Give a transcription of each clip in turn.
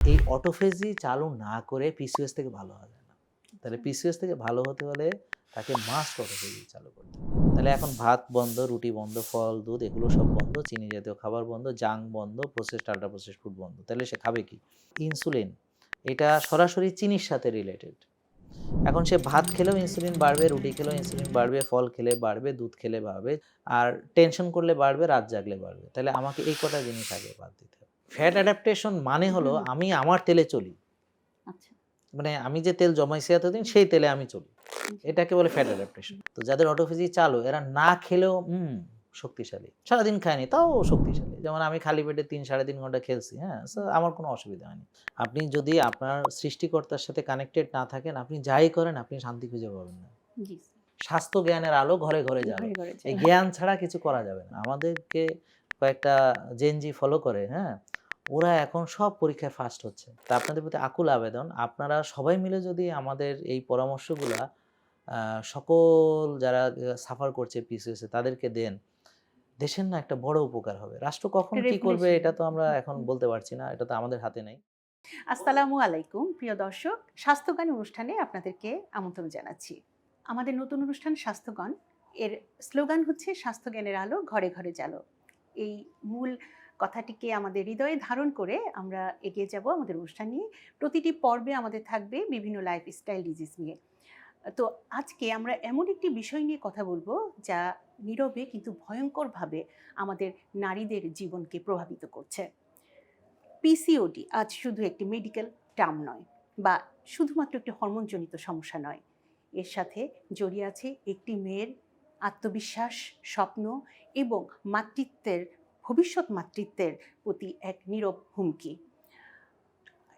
এই অটোফেজি চালু না করে পিসিওএস থেকে ভালো হওয়া যায় না। তাহলে আচ্ছা। পিসিওএস থেকে ভালো হতে হলে তাকে মাস্ট অটোফেজি চালু করতে হবে। তাহলে এখন ভাত বন্ধ, রুটি বন্ধ, ফল, দুধ এগুলো সব বন্ধ, চিনি জাতীয় খাবার বন্ধ, জাঙ্ক বন্ধ, প্রসেসড আল্ট্রা প্রসেসড ফুড বন্ধ। তাহলে সে খাবে কি? ইনসুলিন এটা সরাসরি চিনির সাথে রিলেটেড। এখন সে ভাত খেলেও ইনসুলিন বাড়বে, রুটি খেলেও ইনসুলিন বাড়বে, ফল খেলে বাড়বে, দুধ খেলে বাড়বে, আর টেনশন করলে বাড়বে, রাত জাগলে বাড়বে। তাহলে আমাকে এই কটা জিনিস আগে বাদ দিতে হবে। ফ্যাট অ্যাডাপ্টেশন মানে হলো হুম, আমি আমার তেলে চলি। আচ্ছা। মানে আমি যে তেল জমাইছি এতদিন সেই তেলে আমি চলি। জি। এটাকে বলে ফ্যাট অ্যাডাপ্টেশন। তো যাদের অটোফেজি চালু এরা না খেলেও শক্তিশালী। সারাদিন খায়নি তাও শক্তিশালী। যেমন আমি খালি পেটে ৩ ৩.৫ ঘন্টা খেলছি, হ্যাঁ? সো আমার কোনো অসুবিধা হয়নি। আপনি যদি আপনার সৃষ্টিকর্তার সাথে কানেক্টেড না থাকেন, আপনি যাই করেন আপনি শান্তি খুঁজে পাবেন না। জি, স্বাস্থ্য জ্ঞানের আলো ঘরে, ঘরে জ্বালো। ঘরে, ঘরে এই যাওয়া। জ্ঞান ছাড়া কিছু করা যাবে না। আমাদেরকে কয়েকটা জেনজি ফলো করে, হ্যাঁ? ওরা এখন সব পরীক্ষায় ফার্স্ট হচ্ছে। তা আপনাদের প্রতি আকুল আবেদন, আপনারা সবাই মিলে যদি আমাদের এই পরামর্শগুলা আ সকল যারা সাফার করছে পিসিওএস এ তাদেরকে দেন, দেশের না একটা বড় উপকার হবে। রাষ্ট্র কখন একটা কি করবে রেভলিউশন। এটা তো আমরা এখন বলতে পারছি না। এটা তো আমাদের হাতে নেই। আসসালামু আলাইকুম প্রিয় দর্শক। স্বাস্থ্যগান অনুষ্ঠানে আপনাদেরকে আমন্ত্রণ জানাচ্ছি। আমাদের নতুন অনুষ্ঠান স্বাস্থ্যগান এর স্লোগান হচ্ছে স্বাস্থ্য জ্ঞানের আলো ঘরে, ঘরে জ্বালো। এই মূল কথাটিকে আমাদের হৃদয়ে ধারণ করে আমরা এগিয়ে যাব আমাদের অনুষ্ঠান নিয়ে। প্রতিটি পর্বে আমাদের থাকবে বিভিন্ন লাইফস্টাইল ডিজিজ নিয়ে। তো আজকে আমরা এমন একটি বিষয় নিয়ে কথা বলবো যা নীরবে কিন্তু ভয়ঙ্করভাবে আমাদের নারীদের জীবনকে প্রভাবিত করছে। পিসিওডি আজ শুধু একটি মেডিকেল টার্ম নয় বা শুধুমাত্র একটি হরমোনজনিত সমস্যা নয়। এর সাথে জড়িয়ে আছে একটি মেয়ের আত্মবিশ্বাস, স্বপ্ন এবং মাতৃত্বের ভবিষ্যৎ মাতৃত্বের প্রতি এক নীরব হুমকি।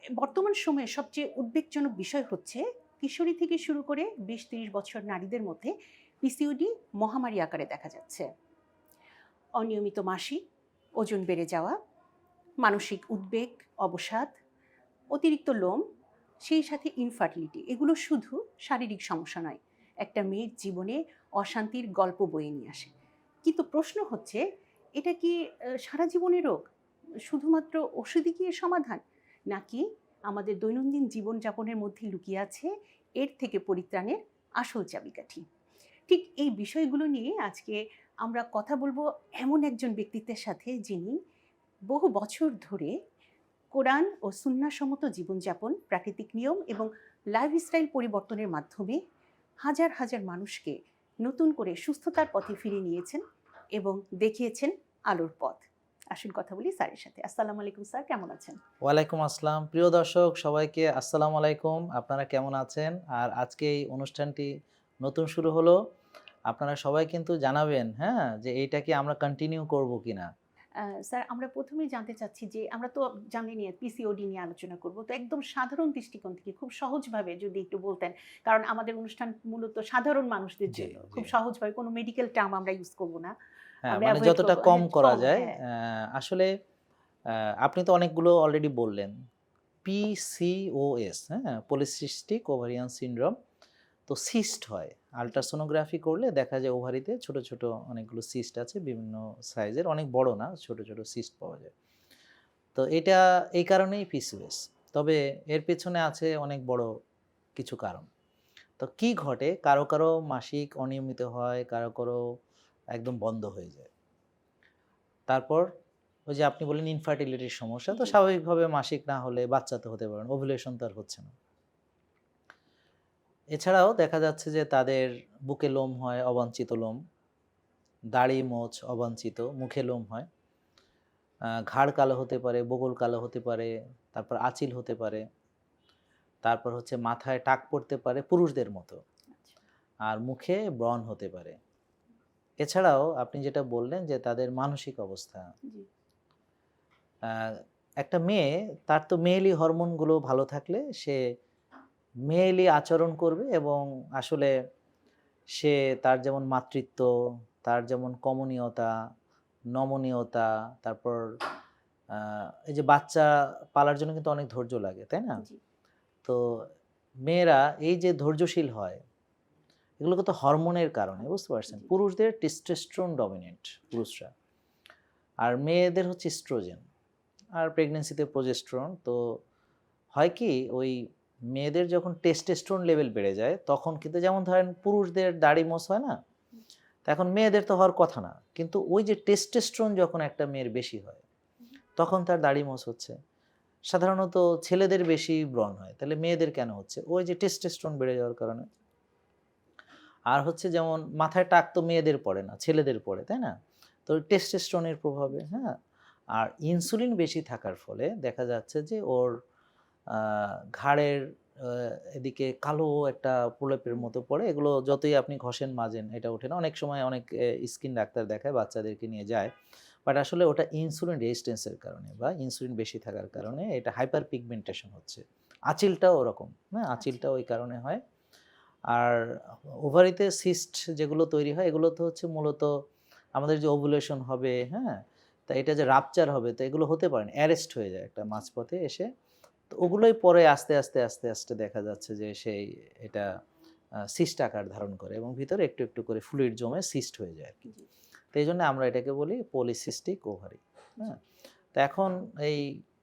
বর্তমান সময়ে সবচেয়ে উদ্বেগজনক বিষয় হচ্ছে কিশোরী থেকে শুরু করে ২০-৩০ বছর নারীদের মধ্যে পিসিওডি মহামারী আকারে দেখা যাচ্ছে। অনিয়মিত মাসিক, ওজন বেড়ে যাওয়া, মানসিক উদ্বেগ, অবসাদ, অতিরিক্ত লোম, সেই সাথে ইনফার্টিলিটি এগুলো শুধু শারীরিক সমস্যা নয়, একটা মেয়ের জীবনে অশান্তির গল্প বয়ে নিয়ে আসে। কিন্তু প্রশ্ন হচ্ছে, এটা কি সারা জীবনের রোগ? শুধুমাত্র ওষুধই কি এর সমাধান? নাকি আমাদের দৈনন্দিন জীবনযাপনের মধ্যে লুকিয়ে আছে এর থেকে পরিত্রাণের আসল চাবিকাঠি? ঠিক এই বিষয়গুলো নিয়ে আজকে আমরা কথা বলবো এমন একজন ব্যক্তিত্বের সাথে যিনি বহু বছর ধরে কোরআন ও সুন্নাহসম্মত জীবনযাপন, প্রাকৃতিক নিয়ম এবং লাইফস্টাইল পরিবর্তনের মাধ্যমে হাজার হাজার মানুষকে নতুন করে সুস্থতার পথে ফিরিয়ে নিয়েছেন এবং দেখিয়েছেন আলোর পথ। আসুন কথা বলি স্যারের সাথে। আসসালামু আলাইকুম স্যার, কেমন আছেন? ওয়ালাইকুম আসসালাম। প্রিয় দর্শক সবাইকে আসসালামু আলাইকুম। আপনারা কেমন আছেন? আর আজকে এই অনুষ্ঠানটি নতুন শুরু হলো। আপনারা সবাই কিন্তু জানাবেন, হ্যাঁ? যে এইটা কি আমরা কন্টিনিউ করব কিনা? স্যার আমরা ১ম এই জানতে চাচ্ছি যে আমরা তো জানেনই পিসিওডি নিয়ে আলোচনা করব। তো একদম সাধারণ দৃষ্টিকোণ থেকে খুব সহজভাবে যদি একটু বলতেন। কারণ আমাদের অনুষ্ঠান মূলত সাধারণ মানুষদের জি, জন্য। জি। খুব সহজভাবে কোনো মেডিকেল টার্ম আমরা ইউজ করব না। হ্যাঁ, আমরা মানে এভয়েড যতটা করব। কম হ্যাঁ, করা কম যায়। হ্যাঁ। আসলে আপনি তো অনেকগুলো অলরেডি বললেন। পিসিওএস, হ্যাঁ? Polycystic ovarian syndrome. তো সিস্ট হয়। জি, আল্ট্রাসোনোগ্রাফি করলে দেখা যায় ওভারিতে ছোট, ছোট অনেকগুলো সিস্ট আছে বিভিন্ন সাইজের, অনেক বড় না, ছোট, ছোট সিস্ট পাওয়া যায়। তো এটা এই কারণেই পিসিওএস। তবে এর পেছনে আছে অনেক বড় কিছু কারণ। তো কি ঘটে? কারো, কারো মাসিক অনিয়মিত হয়, কারো, কারো একদম বন্ধ হয়ে যায়। তারপর ওই যে আপনি বললেন ইনফার্টিলিটির সমস্যা, তো জি। স্বাভাবিকভাবে মাসিক না হলে বাচ্চা তো হতে পারে না, ওভুলেশন তো আর হচ্ছে না। এছাড়াও দেখা যাচ্ছে যে তাদের বুকে লোম হয়, অবাঞ্ছিত লোম, দাড়ি, মোচ অবাঞ্ছিত, মুখে লোম হয়। ঘাড় কালো হতে পারে, বগল কালো হতে পারে, তারপর আঁচিল হতে পারে, তারপর হচ্ছে মাথায় টাক পড়তে পারে পুরুষদের মতো। আচ্ছা। আর মুখে ব্রণ হতে পারে। এছাড়াও আপনি যেটা বললেন যে তাদের মানসিক অবস্থা। জি, আ একটা মেয়ে তার তো মেয়েলি হরমোনগুলো ভালো থাকলে সে মেয়েলি আচরণ করবে এবং আসলে সে তার যেমন মাতৃত্ব, তার যেমন কমনীয়তা, নমনীয়তা, তারপর আ এই যে বাচ্চা পালার জন্য কিন্তু অনেক ধৈর্য লাগে, তাই না? জি, তো মেয়েরা এই যে ধৈর্যশীল হয়, এগুলো কিন্তু হরমোনের কারণে, বুঝতে পারছেন? জি, পুরুষদের টেস্টোস্টেরন ডমিন্যান্ট পুরুষরা। আর মেয়েদের হচ্ছে এস্ট্রোজেন। আর প্রেগন্যান্সিতে প্রজেস্টেরন। তো হয় কি ওই মেয়েদের যখন টেস্টোস্টেরন লেভেল বেড়ে যায় তখন কিন্তু, যেমন ধরেন পুরুষদের দাড়ি মোছ হয় না, তো এখন মেয়েদের তো হওয়ার কথা না, কিন্তু ওই যে টেস্টোস্টেরন যখন একটা মেয়ের বেশি হয় তখন তার দাড়ি মোছ হচ্ছে। সাধারণত ছেলেদের বেশি ব্রণ হয়, তাহলে মেয়েদের কেন হচ্ছে? ওই যে টেস্টোস্টেরন বেড়ে যাওয়ার কারণে। আর হচ্ছে যেমন মাথায় টাক তো মেয়েদের পড়ে না, ছেলেদের পড়ে, তাই না? তো টেস্টোস্টেরনের প্রভাবে, হ্যাঁ। আর ইনসুলিন বেশি থাকার ফলে দেখা যাচ্ছে যে ওর ঘাড়ের এদিকে কালো একটা প্রলেপের মতো পড়ে। এগুলো যতই আপনি ঘষেন মাজেন এটা ওঠে না। অনেক সময় অনেক স্কিন ডাক্তার দেখায়, বাচ্চাদেরকে নিয়ে যায়। বাট আসলে ওটা ইনসুলিন রেজিস্ট্যান্সের কারণে বা ইনসুলিন বেশি থাকার কারণে এটা হাইপার পিগমেন্টেশন হচ্ছে। আঁচিলটাও ওরকম, হ্যাঁ? আঁচিলটাও ওই কারণে হয়। আর ওভারিতে সিস্ট যেগুলো তৈরি হয় এগুলো তো হচ্ছে মূলত আমাদের যে ওভুলেশন হবে, হ্যাঁ? তা এটা যে রাপচার হবে, তো এগুলো হতে পারে না। অ্যারেস্ট হয়ে যায় একটা মাঝপথে এসে। তো ওগুলোই পরে আস্তে, আস্তে, আস্তে, আস্তে দেখা যাচ্ছে যে সেই এটা সিস্ট আকার ধারণ করে এবং ভিতরে একটু, একটু করে ফ্লুইড জমে সিস্ট হয়ে যায় আরকি। তো এইজন্য আমরা এটাকে বলি পলিসিস্টিক ওভারি, হ্যাঁ? তো এখন এই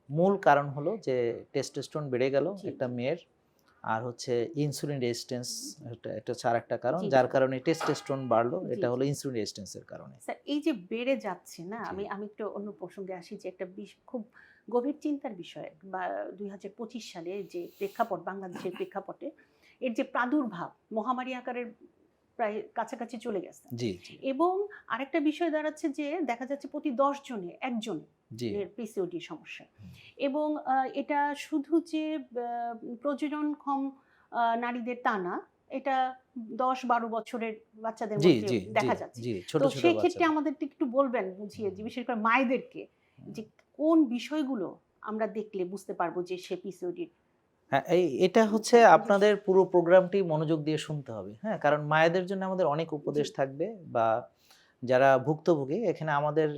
মূল কারণ হলো যে টেস্টোস্টেরন বেড়ে গেল একটা মেয়ের, আর হচ্ছে ইনসুলিন রেজিস্ট্যান্স, এটা হচ্ছে আরেকটা কারণ, যার কারণে টেস্টোস্টেরন বাড়লো। এটা হলো ইনসুলিন রেজিস্ট্যান্সের কারণে। স্যার এই যে বেড়ে যাচ্ছে না, জি। আমি একটু অন্য প্রসঙ্গে আসি যে একটা খুব গভীর চিন্তার বিষয় বা ২০২৫ সালে যে প্রেক্ষাপট, বাংলাদেশের প্রেক্ষাপটে এর যে প্রাদুর্ভাব মহামারী আকারের প্রায় কাছাকাছি চলে গেছে। জি, জি, এবং আরেকটা বিষয় দাঁড়াচ্ছে যে দেখা যাচ্ছে প্রতি ১০ জনে একজন জি। এর পিসিওডি সমস্যা। হুম। এবং এটা শুধু যে প্রজননক্ষম নারীদের তা না, এটা ১০-১২ বছরের বাচ্চাদের জি, মধ্যে জি, জি, দেখা যাচ্ছে। জি। ছোট, তো ছোট সেক্ষেত্রে বাচ্চারা। আমাদেরকে একটু বলবেন বুঝিয়ে যে বিশেষ করে মায়েদেরকে হুম। যে কোন বিষয়গুলো আমরা দেখলে বুঝতে পারবো যে সে পিসিওডির। হ্যাঁ, এটা হচ্ছে আপনাদের পুরো প্রোগ্রামটি মনোযোগ দিয়ে শুনতে হবে, হ্যাঁ? কারণ মায়েদের জন্য আমাদের অনেক উপদেশ থাকবে, বা যারা ভুক্তভোগী, এখানে আমাদের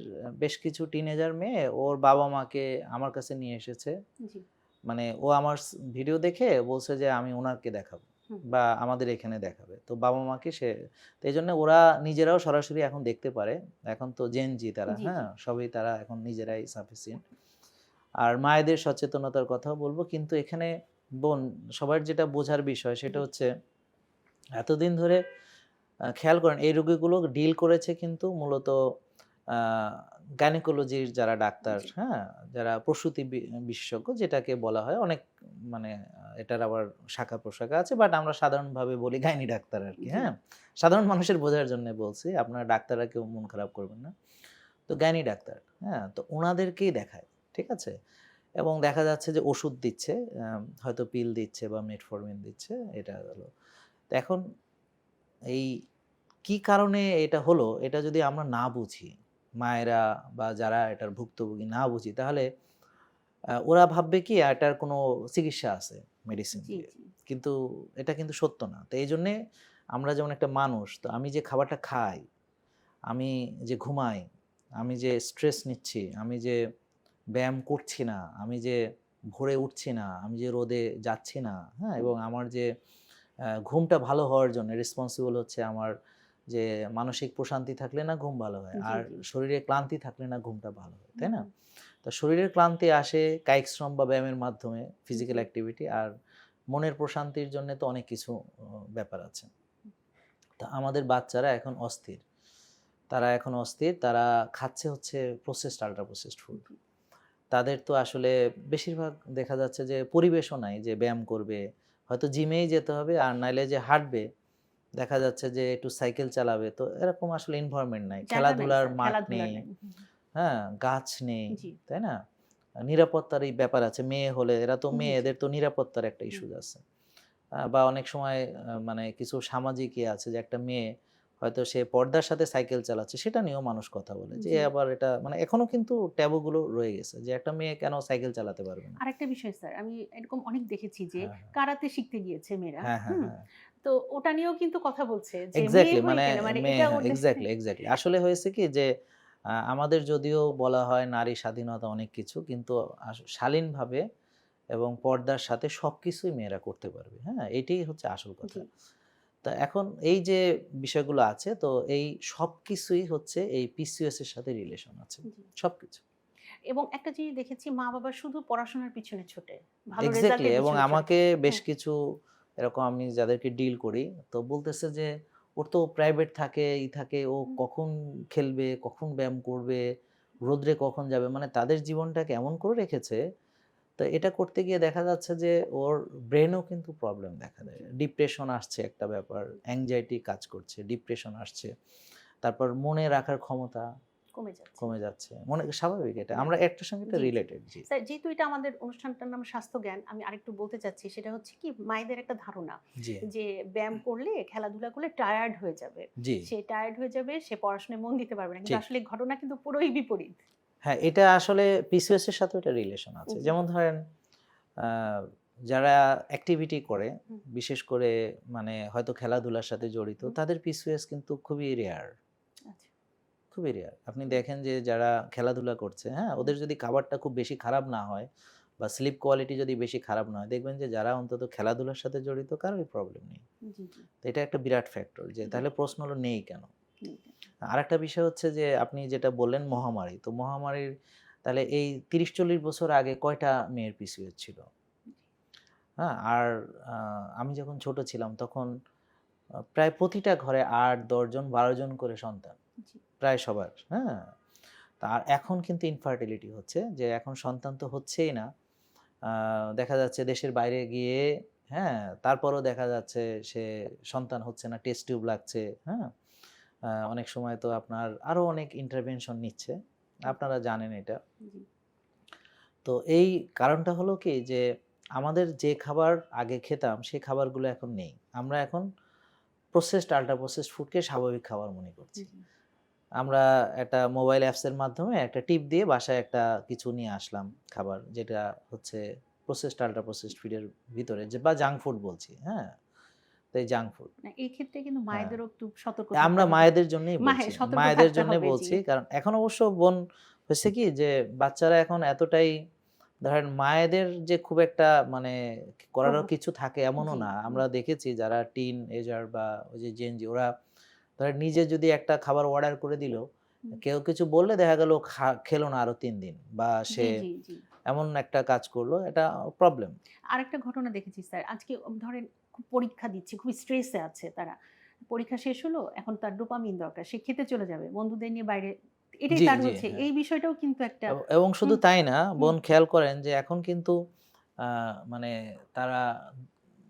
বেশ কিছু টিনেজার মেয়ে ওর বাবা-মাকে আমার কাছে নিয়ে এসেছে। জি। মানে ও আমার ভিডিও দেখে বলছে যে আমি উনাকে দেখাবো হুম। বা আমাদের এখানে দেখাবে। তো বাবা-মাকে তো এইজন্য ওরা নিজেরাও সরাসরি এখন দেখতে পারে। এখন তো জেন জি তারা, জি, জি। হ্যাঁ? সবই তারা এখন নিজেরাই সাফিসিয়েন্ট। আর মায়েদের সচেতনতার কথাও বলবো। কিন্তু এখানে বোন, সবার যেটা বোঝার বিষয় সেটা জি। হচ্ছে এতদিন ধরে খেয়াল করেন এই রোগীগুলো ডিল করেছে কিন্তু মূলত আ গাইনোকোলজির যারা ডাক্তার, জি। হ্যাঁ? যারা প্রসূতি বিশেষজ্ঞ যেটাকে বলা হয়, অনেক মানে এটার আবার শাখা-প্রশাখা আছে, বাট আমরা সাধারণভাবে বলি গাইনি ডাক্তার আরকি, জি। হ্যাঁ? সাধারণ মানুষের বোঝার জন্য বলছি। আপনারা ডাক্তাররা কেউ মন খারাপ করবেন না। তো গাইনি ডাক্তার, হ্যাঁ? তো উনাদেরকেই দেখায়। ঠিক আছে? এবং দেখা যাচ্ছে যে ওষুধ দিচ্ছে, হয়তো পিল দিচ্ছে বা মেটফরমিন দিচ্ছে, এটা হলো। তো এখন এই কি কারণে এটা হলো, এটা যদি আমরা না বুঝি, মায়েরা বা যারা এটার ভুক্তভোগী না বুঝি, তাহলে ওরা ভাববে কি এটার কোনো চিকিৎসা আছে মেডিসিন জি, দিয়ে। জি। কিন্তু এটা কিন্তু সত্য না। তো এইজন্যে আমরা যেমন একটা মানুষ, তো আমি যে খাবারটা খাই, আমি যে ঘুমাই, আমি যে স্ট্রেস নিচ্ছি, আমি যে ব্যায়াম করছি না, আমি যে ভোরে উঠছি না, আমি যে রোদে যাচ্ছি না, হ্যাঁ? এবং আমার যে ঘুমটা ভালো হওয়ার জন্য রেসপন্সিবল হচ্ছে আমার যে মানসিক প্রশান্তি থাকলে না ঘুম ভালো হয়। জি, আর জি। শরীরে ক্লান্তি থাকলে না ঘুমটা ভালো হয়। তাই না? হুম। তো শরীরের ক্লান্তি আসে কায়িক শ্রম বা ব্যায়ামের মাধ্যমে, ফিজিক্যাল জি। অ্যাক্টিভিটি। আর মনের প্রশান্তির জন্য তো অনেক কিছু ব্যাপার আছে। তো আমাদের বাচ্চারা এখন অস্থির। তারা এখন অস্থির। তারা খাচ্ছে হচ্ছে প্রসেসড, আল্ট্রা প্রসেসড ফুড। জি। তাদের তো আসলে বেশিরভাগ দেখা যাচ্ছে যে পরিবেশও নাই যে ব্যায়াম করবে। হয়তো জিমেই যেতে হবে, আর নাইলে যে হাঁটবে, দেখা যাচ্ছে যে একটু সাইকেল চালাবে। তো এরকম আসলে এনভায়রনমেন্ট নাই। জায়গা নাই খেলাধুলার স্যার, মাঠ খেলাধুলা নেই, নাই। হুম, হ্যাঁ? গাছ নেই, জি। তাই না? নিরাপত্তার এই ব্যাপার আছে। মেয়ে হলে এরা তো জি, মেয়ে, জি। এদের তো নিরাপত্তার একটা হুম। ইস্যুস আছে। বা অনেক সময় মানে কিছু সামাজিক আছে যে একটা মেয়ে হয়তো সে পর্দার সাথে সাইকেল চালাচ্ছে, সেটা নিয়েও মানুষ কথা বলে। যে জি। আবার এটা মানে এখনো কিন্তু ট্যাবু গুলো রয়ে গেছে যে একটা মেয়ে কেন সাইকেল চালাতে পারবে না? আরেকটা বিষয় স্যার, আমি এরকম অনেক দেখেছি যে হ্যাঁ, হ্যাঁ। কারাতে শিখতে গিয়েছে মেয়েরা। হ্যাঁ, হ্যাঁ, হুম? হ্যাঁ। তো ওটা নিয়েও কিন্তু কথা বলছে যে মেয়ে এক্সাক্টলি, হয়ে মানে কেন? মানে মেয়ে, এটা হ্যাঁ, ওদের। Exactly, exactly. আসলে হয়েছে কি যে আমাদের যদিও বলা হয় নারী স্বাধীনতা অনেক কিছু, কিন্তু শালীনভাবে এবং পর্দার সাথে সবকিছুই মেয়েরা করতে পারবে। হ্যাঁ? এটাই হচ্ছে আসল কথা। জি, তো এখন এই যে বিষয়গুলো আছে, তো এই সবকিছুই হচ্ছে এই পিসিওএস এর সাথে রিলেশন আছে। জি। সবকিছু। এবং একটা জিনিস দেখেছি মা বাবা শুধু পড়াশোনার পিছনে ছোটে, ভালো এক্স্যাক্টলি। রেজাল্টের এবং পিছনে ছোটে। আমাকে বেশ হুম, কিছু এরকম আমি যাদেরকে ডিল করি, তো বলতেছে যে ওর তো প্রাইভেট থাকে, থাকে, ও হুম, কখন খেলবে, কখন ব্যায়াম করবে, রোদ্রে কখন যাবে, মানে তাদের জীবনটাকে এমন করে রেখেছে। তো এটা করতে গিয়ে দেখা যাচ্ছে যে ওর ব্রেনেও কিন্তু প্রবলেম দেখা দেয়, জি, ডিপ্রেশন আসছে একটা ব্যাপার, অ্যাংজাইটি কাজ করছে, ডিপ্রেশন আসছে, তারপর মনে রাখার ক্ষমতা কমে যাচ্ছে। কমে যাচ্ছে, মনে স্বাভাবিক, এটা হ্যাঁ, আমরা একটার সঙ্গে এটা জি, জি। রিলেটেড। জি স্যার যেহেতু এটা আমাদের অনুষ্ঠানটার নাম স্বাস্থ্য জ্ঞান, আমি আরেকটু বলতে চাচ্ছি সেটা হচ্ছে কি মায়েদের একটা ধারণা জি যে ব্যায়াম করলে, খেলাধুলা করলে টায়ার্ড হয়ে যাবে। জি সে টায়ার্ড হয়ে যাবে, সে পড়াশোনায় মন দিতে পারবে না। কিন্তু ঠিক। আসলে ঘটনা কিন্তু পুরোই বিপরীত। হ্যাঁ, এটা আসলে পিসিওএস এর সাথেও এটা রিলেশন আছে। জি। যেমন ধরেন আ যারা অ্যাক্টিভিটি করে, হুম, বিশেষ করে মানে হয়তো খেলাধুলার সাথে জড়িত, হুম, তাদের পিসিওএস কিন্তু খুবই রেয়ার, আচ্ছা। খুবই রেয়ার। আপনি হুম, দেখেন যে যারা খেলাধুলা করছে, হ্যাঁ? হুম, ওদের যদি খাবারটা খুব বেশি খারাপ না হয় বা স্লিপ কোয়ালিটি যদি বেশি খারাপ না হয়, দেখবেন যে যারা অন্তত খেলাধুলার সাথে জড়িত কারোই প্রবলেম নেই। জি, জি। তো এটা একটা বিরাট ফ্যাক্টর যে জি, তাহলে প্রশ্ন হলো নেই কেন? হুম, আরেকটা বিষয় হচ্ছে যে আপনি যেটা বললেন মহামারী। তো মহামারীর তাহলে এই ৩০-৪০ বছর আগে কয়টা মেয়ের পিসিওএস ছিল? হ্যাঁ? আর আ আমি যখন ছোট ছিলাম তখন প্রায় প্রতিটা ঘরে ৮, ১০ জন, ১২ জন করে সন্তান। জি, প্রায় সবার। হ্যাঁ? আর এখন কিন্তু ইনফার্টিলিটি হচ্ছে যে এখন সন্তান তো হচ্ছেই না। আ দেখা যাচ্ছে দেশের বাইরে গিয়ে, হ্যাঁ? তারপরও দেখা যাচ্ছে সে সন্তান হচ্ছে না, টেস্ট টিউব লাগছে। হ্যাঁ? অনেক সময় তো আপনার আরো অনেক ইন্টারভেনশন নিচ্ছে। আপনারা জানেন এটা। জি, তো এই কারণটা হলো কি যে আমাদের যে খাবার আগে খেতাম সেই খাবারগুলো এখন নেই। আমরা এখন প্রসেসড, আল্ট্রা প্রসেসড ফুডকে স্বাভাবিক খাবার মনে করছি। জি, আমরা একটা মোবাইল অ্যাপসের মাধ্যমে একটা টিপ দিয়ে বাসায় একটা কিছু নিয়ে আসলাম খাবার, যেটা হচ্ছে প্রসেসড, আল্ট্রা প্রসেসড ফুডের ভিতরে যে বা জাঙ্ক ফুড বলছি, হ্যাঁ? তো এই জাঙ্ক ফুড, না এই ক্ষেত্রে কিন্তু হ্যাঁ। মায়েদেরও একটু সতর্ক আমরা থাকতে হবে। মায়েদের জন্যই বলছি। সতর্ক মায়েদের থাকতে জন্যই হবে। জি, বলছি। কারণ এখন অবশ্য বোন হইছে কি যে বাচ্চারা এখন এতটাই ধরেন মায়েদের যে খুব একটা মানে করারও প্রভাব। কিছু থাকে এমনও জি, না। হুম, আমরা দেখেছি যারা টিন এজার বা ওই যে জেন জি, ওরা ধরেন নিজে যদি একটা খাবার অর্ডার করে দিল, হুম, কেউ কিছু বললে দেখা গেল খেলো না আরো ৩ দিন বা সে জি, জি, জি। এমন একটা কাজ করলো, এটা প্রবলেম। আরেকটা ঘটনা দেখেছি স্যার। আজকে ধরেন খুব পরীক্ষা দিচ্ছে, খুবই স্ট্রেসে আছে তারা। পরীক্ষা শেষ হলো, এখন তার ডোপামিন দরকার। সে খেতে চলে যাবে। বন্ধুদের নিয়ে বাইরে এটাই জি, তার জি, হচ্ছে। হ্যাঁ। এই বিষয়টাও কিন্তু একটা এবং শুধু হুম, তাই না, হুম, বোন খেয়াল করেন যে এখন কিন্তু আ মানে তারা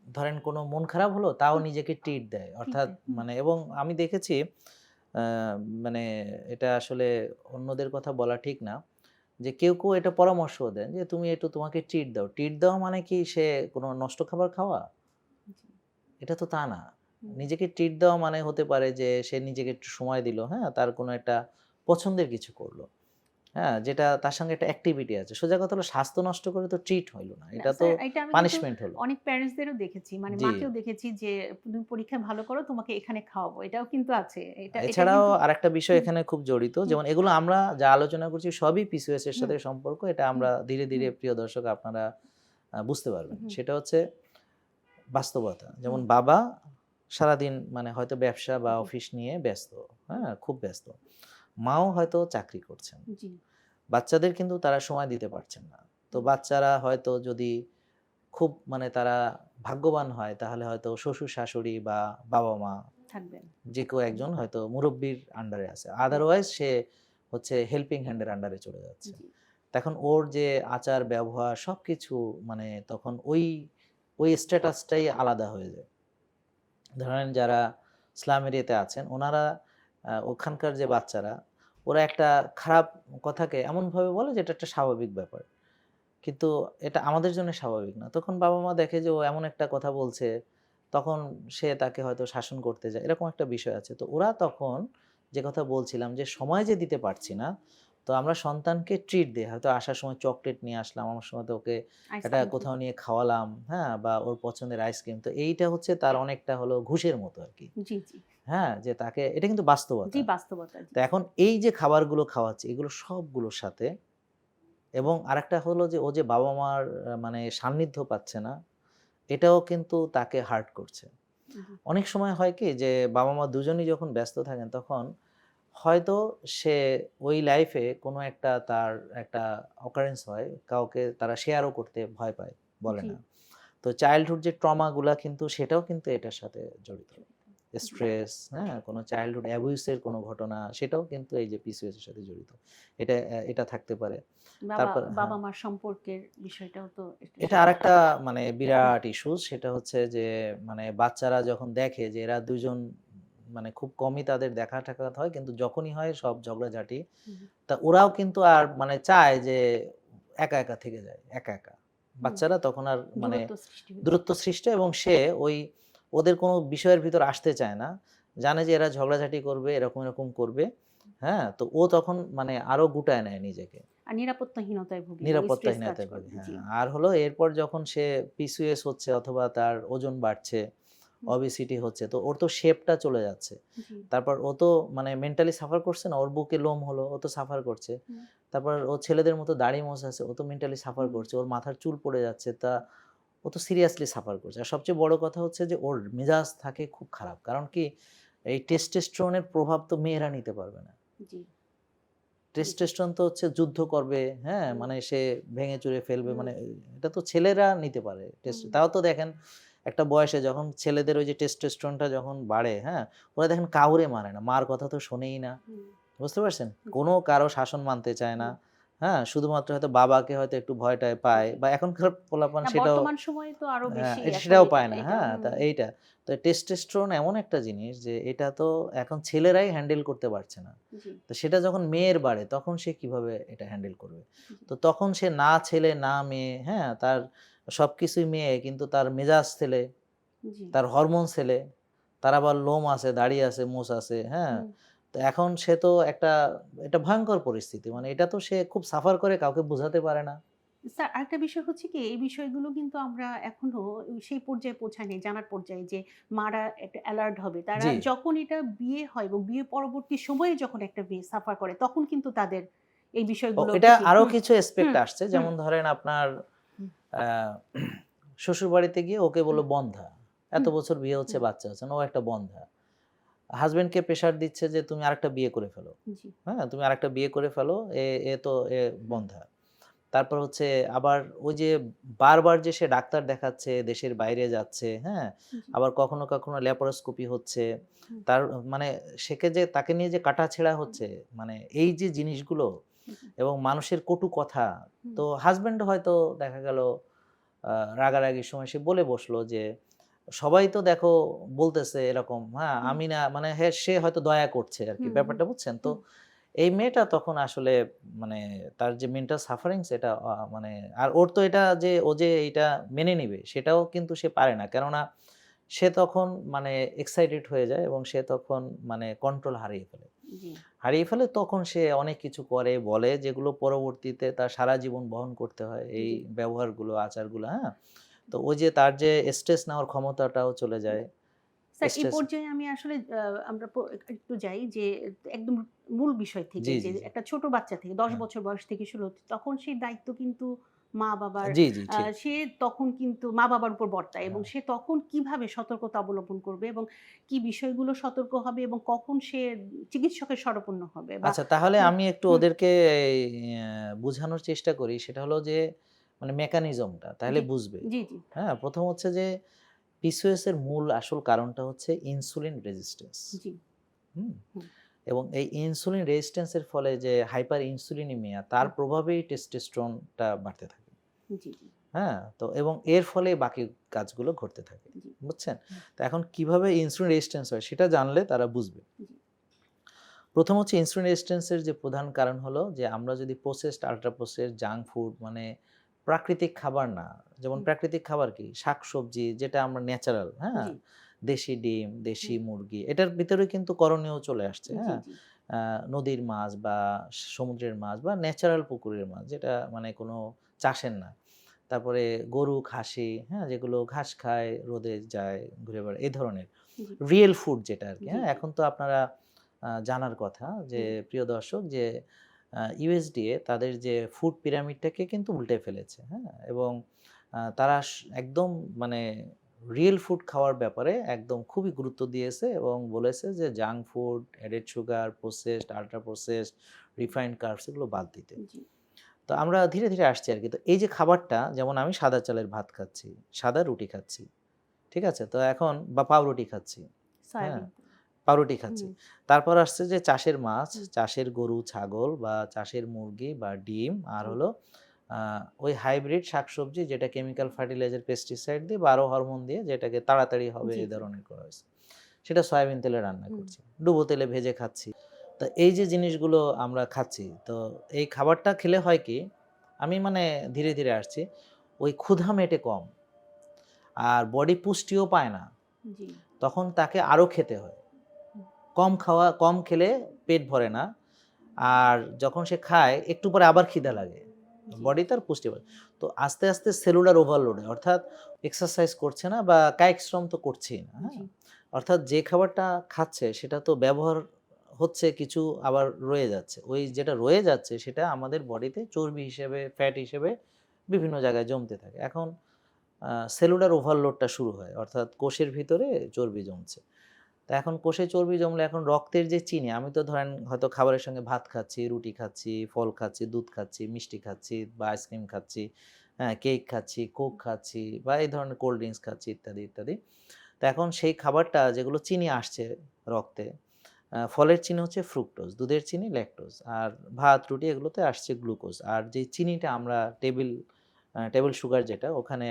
ধরেন কোনো মন খারাপ হলো তাও হুম, নিজেকে ট্রিট দেয়। ঠিক অর্থাৎ তাই। হুম, মানে এবং আমি দেখেছি আ মানে এটা আসলে অন্যদের কথা বলা ঠিক না। যে কেউ এটা পরামর্শও দেন যে তুমি একটু তোমাকে ট্রিট দাও। ট্রিট দেওয়া মানে কি সে কোনো নষ্ট খাবার খাওয়া? জি, এটা তো তা না। হুম, নিজেকে ট্রিট দেওয়া মানে হতে পারে যে সে নিজেকে একটু সময় দিল, হ্যাঁ? তার কোনো একটা পছন্দের কিছু করল। হ্যাঁ? যেটা তার সঙ্গে একটা অ্যাক্টিভিটি আছে। সোজা কথা হলো স্বাস্থ্য নষ্ট করে তো ট্রিট হইল না। না এটা তো স্যার এটা আমি কিন্তু পানিশমেন্ট হলো। অনেক প্যারেন্টস দেরও দেখেছি। মানে জি। মাকেও দেখেছি যে তুমি পরীক্ষায় ভালো করো, তোমাকে এখানে খাওয়াবো। এটাও কিন্তু আছে। এটা এছাড়াও কিন্তু আরেকটা বিষয় হুম, এখানে খুব জড়িত। হুম, যেমন এগুলো আমরা যা আলোচনা করছি সবই পিসিওএস এর হুম, সাথে সম্পর্ক। এটা হুম, আমরা ধীরে, ধীরে হুম, প্রিয় দর্শক আপনারা বুঝতে পারবেন। হুম, সেটা হচ্ছে বাস্তবতা। হুম, যেমন বাবা সারাদিন মানে হয়তো ব্যবসা বা জি, অফিস নিয়ে ব্যস্ত, হুম, হ্যাঁ? খুব ব্যস্ত। মাও হয়তো চাকরি করছেন। জি, বাচ্চাদের কিন্তু তারা সময় দিতে পারছেন না। তো হুম, বাচ্চারা হয়তো যদি খুব মানে তারা ভাগ্যবান হয় তাহলে হয়তো শ্বশুর-শাশুড়ি বা বাবা-মা থাকবেন। যে কেউ হুম, একজন হয়তো মুরুব্বির আন্ডারে আছে। হুম, আদারওয়াইজ সে হচ্ছে হেল্পিং হ্যান্ড এর আন্ডারে চলে যাচ্ছে। জি, তখন ওর যে আচার ব্যবহার সবকিছু মানে তখন ওই স্ট্যাটাসটাই আলাদা হয়ে যায়। ধরেন যারা স্লাম এরিয়াতে আছেন ওনারা ওখানকার যে বাচ্চারা ওরা একটা খারাপ কথাকে এমনভাবে বলে যে এটা একটা স্বাভাবিক ব্যাপার। কিন্তু এটা আমাদের জন্য স্বাভাবিক না। তখন বাবা-মা দেখে যে ও এমন একটা কথা বলছে, তখন সে তাকে হয়তো শাসন করতে যায়। এরকম একটা বিষয় আছে। তো ওরা তখন যে কথা বলছিলাম যে সময় যে দিতে পারছি না, তো আমরা সন্তানকে ট্রিট দেই। হয়তো আসার সময় চকোলেট নিয়ে আসলাম, আমার সময় তো ওকে একটা আইসক্রিম কোথাও নিয়ে খাওয়ালাম, হ্যাঁ? বা ওর পছন্দের আইসক্রিম। তো এইটা হচ্ছে তার অনেকটা হলো ঘুষের মতো আরকি। জি, জি, হ্যাঁ? যে তাকে এটা কিন্তু জি, বাস্তবতা। বাস্তবতা। জি, তো এখন এই যে খাবারগুলো খাওয়াচ্ছি এগুলো সবগুলোর সাথে এবং আরেকটা হলো যে ও যে বাবা-মার মানে সান্নিধ্য পাচ্ছে না, এটাও কিন্তু তাকে হার্ট করছে। জি, অনেক সময় হয় কি যে বাবা-মা দুজনই যখন ব্যস্ত থাকেন তখন হয়তো সে ওই লাইফে কোনো একটা তার একটা অকারেন্স হয়, কাউকে তারা শেয়ারও করতে ভয় পায়, বলে জি, না। তো চাইল্ডহুড যে ট্রমাগুলা কিন্তু সেটাও কিন্তু এটার সাথে জড়িত। জি। স্ট্রেস, হ্যাঁ? কোনো চাইল্ডহুড অ্যাবিউস এর কোনো ঘটনা সেটাও কিন্তু এই যে পিসিওএস এর সাথে জড়িত। এটা থাকতে পারে। তারপর হ্যাঁ, বাবা-মার সম্পর্কের বিষয়টাও তো এটার এটা সাথে আরেকটা মানে হুম, বিরাট ইস্যুস। সেটা হচ্ছে যে মানে বাচ্চারা যখন দেখে যে এরা ২ জন মানে খুব কমই তাদের দেখা সাক্ষাৎ হয়, কিন্তু যখনই হয় সব ঝগড়াঝাটি। হুম, তা ওরাও কিন্তু আর মানে চায় যে একা, একা থেকে যায়। একা, একা। হুম। বাচ্চারা তখন আর মানে দূরত্ব সৃষ্টি হয়ে যায়। দূরত্ব সৃষ্টি, এবং সে ওই ওদের কোনো বিষয়ের ভিতর আসতে চায় না। জানে যে এরা ঝগড়াঝাটি করবে, এরকম, এরকম করবে। হ্যাঁ? তো ও তখন মানে আরো গুটায় নেয় নিজেকে। আর নিরাপত্তাহীনতায় ভুগে এবং স্ট্রেস কাজ নিরাপত্তাহীনতায় করে। ভোগে, হ্যাঁ। জি। আর হলো এরপর যখন সে পিসিওএস হচ্ছে অথবা তার ওজন বাড়ছে, হুম, ওবেসিটি হচ্ছে, তো ওর তো শেপটা চলে যাচ্ছে। জি। তারপর ও তো মানে মেন্টালি সাফার করছে না, ওর বুকে লোম হলো, ও তো সাফার করছে। হুম, তারপর ও ছেলেদের মতো দাড়ি মোছাছে, ও তো মেন্টালি সাফার হুম, করছে। ওর মাথার চুল পড়ে যাচ্ছে, ও তো সিরিয়াসলি সাফার করছে। আর সবচেয়ে বড় কথা হচ্ছে যে ওর মেজাজ থাকে খুব খারাপ। কারণ কি, এই টেস্টোস্টেরনের প্রভাব তো মেয়েরা নিতে পারবে না। জি, জি, জি। টেস্টোস্টেরন তো হচ্ছে যুদ্ধ করবে, হ্যাঁ? হুম, মানে সে ভেঙে চুরে ফেলবে, হুম, মানে এটা তো ছেলেরা নিতে পারে। হুম, তাও তো দেখেন একটা বয়সে যখন ছেলেদের ওই যে টেস্টোস্টেরনটা যখন বাড়ে, হ্যাঁ? ওরা দেখেন কাউরে মারে না। মার কথা তো শোনেই না। হুম, বুঝতে পারছেন? জি, কোনো কারো শাসন মানতে চায় না। হুম, হ্যাঁ? শুধুমাত্র হয়তো বাবাকে হয়তো একটু ভয়-টয় পায়, জি। বা এখনকার পোলাপান না সেটাও বর্তমান সময়ে তো আরো বেশি এখন সেটাও এটা পায় না। এটা হ্যাঁ? তা হুম, এইটা। তো টেস্টোস্টেরন এমন একটা জিনিস যে এটা তো এখন ছেলেরাই হ্যান্ডেল করতে পারছে না। জি, তো সেটা যখন মেয়ের বাড়ে তখন সে কিভাবে এটা হ্যান্ডেল করবে? জি, তো তখন সে না ছেলে না মেয়ে, হ্যাঁ? তার সবকিছুই মেয়ে, কিন্তু তার মেজাজ ছেলে, জি, তার হরমোন ছেলে, তার আবার লোম আছে, দাড়ি আছে, মোছ আছে, হ্যাঁ? হুম। তো এখন সে তো এটা ভয়ংকর পরিস্থিতি। মানে এটা তো সে খুব সাফার করে, কাউকে বোঝাতে পারে না। স্যার আরেকটা বিষয় হচ্ছে কি এই বিষয়গুলো কিন্তু আমরা এখনো সেই পর্যায়ে পৌঁছাইনি জানার পর্যায়ে যে মারা একটা অ্যালার্ট হবে। তারা জি। যখন এটা বিয়ে হয় এবং বিয়ে পরবর্তী সময়ে যখন একটা মেয়ে সাফার করে তখন কিন্তু তাদের এই বিষয়গুলো এটা বেশি আরো হুম, কিছু অ্যাসপেক্ট হুম, আসছে। হুম, যেমন ধরেন আপনার হুম, আ শ্বশুরবাড়িতে গিয়ে ওকে বলল হুম, বন্ধ্যা। এত হুম, বছর বিয়ে হচ্ছে, হুম, বাচ্চা হচ্ছে না, ও একটা বন্ধ্যা। হাসব্যান্ডকে প্রেশার দিচ্ছে যে তুমি আরেকটা বিয়ে করে ফেলো। জি, হ্যাঁ? তুমি আরেকটা বিয়ে করে ফেলো। এ এ তো হুম, বন্ধ্যা। তারপর হচ্ছে আবার ওই যে বারবার যে সে ডাক্তার দেখাচ্ছে, দেশের বাইরে যাচ্ছে, হ্যাঁ? জি, আবার কখনো, কখনো ল্যাপারোস্কোপি হচ্ছে। হুম, তার মানে তাকে নিয়ে যে কাটাছেঁড়া হুম, হচ্ছে, মানে এই যে জিনিসগুলো জি, এবং মানুষের কটু কথা। হুম, তো হাসব্যান্ড হয়তো দেখা গেল রাগারাগির সময় সে বলে বসলো যে, "সবাই তো দেখো বলতেছে এরকম, হ্যাঁ? হুম, আমি না", মানে সে হয়তো দয়া করছে আরকি। হুম, হুম, ব্যাপারটা বুঝছেন? তো হুম, এই মেয়েটা তখন আসলে মানে তার যে মেন্টাল সাফারিংস এটা মানে, আর ওর তো এটা যে ও যে এইটা মেনে নিবে সেটাও কিন্তু সে পারে না। কেননা সে তখন মানে এক্সাইটেড হয়ে যায় এবং সে তখন মানে কন্ট্রোল হারিয়ে ফেলে। জি। হারিয়ে ফেলে তখন সে অনেক কিছু করে, বলে, যেগুলো পরবর্তীতে তার সারা জীবন বহন করতে হয় এই জি, ব্যবহারগুলো, আচারগুলো, হ্যাঁ? তো ওই যে তার যে স্ট্রেস নেওয়ার ক্ষমতাটাও চলে যায়। জি। স্যার এই স্ট্রেস পর্যায়ে আমি আসলে আমরা একটু যাই যে একদম মূল বিষয় থেকে জি, যে জি, জি। একটা ছোট বাচ্চা থেকে ১০ হ্যাঁ। বছর বয়স থেকে শুরু হচ্ছে তখন সেই দায়িত্ব কিন্তু মা-বাবার জি, জি, ঠিক। সে তখন কিন্তু মা-বাবার উপর বর্তায় এবং হ্যাঁ। সে তখন কিভাবে সতর্কতা অবলম্বন করবে এবং কি বিষয়গুলো সতর্ক হবে এবং কখন সে চিকিৎসকের শরণাপন্ন হবে বা আচ্ছা, তাহলে হুম, আমি একটু হুম, ওদেরকে এই বুঝানোর চেষ্টা করি। সেটা হলো যে মানে মেকানিজমটা তাহলে জি, বুঝবে। জি, জি, হ্যাঁ? ১ম হচ্ছে যে পিসিওএস এর মূল আসল কারণটা হচ্ছে ইনসুলিন রেজিস্ট্যান্স। জি, হুম? হুম, এবং এই ইনসুলিন রেজিস্ট্যান্স এর ফলে যে হাইপার ইনসুলিনিমিয়া, তার হুম, প্রভাবেই টেস্টোস্টেরনটা বাড়তে থাকে। জি, জি, হ্যাঁ? তো এবং এর ফলে বাকি কাজগুলো ঘটতে থাকে। জি, বুঝছেন? হুম, তো এখন কিভাবে ইনসুলিন রেজিস্ট্যান্স হয় সেটা জানলে তারা বুঝবে। জি, ১ম হচ্ছে ইনসুলিন রেজিস্ট্যান্স এর যে প্রধান কারণ হলো যে আমরা যদি processed, ultra processed junk food, মানে প্রাকৃতিক খাবার না, যেমন হুম, প্রাকৃতিক খাবার কি? শাকসবজি যেটা আমরা ন্যাচারাল, হ্যাঁ? জি, দেশি ডিম, দেশি হুম, মুরগি, এটার ভিতরে কিন্তু করণীয় চলে আসছে, জি, হ্যাঁ? জি, আ নদীর মাছ বা সমুদ্রের মাছ বা ন্যাচারাল পুকুরের মাছ, যেটা মানে কোনো চাষের না। তারপরে গরু, খাসি, হ্যাঁ? যেগুলো ঘাস খায়, রোদে যায়, ঘুরে বেড়ায়, এই ধরনের। জি, রিয়েল ফুড যেটা আরকি, জি, হ্যাঁ? জি, এখন তো আপনারা জানার কথা যে হুম, প্রিয় দর্শক যে ইউএসডিএ তাদের যে ফুড পিরামিডটাকে কিন্তু উল্টে ফেলেছে, হ্যাঁ? এবং তারা একদম মানে রিয়েল ফুড খাওয়ার ব্যাপারে একদম খুবই গুরুত্ব দিয়েছে এবং বলেছে যে junk food, added sugar, processed, ultra processed, refined carbs এগুলো বাদ দিতে। জি। তো আমরা ধীরে ধীরে আসছি আর কি। তো এই যে খাবারটা, যেমন আমি সাদা চালের ভাত খাচ্ছি, সাদা রুটি খাচ্ছি, ঠিক আছে? তো এখন বা পাউরুটি খাচ্ছি, হ্যাঁ? সয়াবিন। পাউরুটি খাচ্ছি। হুম, তারপর আসছে যে চাষের মাছ, হুম, চাষের গরু, ছাগল বা চাষের মুরগি বা ডিম, আর জি, হলো ওই হাইব্রিড শাকসবজি যেটা কেমিক্যাল ফার্টিলাইজার, পেস্টিসাইড দিয়ে বা আরো হরমোন দিয়ে যেটাকে তাড়াতাড়ি হবে জি, এই জি। ধরনের করা হয়েছে। সেটা সয়াবিন তেলে রান্না হুম, করছি, ডুবো তেলে ভেজে খাচ্ছি। তো এই যে জিনিসগুলো আমরা খাচ্ছি, তো এই খাবারটা খেলে হয় কি, আমি মানে ধীরে ধীরে আসছি, ওই ক্ষুধা মেটে কম আর বডি পুষ্টিও পায় না, জি, তখন তাকে আরো খেতে হয়। হুম, কম খেলে পেট ভরে না। আর যখন সে খায় একটু পরে আবার খিদা লাগে। জি, বডি তার পুষ্টি পায়। তো আস্তে আস্তে সেলুলার ওভারলোড হয়। অর্থাৎ এক্সারসাইজ করছে না বা কায়িক শ্রম তো করছেই না, হ্যাঁ? জি, অর্থাৎ যে খাবারটা খাচ্ছে সেটা তো ব্যবহার হচ্ছে, কিছু আবার রয়ে যাচ্ছে। ওই যেটা রয়ে যাচ্ছে সেটা আমাদের বডিতে চর্বি হিসেবে, ফ্যাট হিসেবে বিভিন্ন জায়গায় জমতে থাকে। এখন সেলুলার ওভারলোডটা শুরু হয়। অর্থাৎ কোষের ভিতরে চর্বি জমছে। তা এখন কোষে চর্বি জমলে এখন রক্তের যে চিনি, আমি তো ধরেন হয়তো খাবারের সঙ্গে ভাত খাচ্ছি, রুটি খাচ্ছি, ফল খাচ্ছি, দুধ খাচ্ছি, মিষ্টি খাচ্ছি বা আইসক্রিম খাচ্ছি, হ্যাঁ, কেক খাচ্ছি, কোক খাচ্ছি বা এই ধরনের কোল্ড ড্রিংকস খাচ্ছি ইত্যাদি, ইত্যাদি। তো এখন সেই খাবারটা যেগুলো চিনি আসছে রক্তে, ফলের চিনি হচ্ছে ফ্রুক্টোজ, দুধের চিনি ল্যাকটোজ, আর ভাত, রুটি এগুলোতে আসছে গ্লুকোজ। আর যে চিনিটা আমরা টেবল সুগার যেটা, ওখানে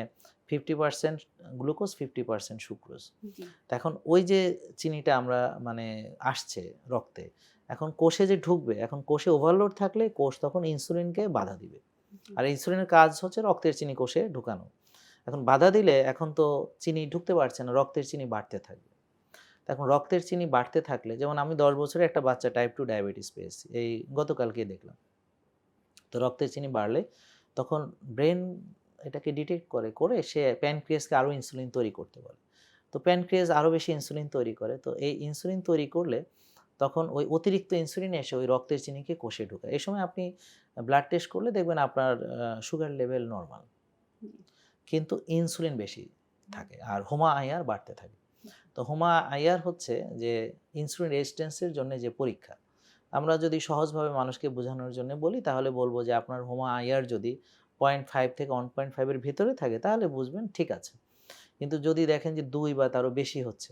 50% গ্লুকোজ, 50% সুক্রোজ। জি, তো এখন ওই যে চিনিটা আমরা মানে আসছে রক্তে, এখন কোষে যে ঢুকবে, এখন কোষে ওভারলোড থাকলে কোষ তখন ইনসুলিনকে বাধা দিবে। জি, আর ইনসুলিনের কাজ হচ্ছে রক্তের চিনি কোষে ঢুকানো। এখন বাধা দিলে এখন তো চিনি ঢুকতে পারছে না, রক্তের চিনি বাড়তে থাকবে। তো এখন রক্তের চিনি বাড়তে থাকলে, যেমন আমি ১০ বছরের একটা বাচ্চা টাইপ 2 ডায়াবেটিস পেয়েছি। এই গতকালকেই দেখলাম। তো রক্তের চিনি বাড়লে তখন ব্রেন এটাকে ডিটেক্ট করে সে প্যানক্রিয়াসকে আরো ইনসুলিন তৈরি করতে বলে। তো প্যানক্রিয়াস আরো বেশি ইনসুলিন তৈরি করে। তো এই ইনসুলিন তৈরি করলে তখন ওই অতিরিক্ত ইনসুলিন এসে ওই রক্তের চিনিকে কোষে ঢোকায়। এই সময় আপনি ব্লাড টেস্ট করলে দেখবেন আপনার সুগার লেভেল নরমাল। জি, কিন্তু ইনসুলিন বেশি হুম, থাকে আর HOMA-IR বাড়তে থাকে। তো HOMA-IR হচ্ছে যে ইনসুলিন রেজিস্ট্যান্স এর জন্য যে পরীক্ষা। আমরা যদি সহজভাবে মানুষকে বোঝানোর জন্য বলি তাহলে বলব যে আপনার HOMA-IR যদি 0.5 থেকে 1.5 এর ভিতরে থাকে তাহলে বুঝবেন ঠিক আছে। কিন্তু যদি দেখেন যে 2 বা তারও বেশি হচ্ছে,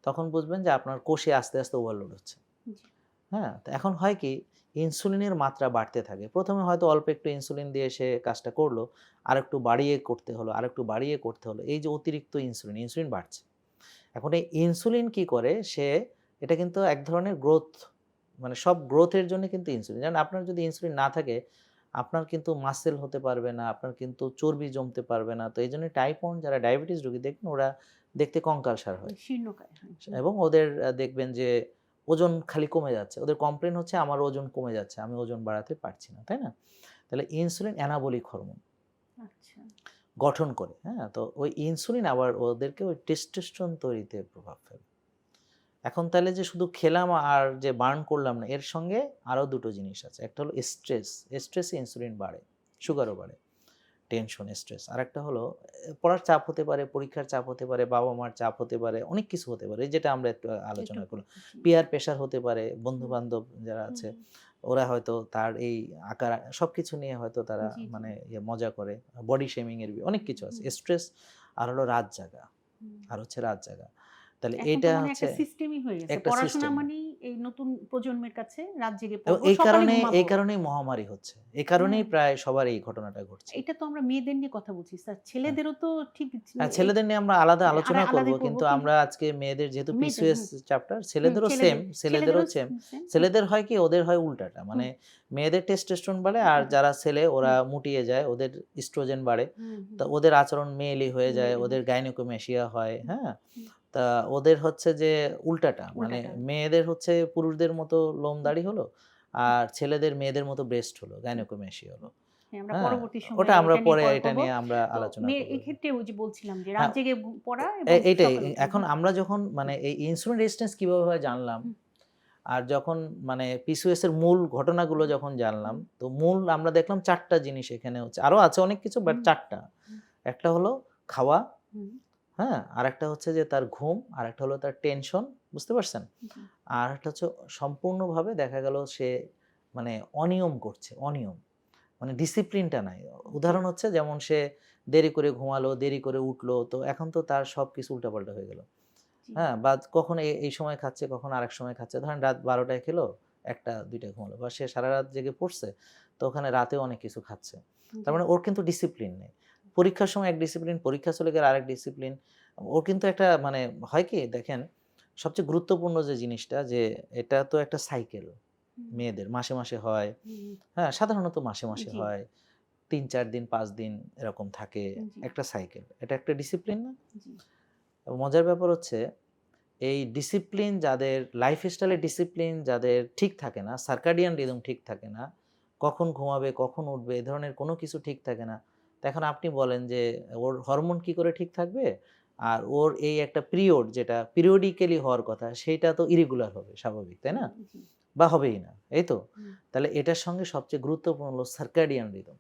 তখন বুঝবেন যে আপনার কোষে আস্তে আস্তে ওভারলোড হচ্ছে। জি, হ্যাঁ? তো এখন হয় কি, ইনসুলিনের মাত্রা বাড়তে থাকে। ১ম এ হয়তো অল্প একটু ইনসুলিন দিয়ে সে কাজটা করলো। আরেকটু বাড়িয়ে করতে হলো, আরেকটু বাড়িয়ে করতে হলো। এই যে অতিরিক্ত ইনসুলিন, ইনসুলিন বাড়ছে। এখন এই ইনসুলিন কি করে, সে এটা কিন্তু এক ধরনের গ্রোথ, মানে সব গ্রোথের জন্য কিন্তু ইনসুলিন। যেমন আপনার যদি ইনসুলিন না থাকে, আপনার কিন্তু মাসল হতে পারবে না, আপনার কিন্তু চর্বি জমতে পারবে না। তো এইজন্য টাইপ 1 যারা ডায়াবেটিস রোগী দেখবেন ওরা দেখতে কঙ্কালসার হয়। শীর্ণকায় হয়। হুম, এবং ওদের দেখবেন যে ওজন খালি কমে যাচ্ছে। ওদের কমপ্লেইন হচ্ছে আমার ওজন কমে যাচ্ছে, আমি ওজন বাড়াতে পারছি না। তাই না? তাহলে ইনসুলিন অ্যানাবলিক হরমোন আচ্ছা, গঠন করে, হ্যাঁ? তো ওই ইনসুলিন আবার ওদেরকে ওই টেস্টোস্টেরন তৈরিতে প্রভাব ফেলে। এখন তাহলে যে শুধু খেলাম আর যে বার্ন করলাম না, এর সঙ্গে আরো ২ টো জিনিস আছে। একটা হলো স্ট্রেস। স্ট্রেসে ইনসুলিন বাড়ে, সুগারও বাড়ে। Tension, stress. আরেকটা হলো পড়ার চাপ হতে পারে, পরীক্ষার চাপ হতে পারে, বাবা-মার চাপ হতে পারে, অনেক কিছু হতে পারে। এই যেটা আমরা একটু একটু আলোচনা করলাম। জি, পিয়ার প্রেশার হতে পারে, হুম, বন্ধু-বান্ধব যারা হুম, আছে, হুম, ওরা হয়তো তার এই আকার সবকিছু নিয়ে হয়তো তারা জি, জি, মানে মজা করে। বডি শেমিং এর অনেক হুম, কিছু আছে। হুম, স্ট্রেস আর হলো রাত জাগা। হুম। আর হচ্ছে রাত জাগা। তাহলে এখন তো এইটা মনে হয় হচ্ছে একটা সিস্টেমই হয়ে গেছে। একটা পড়াশোনা সিস্টেম। মানেই এই নতুন প্রজন্মের কাছে রাত জেগে এবং পড়বো, সকালে ঘুমাবো। এই কারণেই মহামারী হচ্ছে। এই হ্যাঁ, কারণেই প্রায় সবার এই ঘটনাটা ঘটছে। এটা তো আমরা মেয়েদের নিয়ে কথা বলছি। স্যার হ্যাঁ। ছেলেদেরও তো ঠিক হ্যাঁ, এই ছেলেদের নিয়ে আমরা আলাদা আলোচনা করব। আলাদাই করব কিন্তু কিন্তু আমরা আজকে মেয়েদের যেহেতু মেয়েদের পিসিওএস হুম, চ্যাপ্টার, হুম, ছেলেদেরও সেম, ছেলেদের ছেলেদেরও ছেলেদেরও সেম। সেম হুম, ছেলেদের হয় কি, ওদের হয় উল্টাটা। হুম, মানে মেয়েদের টেস্টোস্টেরন বাড়ে আর হুম, যারা ছেলে ওরা হুম, মুটিয়ে যায়, ওদের ইস্ট্রোজেন বাড়ে। হুম, তো হুম, ওদের আচরণ মেয়েলি হয়ে যায়, মেয়েলি ওদের হয়। গাইনোকোমেশিয়া হয়, হুম, হ্যাঁ? হুম, তা ওদের হচ্ছে যে উল্টাটা। মানে উল্টাটা। মেয়েদের হচ্ছে পুরুষদের মতো লোম হুম, দাড়ি হলো, হুম, আর ছেলেদের মেয়েদের মতো ব্রেস্ট হলো, হুম, গাইনোকোমেশিয়া হলো। হুম। হ্যাঁ, আমরা হ্যাঁ? পরবর্তী ওটা সময়ে আমরা পরে এটা করব। নিয়ে আমরা তো আলোচনা করব। এক্ষেত্রে ওই যে বলছিলাম যে রাত হ্যাঁ, জেগে পড়া এবং এইটাই। সকালে উঠা। এখন আমরা যখন মানে এই ইনসুলিন রেজিস্ট্যান্স কিভাবে হয় জানলাম, হুম, আর যখন মানে পিসিওএস এর মূল ঘটনাগুলো হুম, যখন জানলাম, হুম, তো মূল আমরা দেখলাম ৪ টা জিনিস এখানে হচ্ছে। আরো আছে অনেক কিছু, বাট হুম, ৪ টা। হুম, একটা হলো খাওয়া, হুম, হ্যাঁ, আরেকটা হচ্ছে যে তার ঘুম, আরেকটা হলো তার টেনশন, বুঝতে পারছেন? জি, আর একটা হচ্ছে সম্পূর্ণভাবে দেখা গেল সে মানে অনিয়ম করছে, অনিয়ম। মানে ডিসিপ্লিনটা নাই। জি, উদাহরণ হচ্ছে যেমন সে দেরি করে ঘুমালো, দেরি করে উঠলো। তো এখন তো তার সবকিছু উল্টাপাল্টা হয়ে গেল। জি, হ্যাঁ? বা কখনো এই সময় খাচ্ছে, কখনো আরেক সময় খাচ্ছে। ধরেন রাত ১২ টায় খেলো, ১টা ২ টায় ঘুমালো। বা সে সারারাত জেগে পড়ছে, তো ওখানে রাতেও অনেক কিছু খাচ্ছে। তার জি, মানে ওর কিন্তু ডিসিপ্লিন নেই। পরীক্ষার সময় এক ডিসিপ্লিন, পরীক্ষা চলে গেলে আরেক ডিসিপ্লিন। ওর কিন্তু একটা মানে হয় কি দেখেন, সবচেয়ে গুরুত্বপূর্ণ যে জিনিসটা যে এটা তো একটা সাইকেল হুম, মেয়েদের মাসে, মাসে হয়। হুম, হ্যাঁ? সাধারণত মাসে, মাসে জি, হয়। ৩-৪ দিন ৫ দিন এরকম থাকে। জি, একটা সাইকেল। এটা একটা ডিসিপ্লিন না? জি, মজার ব্যাপার হচ্ছে এই ডিসিপ্লিন যাদের লাইফস্টাইলে ডিসিপ্লিন যাদের ঠিক থাকে না, সার্কাডিয়ান রিদম ঠিক থাকে না, কখন ঘুমাবে, কখন উঠবে এ ধরনের কোনো কিছু ঠিক থাকে না। তো এখন আপনি বলেন যে ওর হরমোন কি করে ঠিক থাকবে? আর ওর এই একটা পিরিয়ড যেটা পিরিয়ডিক্যালি হওয়ার কথা সেইটা তো ইরেগুলার হবে স্বাভাবিক, তাই জি, না? জি, বা হবেই না, এই তো? হুম, তাহলে এটার সঙ্গে সবচেয়ে গুরুত্বপূর্ণ হলো সার্কাডিয়ান রিদম।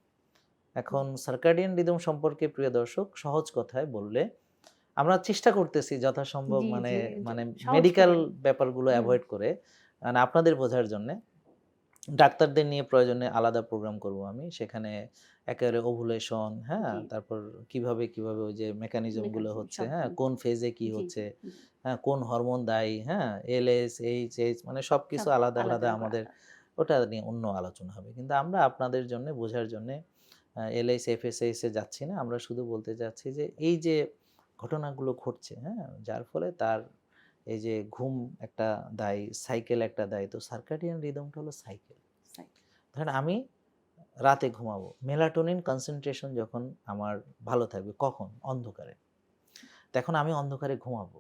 জি, এখন সার্কাডিয়ান রিদম সম্পর্কে প্রিয় দর্শক সহজ কথায় বললে আমরা চেষ্টা করতেছি যথাসম্ভব জি, মানে জি, মানে সহজ মেডিকেল করে। ব্যাপারগুলো হুম, এভয়েড করে মানে আপনাদের বোঝার জন্যে ডাক্তারদের নিয়ে প্রয়োজনে আলাদা প্রোগ্রাম করব আমি। সেখানে একেবারে ওভুলেশন, হ্যাঁ? জি, তারপর কিভাবে ওই যে মেকানিজম গুলো মেকানিজম হচ্ছে, সব হ্যাঁ? কোন ফেজে কি জি, হচ্ছে, জি, জি, হ্যাঁ? কোন হরমোন দায়ী, হ্যাঁ? এলএস, এইচএইচ মানে সবকিছু সব আলাদা, আলাদা আলাদা করা আমাদের হয়। ওটা নিয়ে অন্য আলোচনা হবে। কিন্তু আমরা আপনাদের জন্যে বোঝার জন্যে এলএইচ, এফএসএইচ এ যাচ্ছি না। আমরা শুধু বলতে চাচ্ছি যে এই যে ঘটনাগুলো ঘটছে, হ্যাঁ? যার ফলে তার এই যে ঘুম একটা দায়ী, সাইকেল একটা দায়ী। তো সার্কাডিয়ান রিদমটা হলো সাইকেল। সাই ধরেন আমি রাতে ঘুমাবো। মেলাটোনিন কনসেনট্রেশন যখন আমার ভালো থাকবে কখন? অন্ধকারে। তো এখন আমি অন্ধকারে ঘুমাবো।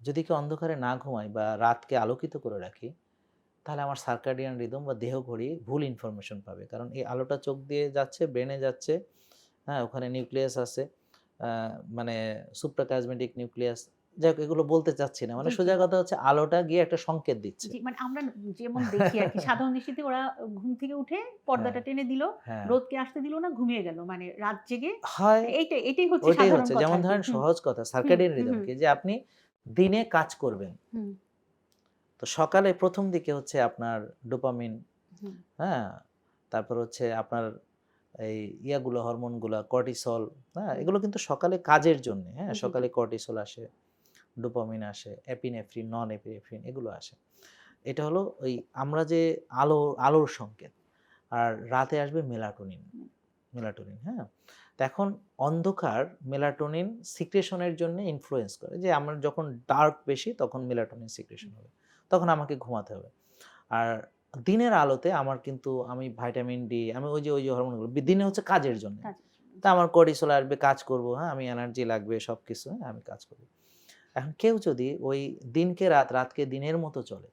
যদি কেউ অন্ধকারে না ঘুমাই বা রাতকে আলোকিত করে রাখি, তাহলে আমার সার্কাডিয়ান রিদম বা দেহঘড়ি ভুল ইনফরমেশন পাবে। কারণ এই আলোটা চোখ দিয়ে যাচ্ছে, ব্রেনে যাচ্ছে, হ্যাঁ? ওখানে নিউক্লিয়াস আছে। আ মানে সুপ্রাকিয়াসমেটিক নিউক্লিয়াস। যাই হোক এগুলো বলতে চাচ্ছি না। মানে জি, জি, সোজা কথা হচ্ছে আলোটা গিয়ে একটা সংকেত দিচ্ছে। জি, মানে আমরা যেমন দেখি আরকি সাধারণ দৃষ্টিতে ওরা ঘুম থেকে উঠে হ্যাঁ, পর্দাটা টেনে দিল, হ্যাঁ। রোদকে আসতে দিল না, ঘুমিয়ে গেল। মানে রাত জেগে হয় এটাই হচ্ছে ওইটাই সাধারণ হচ্ছে। কথা যেমন আরকি। ধরেন হুম, সহজ কথা হুম, সার্কাডিয়ান হুম, রিদম হুম, কি? যে আপনি দিনে কাজ করবেন। হুম, তো সকালে ১ম দিকে হচ্ছে আপনার ডোপামিন, হুম, হ্যাঁ? তারপর হচ্ছে আপনার এই ইয়াগুলো হরমোনগুলা কর্টিসল, হ্যাঁ? হুম, এগুলো কিন্তু সকালে কাজের জন্যে, হ্যাঁ? জি, জি, সকালে কর্টিসল আসে, ডোপামিন আসে, এপিনেফ্রিন, নন এপিনেফ্রিন এগুলো আসে। এটা হলো ওই আমরা যে আলোর সংকেত। আর রাতে আসবে মেলাটোনিন। হুম, মেলাটোনিন, হ্যাঁ? তো এখন অন্ধকার মেলাটোনিন সিক্রেশন এর জন্য ইনফ্লুয়েন্স করে। যে আমার যখন ডার্ক বেশি তখন মেলাটোনিন সিক্রেশন হবে। তখন আমাকে ঘুমাতে হবে। আর দিনের আলোতে আমার কিন্তু আমি ভাইটামিন ডি আমি ওই যে হরমোনগুলো দিনে হচ্ছে কাজের জন্য। কাজের জন্য। তা জি, আমার কর্টিসল আসবে, কাজ করব, হ্যাঁ? আমি এনার্জি লাগবে সবকিছু, হ্যাঁ? আমি কাজ করব। এখন কেউ যদি ওই দিনকে রাত, রাতকে দিনের মতো চলে,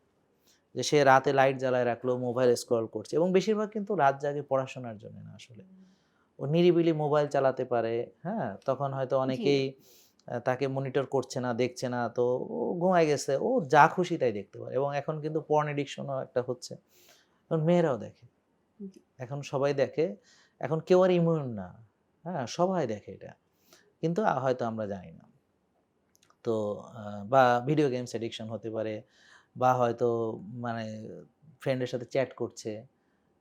যে সে রাতে লাইট জ্বালায় রাখলো, মোবাইল স্ক্রল করছে এবং বেশিরভাগ কিন্তু রাত জাগে পড়াশোনার জন্য না আসলে। ও নিরিবিলি মোবাইল চালাতে পারে, হ্যাঁ? তখন হয়তো জি, অনেকেই তাকে মনিটর করছে না, দেখছে না। তো ও ঘুমায় গেছে। ও যা খুশি তাই দেখতে পারে এবং এখন কিন্তু পর্ন অ্যাডিকশন ও একটা হচ্ছে। এখন মেয়েরাও দেখে। জি, এখন সবাই দেখে। এখন কেউ আর ইমিউন না। হ্যাঁ? সবাই দেখে এটা। কিন্তু হয়তো আমরা জানি না। তো আ বা ভিডিও গেমস অ্যাডিকশন হতে পারে বা হয়তো মানে ফ্রেন্ডের সাথে চ্যাট করছে,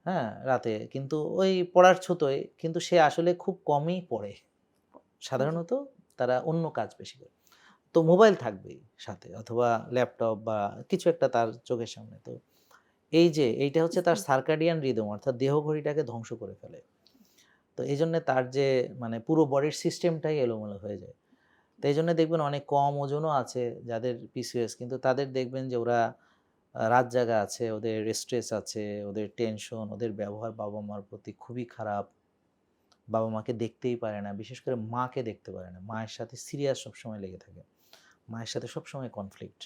হ্যাঁ? রাতে। কিন্তু ওই পড়ার ছুতোয় কিন্তু সে আসলে খুব কমই পড়ে। জি, সাধারণত তারা অন্য কাজ বেশি করে। তো মোবাইল থাকবেই সাথে অথবা ল্যাপটপ বা কিছু একটা তার চোখের সামনে। তো এই যে এইটা হচ্ছে তার স্ক্রিন সার্কাডিয়ান রিদম অর্থাৎ দেহঘড়িটাকে ধ্বংস করে ফেলে। তো এইজন্যে তার যে মানে পুরো বডির সিস্টেমটাই এলোমেলো হয়ে যায়। তো এইজন্য দেখবেন অনেক কম ওজনও আছে যাদের পিসিওএস কিন্তু তাদের দেখবেন যে ওরা রাত জাগা আছে, ওদের স্ট্রেস আছে, ওদের টেনশন, ওদের ব্যবহার বাবা-মার প্রতি খুবই খারাপ। বাবা-মাকে দেখতেই পারে না। বিশেষ করে মাকে দেখতে পারে না। মায়ের সাথে সিরিয়াস সবসময় লেগে থাকে। মায়ের সাথে সবসময় কনফ্লিক্ট।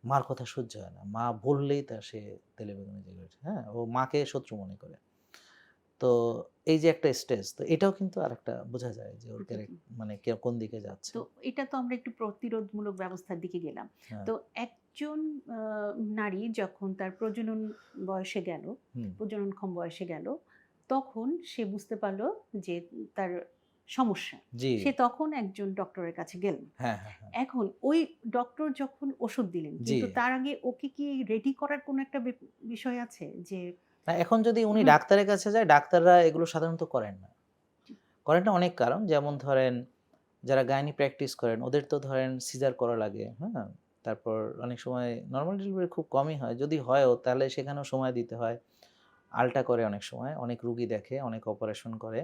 মার কথা সহ্য হয় না। মা বললেই সে তেলে-বেগুনে জ্বলে ওঠে। হ্যাঁ? ও মাকে শত্রু মনে করে। তো এই যে একটা স্ট্রেস, তো এটাও কিন্তু আরেকটা বোঝা যায় যে ওর জি, জি। মানে কোন দিকে যাচ্ছে। তো এটা তো আমরা একটু প্রতিরোধমূলক ব্যবস্থার দিকে গেলাম। হ্যাঁ, তো একজন আ নারী যখন তার প্রজনন বয়সে গেল, হুম, প্রজননক্ষম বয়সে গেল, তখন সে বুঝতে পারল যে তার সমস্যা, জি। সে তখন একজন ডক্টরের কাছে গেলেন। হ্যাঁ, হ্যাঁ, হ্যাঁ। এখন ওই ডক্টর যখন ওষুধ দিলেন, জি। কিন্তু তার আগে ওকে কি রেডি করার কোনো একটা বিষয় আছে যে না এখন যদি উনি হুম, ডাক্তারের কাছে যায়, ডাক্তাররা এগুলো সাধারণত করেন না। জি, করেন না অনেক কারণ। যেমন ধরেন যারা গাইনি প্র্যাকটিস করেন ওদের তো ধরেন সিজার করা লাগে, হ্যাঁ? তারপর অনেক সময় নরমাল ডেলিভারি খুব কমই হয়। যদি হয়ও তাহলে সেখানেও সময় দিতে হয়। আল্ট্রা করে অনেক সময়, অনেক রুগী দেখে, অনেক অপারেশন করে,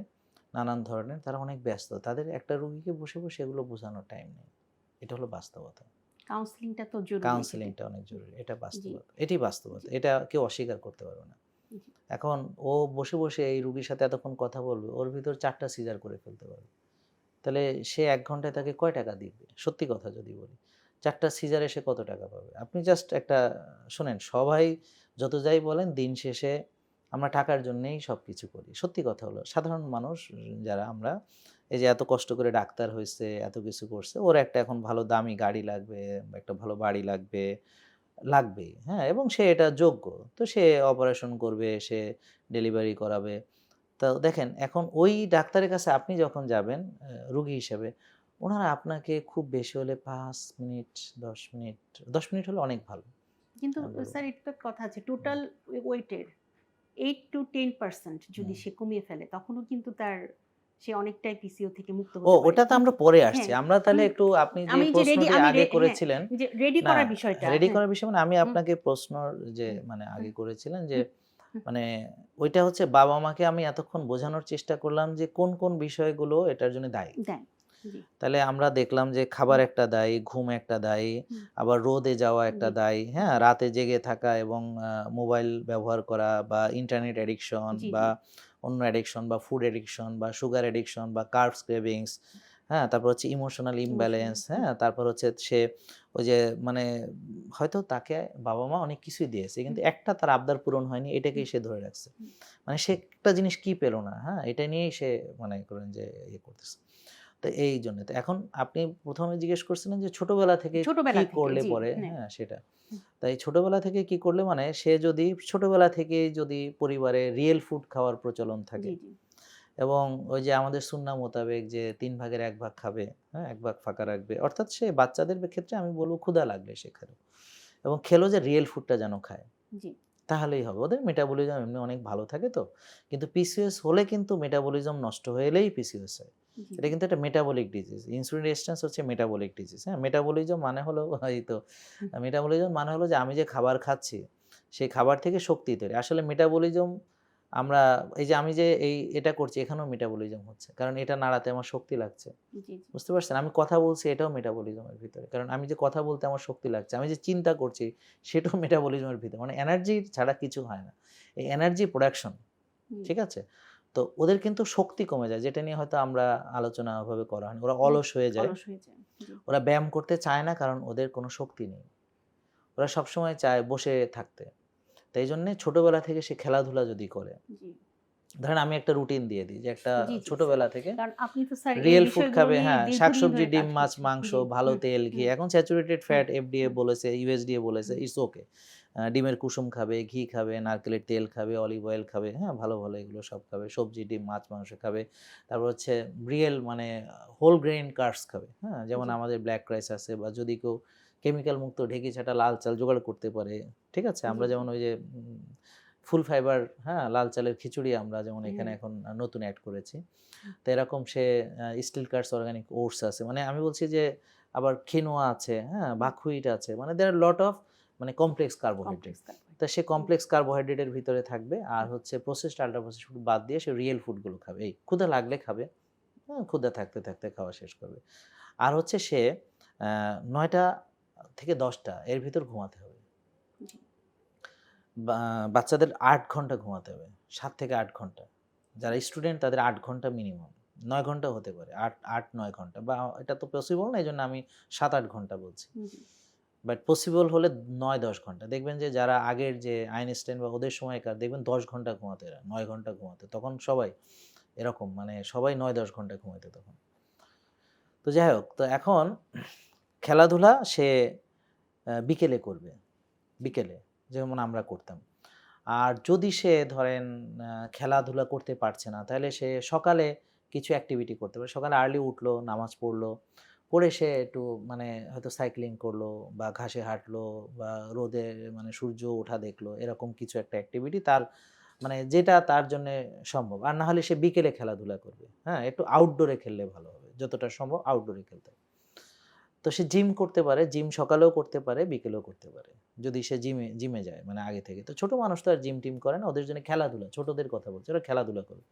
নানান ধরনের। তারা অনেক ব্যস্ত। তাদের একটা রুগীকে বসে, বসে এগুলো বোঝানোর টাইম নেই। এটা হলো বাস্তবতা। কাউন্সেলিংটা তো জরুরি এক্ষেত্রে। কাউন্সেলিংটা অনেক জরুরি। এটা জি, বাস্তবতা। এটাই বাস্তবতা। জি, এটা কেউ অস্বীকার করতে পারবে না। জি, এখন ও বসে, বসে এই রুগীর সাথে এতক্ষণ কথা বলবে, ওর ভিতর ৪ টা সিজার করে ফেলতে পারবে। তাহলে সে ১ ঘন্টায় তাকে কয় টাকা দিবে? সত্যি কথা যদি বলি। ৪ টা সিজারে সে কত টাকা পাবে? আপনি জাস্ট একটা শোনেন, সবাই যত যাই বলেন দিন শেষে আমরা টাকার জন্যেই সবকিছু করি। সত্যি কথা হলো সাধারণ মানুষ যারা আমরা এই যে এত কষ্ট করে ডাক্তার হইছে, এত কিছু করছে, ওর একটা এখন ভালো দামি গাড়ি লাগবে, একটা ভালো বাড়ি লাগবে, লাগবেই, হ্যাঁ? এবং সে এটা যোগ্য। তো সে অপারেশন করবে, সে ডেলিভারি করাবে। তো দেখেন এখন ওই ডাক্তারের কাছে আপনি যখন যাবেন রোগী হিসেবে, উনারা আপনাকে খুব বেশি হলে ৫ মিনিট, ১০ মিনিট, ১০ মিনিট হলে অনেক ভালো। কিন্তু আমি বলব। স্যার এটা তো কথা আছে হুম, টোটাল ওয়েটের 8 to 10% যদি হুম। সে কমিয়ে ফেলে তখনও কিন্তু সে অনেকটাই পিসিও থেকে মুক্ত ও হতে পারে। ওটা তো আমরা পরে আসছি। হ্যাঁ, আমরা তাহলে হুম, একটু আপনি যে আমি যে রেডি প্রশ্নটি আমি আগে হ্যাঁ, করেছিলেন, যে রেডি না করার বিষয়টা রেডি হ্যাঁ, করার বিষয় মানে আমি হুম, আপনাকে প্রশ্নর যে হুম, মানে হুম, আগে করেছিলেন যে হুম, হুম, মানে ওইটা হচ্ছে বাবা-মাকে আমি এতক্ষণ বোঝানোর চেষ্টা করলাম যে কোন, কোন বিষয়গুলো এটার জন্য দায়ী। দেন। জি, তাহলে আমরা দেখলাম যে খাবার হুম, একটা দায়ী, ঘুম একটা দায়ী, হুম, আবার রোদে যাওয়া একটা জি, দায়ী, হ্যাঁ? জি, রাতে জেগে থাকা এবং মোবাইল ব্যবহার করা বা ইন্টারনেট অ্যাডিকশন জি, বা জি, অন্য অ্যাডিকশন বা ফুড অ্যাডিকশন বা সুগার অ্যাডিকশন বা কার্বস ক্রেভিংস, হ্যাঁ? তারপর হচ্ছে ইমোশনাল ইমোশনাল ইমব্যালেন্স, হুম, হ্যাঁ? তারপর হচ্ছে সে ওই যে মানে হয়তো তাকে বাবা-মা অনেক কিছুই দিয়েছে। হুম, কিন্তু একটা তার আবদার পূরণ হয়নি, এটাকেই হুম, সে ধরে রাখছে। হুম, মানে সে একটা জিনিস কি পেল না, হ্যাঁ? এটা নিয়েই সে মনে করেন যে ইয়ে করতেছে। তো এইজন্য। তো এখন আপনি ১ম এ জিজ্ঞেস করছিলেন যে ছোটবেলা থেকে কি ছোটবেলা থেকে করলে জি, পরে, হ্যাঁ, হ্যাঁ, সেটা। হুম, তাই ছোটবেলা থেকে কি করলে মানে সে যদি ছোটবেলা থেকেই যদি পরিবারে রিয়েল ফুড খাওয়ার প্রচলন থাকে জি, জি, এবং ওই যে আমাদের সুন্নাহ মোতাবেক যে ৩ ভাগের ১ ভাগ খাবে, হ্যাঁ? ১ ভাগ ফাঁকা রাখবে। অর্থাৎ সে বাচ্চাদের ক্ষেত্রে আমি বলব ক্ষুধা লাগলে সে খেলো। এবং খেলো যে রিয়েল ফুডটা যেন খায়। জি, তাহলেই হবে। ওদের মেটাবলিজম এমনি অনেক ভালো থাকে তো। কিন্তু পিসিওএস হলে কিন্তু মেটাবলিজম নষ্ট হয়ে এলেই পিসিওএস হয়। জি, এটা কিন্তু একটা মেটাবলিক ডিজিজ। ইনসুলিন রেজিস্ট্যান্স হচ্ছে মেটাবলিক ডিজিজ। হ্যাঁ? মেটাবলিজম মানে হলো এই তো হুম, মেটাবলিজম মানে হলো যে আমি যে খাবার খাচ্ছি, সেই খাবার থেকে শক্তি তৈরি। আসলে মেটাবলিজম আমরা এই যে আমি যে এটা করছি এখানেও মেটাবলিজম হচ্ছে। কারণ এটা নাড়াতে আমার শক্তি লাগছে। জি, জি, বুঝতে পারছেন? আমি কথা বলছি এটাও মেটাবলিজমের ভিতরে। কারণ আমি যে কথা বলতে আমার শক্তি লাগছে। আমি যে চিন্তা করছি সেটাও মেটাবলিজমের ভিতরে। মানে এনার্জি ছাড়া কিছু হয় না। এই এনার্জি প্রোডাকশন, জি, ঠিক আছে? তো ওদের কিন্তু শক্তি কমে যায় যেটা নিয়ে হয়তো আমরা আলোচনা ওভাবে করা হয়নি। ওরা হুম, অলস হয়ে যায়। অলস হয়ে যায়। জি, ওরা ব্যায়াম করতে চায় না কারণ ওদের কোনো শক্তি নেই। ওরা সবসময় চায় বসে থাকতে। তো এইজন্যে ছোটবেলা থেকে সে খেলাধুলা যদি করে, জি। ধরেন আমি একটা রুটিন দিয়ে দিই যে একটা জি, জি স্যার। ছোটবেলা থেকে কারণ আপনি তো স্যার এই রিয়েল ফুড বিষয়গুলো খাবে, নিয়ে হ্যাঁ, দীর্ঘদিন শাকসবজি, ধরে ডিম, কাজ মাছ, করছেন। মাংস, জি, ভালো হুম, তেল, ঘি। হুম, এখন স্যাচুরেটেড হুম, ফ্যাট এফডিএ হুম, বলেছে, ইউএসডিএ বলেছে, হুম, ইটস ওকে। ডিমের কুসুম খাবে, ঘি খাবে, নারকেলের তেল খাবে, অলিভ অয়েল খাবে, হ্যাঁ? ভালো, ভালো এগুলো সব খাবে। সবজি, ডিম, মাছ, মাংস খাবে। তারপর হচ্ছে রিয়েল মানে হোল গ্রেইন কার্বস খাবে, হ্যাঁ? যেমন জি, আমাদের ব্লাক রাইস আছে বা যদি কেউ কেমিক্যাল মুক্ত ঢেঁকি ছাঁটা লাল চাল জোগাড় করতে পারে, ঠিক আছে? জি, আমরা জি, যেমন ওই যে ফুল ফাইবার, হ্যাঁ? লাল চালের খিচুড়ি আমরা যেমন এখানে হ্যাঁ, এখন নতুন এড করেছি। হুম, তো এরকম সে স্টিল কার্স অর্গানিক ওটস আছে। মানে আমি বলছি যে আবার কিনোয়া আছে, হ্যাঁ? হুম, বাকহুইট আছে। মানে দেয়ার আর লট অফ মানে কমপ্লেক্স কার্বোহাইড্রেট। কমপ্লেক্স তো কার্বোহাইড্রেট। সে হুম, কমপ্লেক্স কার্বোহাইড্রেটের ভিতরে থাকবে আর হুম, হচ্ছে প্রসেসড আল্ট্রা প্রসেসড ফুড বাদ দিয়ে সে রিয়েল ফুডগুলো খাবে। এই ক্ষুধা লাগলে খাবে। হ্যাঁ? ক্ষুধা থাকতে, থাকতে খাওয়া শেষ করবে। আর হচ্ছে সে ৯টা থেকে ১০টা এর ভিতর ঘুমাতে হবে। জি, বাচ্চাদের ৮ ঘন্টা ঘুমাতে হবে। ৭ থেকে ৮ ঘন্টা। যারা স্টুডেন্ট তাদের ৮ ঘন্টা মিনিমাম। ৯ ঘন্টাও হতে পারে। ৮-৯ ঘন্টা বা এটা তো পসিবল না এজন্য আমি ৭-৮ ঘন্টা বলছি। জি, বাট পসিবল হলে ৯-১০ ঘন্টা। দেখবেন যে যারা আগের যে আইনস্টাইন বা ওদের সময়কার দেখবেন ১০ ঘন্টা ঘুমাতো এরা, ৯ ঘন্টা ঘুমাতো। তখন সবাই এরকম মানে সবাই ৯-১০ ঘন্টা ঘুমাইতো তখন। তো যাই হোক, তো এখন খেলাধুলা সে বিকেলে করবে। জি, বিকেলে যেমন আমরা করতাম। আর যদি সে ধরেন খেলাধুলা করতে পারছে না, তাহলে সে সকালে কিছু অ্যাক্টিভিটি করতে পারে। সকালে আর্লি উঠলো, নামাজ পড়লো, পড়ে সে একটু মানে হয়তো সাইক্লিং করলো বা ঘাসে হাঁটলো বা রোদে মানে সূর্য ওঠা দেখলো, এরকম কিছু একটা অ্যাক্টিভিটি তার মানে যেটা তার জন্যে সম্ভব। আর না হলে সে বিকেলে খেলাধুলা করবে। হ্যাঁ? একটু আউটডোরে খেললে ভালো হবে। যতটা সম্ভব আউটডোরে খেলতে হবে। তো সে জিম করতে পারে, জিম সকালেও করতে পারে, বিকেলেও করতে পারে। যদি সে জিমে যায় মানে আগে থেকে। তো ছোট মানুষ তো আর জিম-টিম করে না। ওদের জন্য খেলাধুলা, ছোটদের কথা বলছি। ওরা খেলাধুলা করবে।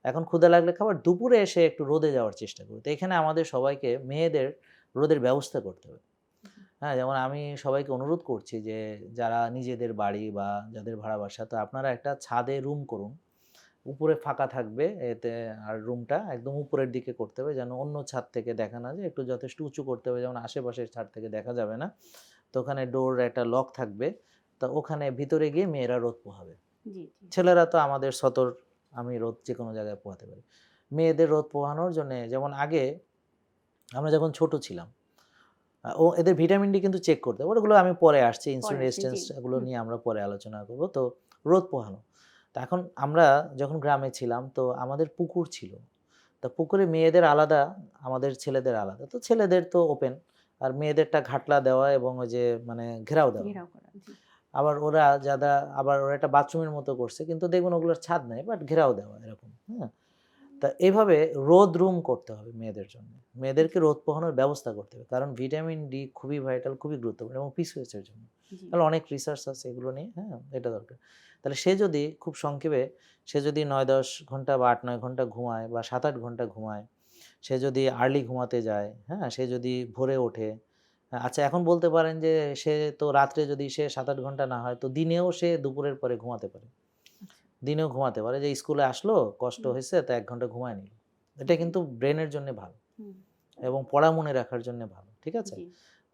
এখন ক্ষুধা লাগলে খাবার, দুপুরে এসে একটু রোদে যাওয়ার চেষ্টা করবে। তো এখানে আমাদের সবাইকে মেয়েদের রোদের ব্যবস্থা করতে হবে। হ্যাঁ, যেমন আমি সবাইকে অনুরোধ করছি যে যারা নিজেদের বাড়ি বা যাদের ভাড়া বাসা, তো আপনারা একটা ছাদে রুম করুন। উপরে ফাঁকা থাকবে এতে, আর রুমটা একদম উপরের দিকে করতে হবে যেন অন্য ছাদ থেকে দেখা না যায়। একটু যথেষ্ট উঁচু করতে হবে যেমন আশেপাশের ছাদ থেকে দেখা যাবে না। তো ওখানে ডোর একটা লক থাকবে। তো ওখানে ভিতরে গিয়ে মেয়েরা রোদ পোহাবে। জি, জি। ছেলেরা তো আমাদের সতর, আমি রোদ যেকোনো জায়গায় পোহাতে পারি। মেয়েদের রোদ পোহানোর জন্যে যেমন আগে আমরা যখন ছোট ছিলাম, ও এদের ভিটামিন ডি কিন্তু চেক করতে হবে। ওগুলো আমি পরে আসছি। পরে ইনসুলিন আসছে, রেজিস্ট্যান্স জি। এগুলো হুম, নিয়ে আমরা পরে আলোচনা করব। তো রোদ পোহানো। তো এখন আমরা যখন গ্রামে ছিলাম তো আমাদের পুকুর ছিল। তা পুকুরে মেয়েদের আলাদা, আমাদের ছেলেদের আলাদা। তো ছেলেদের তো ওপেন, আর মেয়েদেরটা ঘাটলা দেওয়া এবং ওই যে মানে ঘেরাও দেওয়া। ঘেরাও করা। জি। আবার ওরা একটা বাথরুমের মতো করছে। কিন্তু দেখবেন ওগুলোর ছাদ নাই, বাট ঘেরাও দেওয়া এরকম। হ্যাঁ? তা এভাবে রোদ রুম করতে হবে মেয়েদের জন্য। মেয়েদেরকে রোদ পোহানোর ব্যবস্থা করতে হবে। কারণ ভিটামিন ডি খুবই ভাইটাল, খুবই গুরুত্বপূর্ণ এবং পিসিওএস এর জন্য। জি। তাহলে অনেক রিসার্চ আছে এগুলো নিয়ে, হ্যাঁ? এটা দরকার। তাহলে সে যদি খুব সংক্ষেপে সে যদি ৯-১০ ঘন্টা বা ৮-৯ ঘন্টা ঘুমায় বা ৭-৮ ঘন্টা ঘুমায়, সে যদি আর্লি ঘুমাতে যায়, হ্যাঁ? সে যদি ভোরে ওঠে, আচ্ছা এখন বলতে পারেন যে সে তো রাত্রে যদি সে ৭-৮ ঘন্টা না হয় তো দিনেও সে দুপুরের পরে ঘুমাতে পারে। আচ্ছা। দিনেও ঘুমাতে পারে যে স্কুলে আসলো, কষ্ট হুম, হয়েছে তো ১ ঘন্টা ঘুমায় নিল। এটা জি। কিন্তু ব্রেনের জন্য ভালো হুম, এবং পড়া মনে রাখার জন্য ভালো। ঠিক আছে? জি।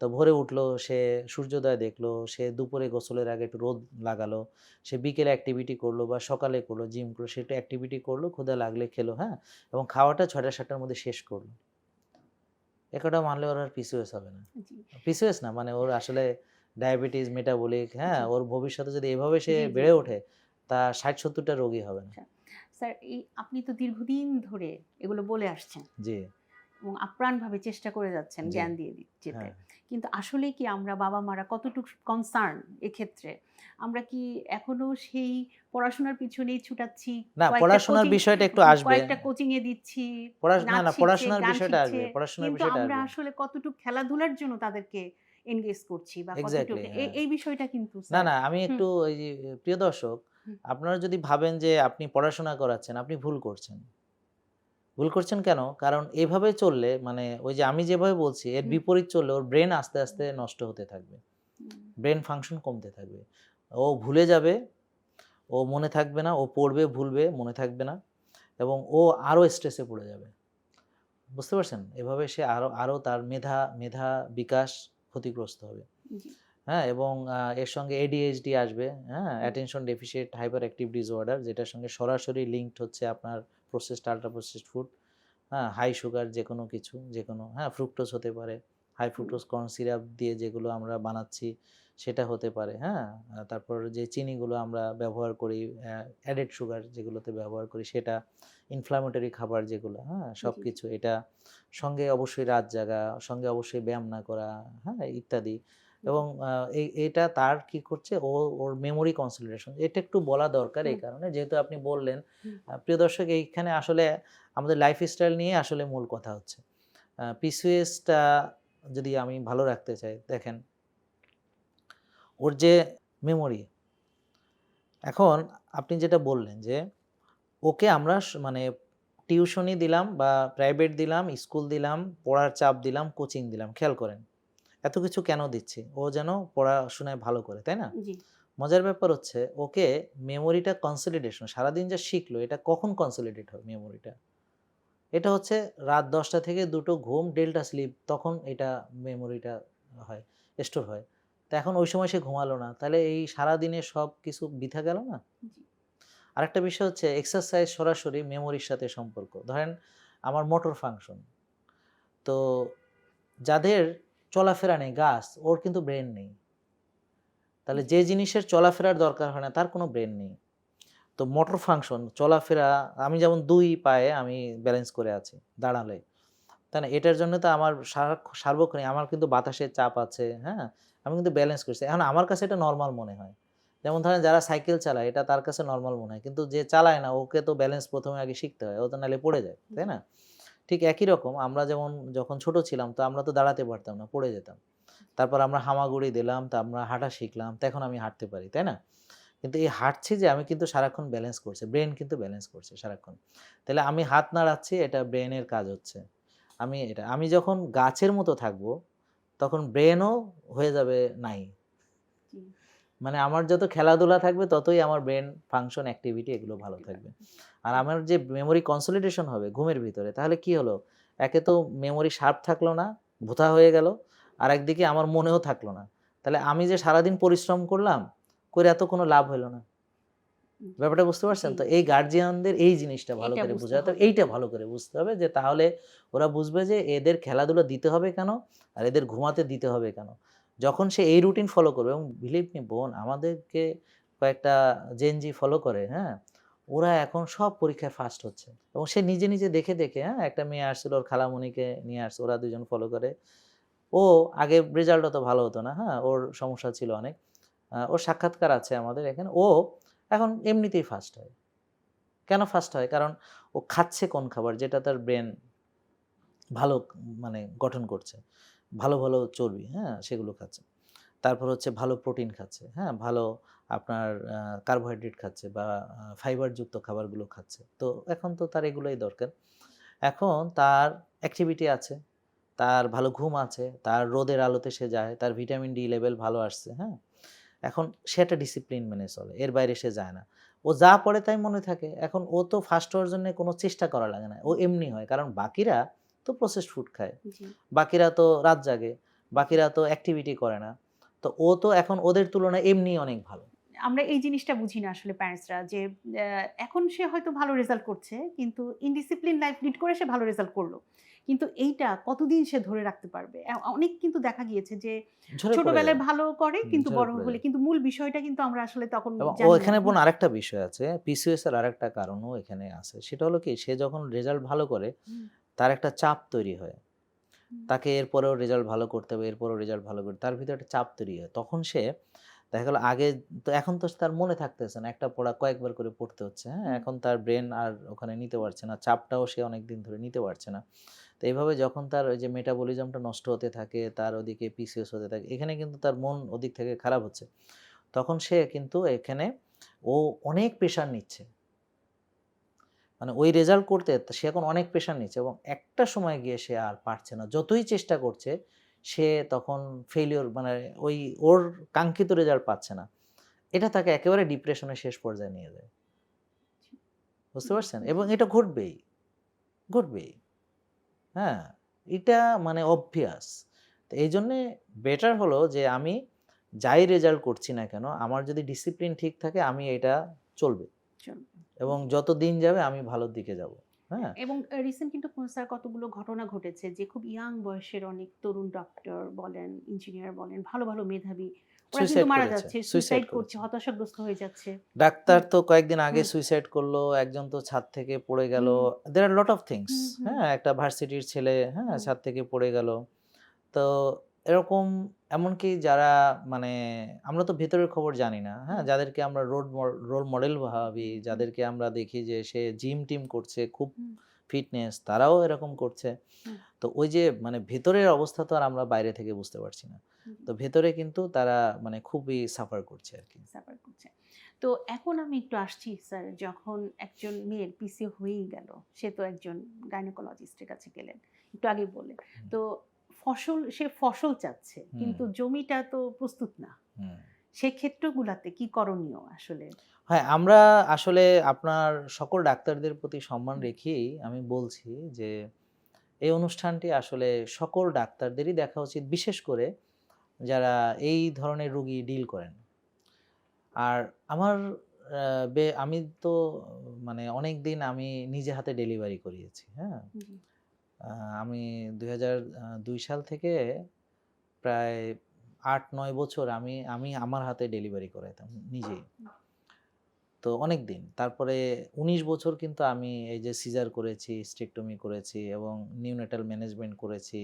তো ভোরে উঠলো, সে সূর্যোদয় দেখলো, সে দুপুরে গোসলের আগে একটু রোদ লাগালো, সে বিকেলে অ্যাক্টিভিটি করলো বা সকালে করলো, জিম করলো, সে একটু অ্যাক্টিভিটি করলো, ক্ষুধা লাগলে খেলো, হ্যাঁ? এবং খাওয়াটা ৬টা-৭টার মধ্যে শেষ করলো। এ কটা মানলে ওর আর পিসিওএস হবে না। জি, পিসিওএস না মানে ওর আসলে ডায়াবেটিস, মেটাবলিক, হ্যাঁ? জি, ওর ভবিষ্যতে যদি এভাবে সে জি, জি, বেড়ে জি। ওঠে, তা ৬০-৭০ টা রোগী হবে না। আচ্ছা। স্যার, এই আপনি তো দীর্ঘদিন ধরে এগুলো বলে আসছেন জি, এবং আপ্রাণভাবে চেষ্টা করে যাচ্ছেন জি, জ্ঞান দিয়ে যেতে। হ্যাঁ। কিন্তু আসলেই কি আমরা বাবা-মারা কতটুকু কনসার্ন এক্ষেত্রে? আমরা কি এখনো সেই পড়াশোনার পিছনেই ছুটাচ্ছি, না, কয়েকটা পড়াশোনার কোচিং বিষয়টা একটু আসবে। কয়েকটা কোচিং এ দিচ্ছি, না, নাচ না, শিখছে, পড়াশোনার গান বিষয়টা শিখছে। আসবে। পড়াশোনার কিন্তু বিষয়টা আমরা আসবে। আসলে কতটুকু খেলাধুলার জন্য তাদেরকে এনগেজ করছি বা এক্সাক্টলি, কতটুকু হ্যাঁ। এই বিষয়টা কিন্তু না, স্যার। না, আমি হুম, একটু ওই যে প্রিয় দর্শক, হুম, আপনারা যদি ভাবেন যে আপনি পড়াশোনা করাচ্ছেন, আপনি ভুল করছেন। ভুল করছেন কেন? কারণ এভাবে চললে মানে ওই যে আমি যেভাবে বলছি এর হুম, বিপরীত চললে ওর ব্রেন আস্তে, আস্তে হুম, নষ্ট হতে থাকবে। হুম, ব্রেন ফাংশন কমতে থাকবে। ও ভুলে যাবে, ও মনে থাকবে না, ও পড়বে, ভুলবে, মনে থাকবে না এবং ও আরো স্ট্রেসে পড়ে যাবে। বুঝতে পারছেন? এভাবে সে আরো, আরো তার মেধা বিকাশ ক্ষতিগ্রস্ত হবে। জি, হ্যাঁ? এবং এর সঙ্গে ADHD আসবে, হ্যাঁ? হুম, attention deficit hyper active disorder, যেটার সঙ্গে সরাসরি লিঙ্কড হচ্ছে আপনার প্রসেসড আল্ট্রা প্রসেসড ফুড, হ্যাঁ? হাই সুগার যেকোনো কিছু, যেকোনো, হ্যাঁ? ফ্রুক্টোজ হতে পারে। হাই হুম, ফ্রুক্টোজ কর্ন সিরাপ দিয়ে যেগুলো আমরা বানাচ্ছি সেটা হতে পারে, হ্যাঁ? তারপর যে চিনিগুলো আমরা ব্যবহার করি, অ্যাডেড সুগার যেগুলোতে ব্যবহার করি সেটা, ইনফ্ল্যামেটরি খাবার যেগুলো, হ্যাঁ? জি, সবকিছু এটা। সঙ্গে অবশ্যই রাত জাগা, সঙ্গে অবশ্যই ব্যায়াম না করা, হ্যাঁ? ইত্যাদি। জি, এবং এটা তার কি করছে, ওর মেমোরি কনসলিডেশন এটা একটু বলা দরকার হুম, এই কারণে যেহেতু আপনি বললেন। হুম, প্রিয় দর্শক, এইখানে আসলে আমাদের লাইফস্টাইল নিয়ে আসলে মূল কথা হচ্ছে। পিসিওএসটা যদি আমি ভালো রাখতে চাই, দেখেন ওর যে মেমোরি, এখন আপনি যেটা বললেন যে ওকে আমরা মানে টিউশনি দিলাম বা প্রাইভেট দিলাম, স্কুল দিলাম, পড়ার চাপ দিলাম, কোচিং দিলাম। খেয়াল করেন। এত কিছু কেন দিচ্ছি? ও যেন পড়াশোনায় ভালো করে, তাই না? জি, মজার ব্যাপার হচ্ছে ওকে মেমোরিটা কনসলিডেশন সারাদিন যা শিখলো এটা কখন কনসলিডেট হয় মেমোরিটা? এটা হচ্ছে রাত ১০টা থেকে ২টো ঘুম, ডেল্টা স্লিপ, তখন এটা মেমোরিটা হয়, স্টোর হয়। তো এখন ওই সময় সে ঘুমালো না। তাহলে এই সারাদিনের সব কিছু বৃথা গেল না? জি, আরেকটা বিষয় হচ্ছে এক্সারসাইজ সরাসরি মেমোরির সাথে সম্পর্ক। ধরেন আমার মোটর ফাংশন। তো যাদের চলাফেরা নেই, গাছ, ওর কিন্তু ব্রেন নেই। তাহলে জি, যে জিনিসের চলাফেরার দরকার হয় না তার কোনো ব্রেন নেই। তো মোটর ফাংশন, চলাফেরা, আমি যেমন ২ পায়ে আমি ব্যালেন্স করে আছি দাঁড়ালে, তাই না? এটার জন্য তো আমার সার্বক্ষণিক আমার কিন্তু বাতাসের চাপ আছে, হ্যাঁ? আমি কিন্তু ব্যালেন্স করছি। এখন আমার কাছে এটা নরমাল মনে হয়। যেমন ধরেন যারা সাইকেল চালায় এটা তার কাছে নরমাল মনে হয়। কিন্তু যে চালায় না ওকে তো ব্যালেন্স ১ম এ আগে শিখতে হয়। ও তো নাহলে পড়ে যায়, তাই না? ঠিক একই রকম আমরা যেমন যখন ছোট ছিলাম তো আমরা তো দাঁড়াতে পারতাম না, পড়ে যেতাম। তারপর আমরা হামাগুড়ি দিলাম, তো আমরা হাঁটা শিখলাম। তো এখন আমি হাঁটতে পারি, তাই না? কিন্তু এই হাঁটছি যে আমি কিন্তু সারাক্ষণ ব্যালেন্স করছি। ব্রেইন কিন্তু ব্যালেন্স করছে সারাক্ষণ। তাহলে আমি হাত নাড়াচ্ছি এটা ব্রেইনের কাজ হচ্ছে। আমি যখন গাছের মতো থাকবো তখন ব্রেইনও হয়ে যাবে নাই। জি। মানে আমার যত খেলাধুলা থাকবে ততই আমার ব্রেইন ফাংশন, অ্যাক্টিভিটি এগুলো ভালো থাকবে। আর আমার যে মেমোরি কনসলিডেশন হবে ঘুমের ভিতরে তাহলে কি হলো? একে তো মেমোরি শার্প থাকলো না, ভোঁতা হয়ে গেল। আরেকদিকে আমার মনেও থাকলো না। তাহলে আমি যে সারাদিন পরিশ্রম করলাম, করে এত কোনো লাভ হইল না। ব্যাপারটা বুঝতে পারছেন? জি, তো এই গার্ডিয়ানদের এই জিনিসটা ভালো এটা করে বুঝতে বোঝাতে হবে। এইটা ভালো করে বুঝতে হবে যে তাহলে ওরা বুঝবে যে এদের খেলাধুলা দিতে হবে কেন? আর এদের ঘুমাতে দিতে হবে কেন? যখন সে এই রুটিন ফলো করবে এবং বিলিভ মি বোন আমাদেরকে কয়েকটা জেনজি ফলো করে, হ্যাঁ? ওরা এখন সব পরীক্ষায় ফার্স্ট হচ্ছে। এবং সে নিজে, নিজে দেখে, দেখে হ্যাঁ? একটা মেয়ে আসছিল ওর খালামণিকে নিয়ে আসছে। ওরা ২ জন ফলো করে। ও আগে রেজাল্ট অত ভালো হতো না, হ্যাঁ? ওর সমস্যা ছিল অনেক। ওর সাক্ষাৎকার আছে আমাদের এখানে। ও এখন এমনিতেই ফার্স্ট হয়। কেন ফার্স্ট হয়? কারণ ও খাচ্ছে কোন খাবার যেটা তার ব্রেন ভালো মানে গঠন করছে। ভালো, ভালো চর্বি, হ্যাঁ? সেগুলো খাচ্ছে। তারপর হচ্ছে ভালো প্রোটিন খাচ্ছে, হ্যাঁ? ভালো আপনার কার্বোহাইড্রেট খাচ্ছে বা ফাইবারযুক্ত খাবারগুলো খাচ্ছে। তো এখন তো তার এগুলোই দরকার। এখন তার অ্যাক্টিভিটি আছে, তার ভালো ঘুম আছে, তার রোদের আলোতে সে যায়, তার ভিটামিন ডি লেভেল ভালো আসছে, হ্যাঁ? এখন সে একটা ডিসিপ্লিন মেনে চলে। এর বাইরে সে যায় না। ও যা পড়ে তাই মনে থাকে। এখন ও তো ফার্স্ট হওয়ার জন্য কোনো চেষ্টা করা লাগে না। ও এমনি হয়। কারণ বাকিরা তো প্রসেসড ফুড খায়। জি, বাকিরা তো রাত জাগে। বাকিরা তো অ্যাক্টিভিটি করে না। তো ও তো এখন ওদের তুলনায় এমনিই অনেক ভালো। আমরা এই জিনিসটা বুঝি না আসলে প্যারেন্টসরা যে এখন সে হয়তো ভালো রেজাল্ট করছে কিন্তু ইনডিসিপ্লিন লাইফ লিড করে সে ভালো রেজাল্ট করলো। কিন্তু এইটা কতদিন সে ধরে রাখতে পারবে? অনেক কিন্তু দেখা গিয়েছে যে ঝরে পড়ে ছোটবেলায় যায়। ভালো করে কিন্তু ঝরে বড় পড়ে হলে যায়। কিন্তু মূল বিষয়টা কিন্তু আমরা আসলে তখন এবং ও জানি না। এখানে বোন আরেকটা বিষয় আছে। পিসিওএস এর আরেকটা কারণও এখানে আছে। সেটা হলো কি সে যখন রেজাল্ট ভালো করে হুম, তার একটা চাপ তৈরি হয়। হুম, তাকে এরপরেও রেজাল্ট ভালো করতে হবে, এরপরেও রেজাল্ট ভালো করতে তার ভিতরে একটা চাপ তৈরি হয়। তখন সে দেখা গেল আগে তো এখন তো তার মনে থাকতেছে না। একটা পড়া কয়েকবার করে পড়তে হচ্ছে, হ্যাঁ? হুম, এখন তার ব্রেন আর ওখানে নিতে পারছে না। চাপটাও সে অনেকদিন ধরে নিতে পারছে না। তো এইভাবে যখন তার ওই যে মেটাবলিজমটা নষ্ট হতে থাকে, তার ওদিকে পিসিওএস হতে থাকে, এখানে কিন্তু তার মন ওদিক থেকে খারাপ হচ্ছে। তখন সে কিন্তু এখানে ও অনেক প্রেশার নিচ্ছে। মানে ওই রেজাল্ট করতে সে এখন অনেক প্রেশার নিচ্ছে এবং একটা সময় গিয়ে সে আর পারছে না। যতই চেষ্টা করছে সে তখন ফেইলিউর মানে ওই ওর কাঙ্ক্ষিত রেজাল্ট পাচ্ছে না। এটা তাকে একেবারে ডিপ্রেশনের শেষ পর্যায়ে নিয়ে যায়। বুঝতে পারছেন? এবং জি, এটা ঘটবেই, ঘটবেই। হ্যাঁ? এটা মানে obvious। তো এইজন্যে বেটার হলো যে আমি যাই রেজাল্ট করছি না কেন, আমার যদি ডিসিপ্লিন ঠিক থাকে আমি এটা চলবে চলুন। এবং যত দিন যাবে আমি ভালোর দিকে যাব। হ্যাঁ? এবং রিসেন্ট কিন্তু স্যার কতগুলো ঘটনা ঘটেছে যে খুব ইয়াং বয়সের অনেক তরুণ ডক্টর বলেন, ইঞ্জিনিয়ার বলেন, ভালো, ভালো মেধাবী ওরা কিন্তু সুইসাইড মারা করেছে, যাচ্ছে, সুইসাইড সুইসাইড করছে, করেছে। হতাশাগ্রস্ত হয়ে যাচ্ছে। ডাক্তার হুম, তো কয়েকদিন আগে হুম, সুইসাইড করলো। একজন তো ছাদ থেকে পড়ে গেল। হুম, there are lot of things হুম, হুম, হ্যাঁ? একটা ভার্সিটির ছেলে, হ্যাঁ? হুম, ছাদ থেকে পড়ে গেল। তো এরকম এমনকি যারা মানে আমরা তো ভেতরের খবর জানি না, হ্যাঁ? হুম, যাদেরকে আমরা রোল মডেল ভাবি, হুম, যাদেরকে আমরা দেখি যে সে জিম-টিম করছে, খুব হুম, ফিটনেস, তারাও এরকম করছে। হুম, তো ওই যে মানে ভেতরের অবস্থা তো আর আমরা বাইরে থেকে বুঝতে পারছি না। হুম, তো ভেতরে কিন্তু তারা মানে খুবই সাফার করছে আরকি। সাফার করছে। তো এখন আমি একটু আসছি স্যার যখন একজন মেয়ের পিসিও হয়েই গেল, সে তো একজন গাইনোকোলজিস্টের কাছে গেলেন। একটু আগেই বললেন। হুম, তো সে ফসল চাচ্ছে হুম, কিন্তু জমিটা তো প্রস্তুত না। হুম। সেক্ষেত্রগুলাতে কি করণীয় আসলে? হ্যাঁ, আমরা আসলে আপনার সকল ডাক্তারদের প্রতি সম্মান হুম, রেখেই আমি বলছি যে, এই অনুষ্ঠানটি আসলে সকল ডাক্তারদেরই দেখা উচিত। বিশেষ করে যারা এই ধরনের রোগী ডিল করেন। আর আমার আ আমি তো মানে অনেকদিন আমি নিজে হাতে ডেলিভারি করিয়েছি, হ্যাঁ? জি। আ আমি ২০০২ সাল থেকে প্রায় ৮-৯ বছর আমি আমি আমার হাতে ডেলিভারি করাইতাম নিজেই। তো অনেক দিন। তারপরে ১৯ বছর কিন্তু আমি এই যে সিজার করেছি, স্টেকটমি করেছি এবং নিউনেটাল ম্যানেজমেন্ট করেছি।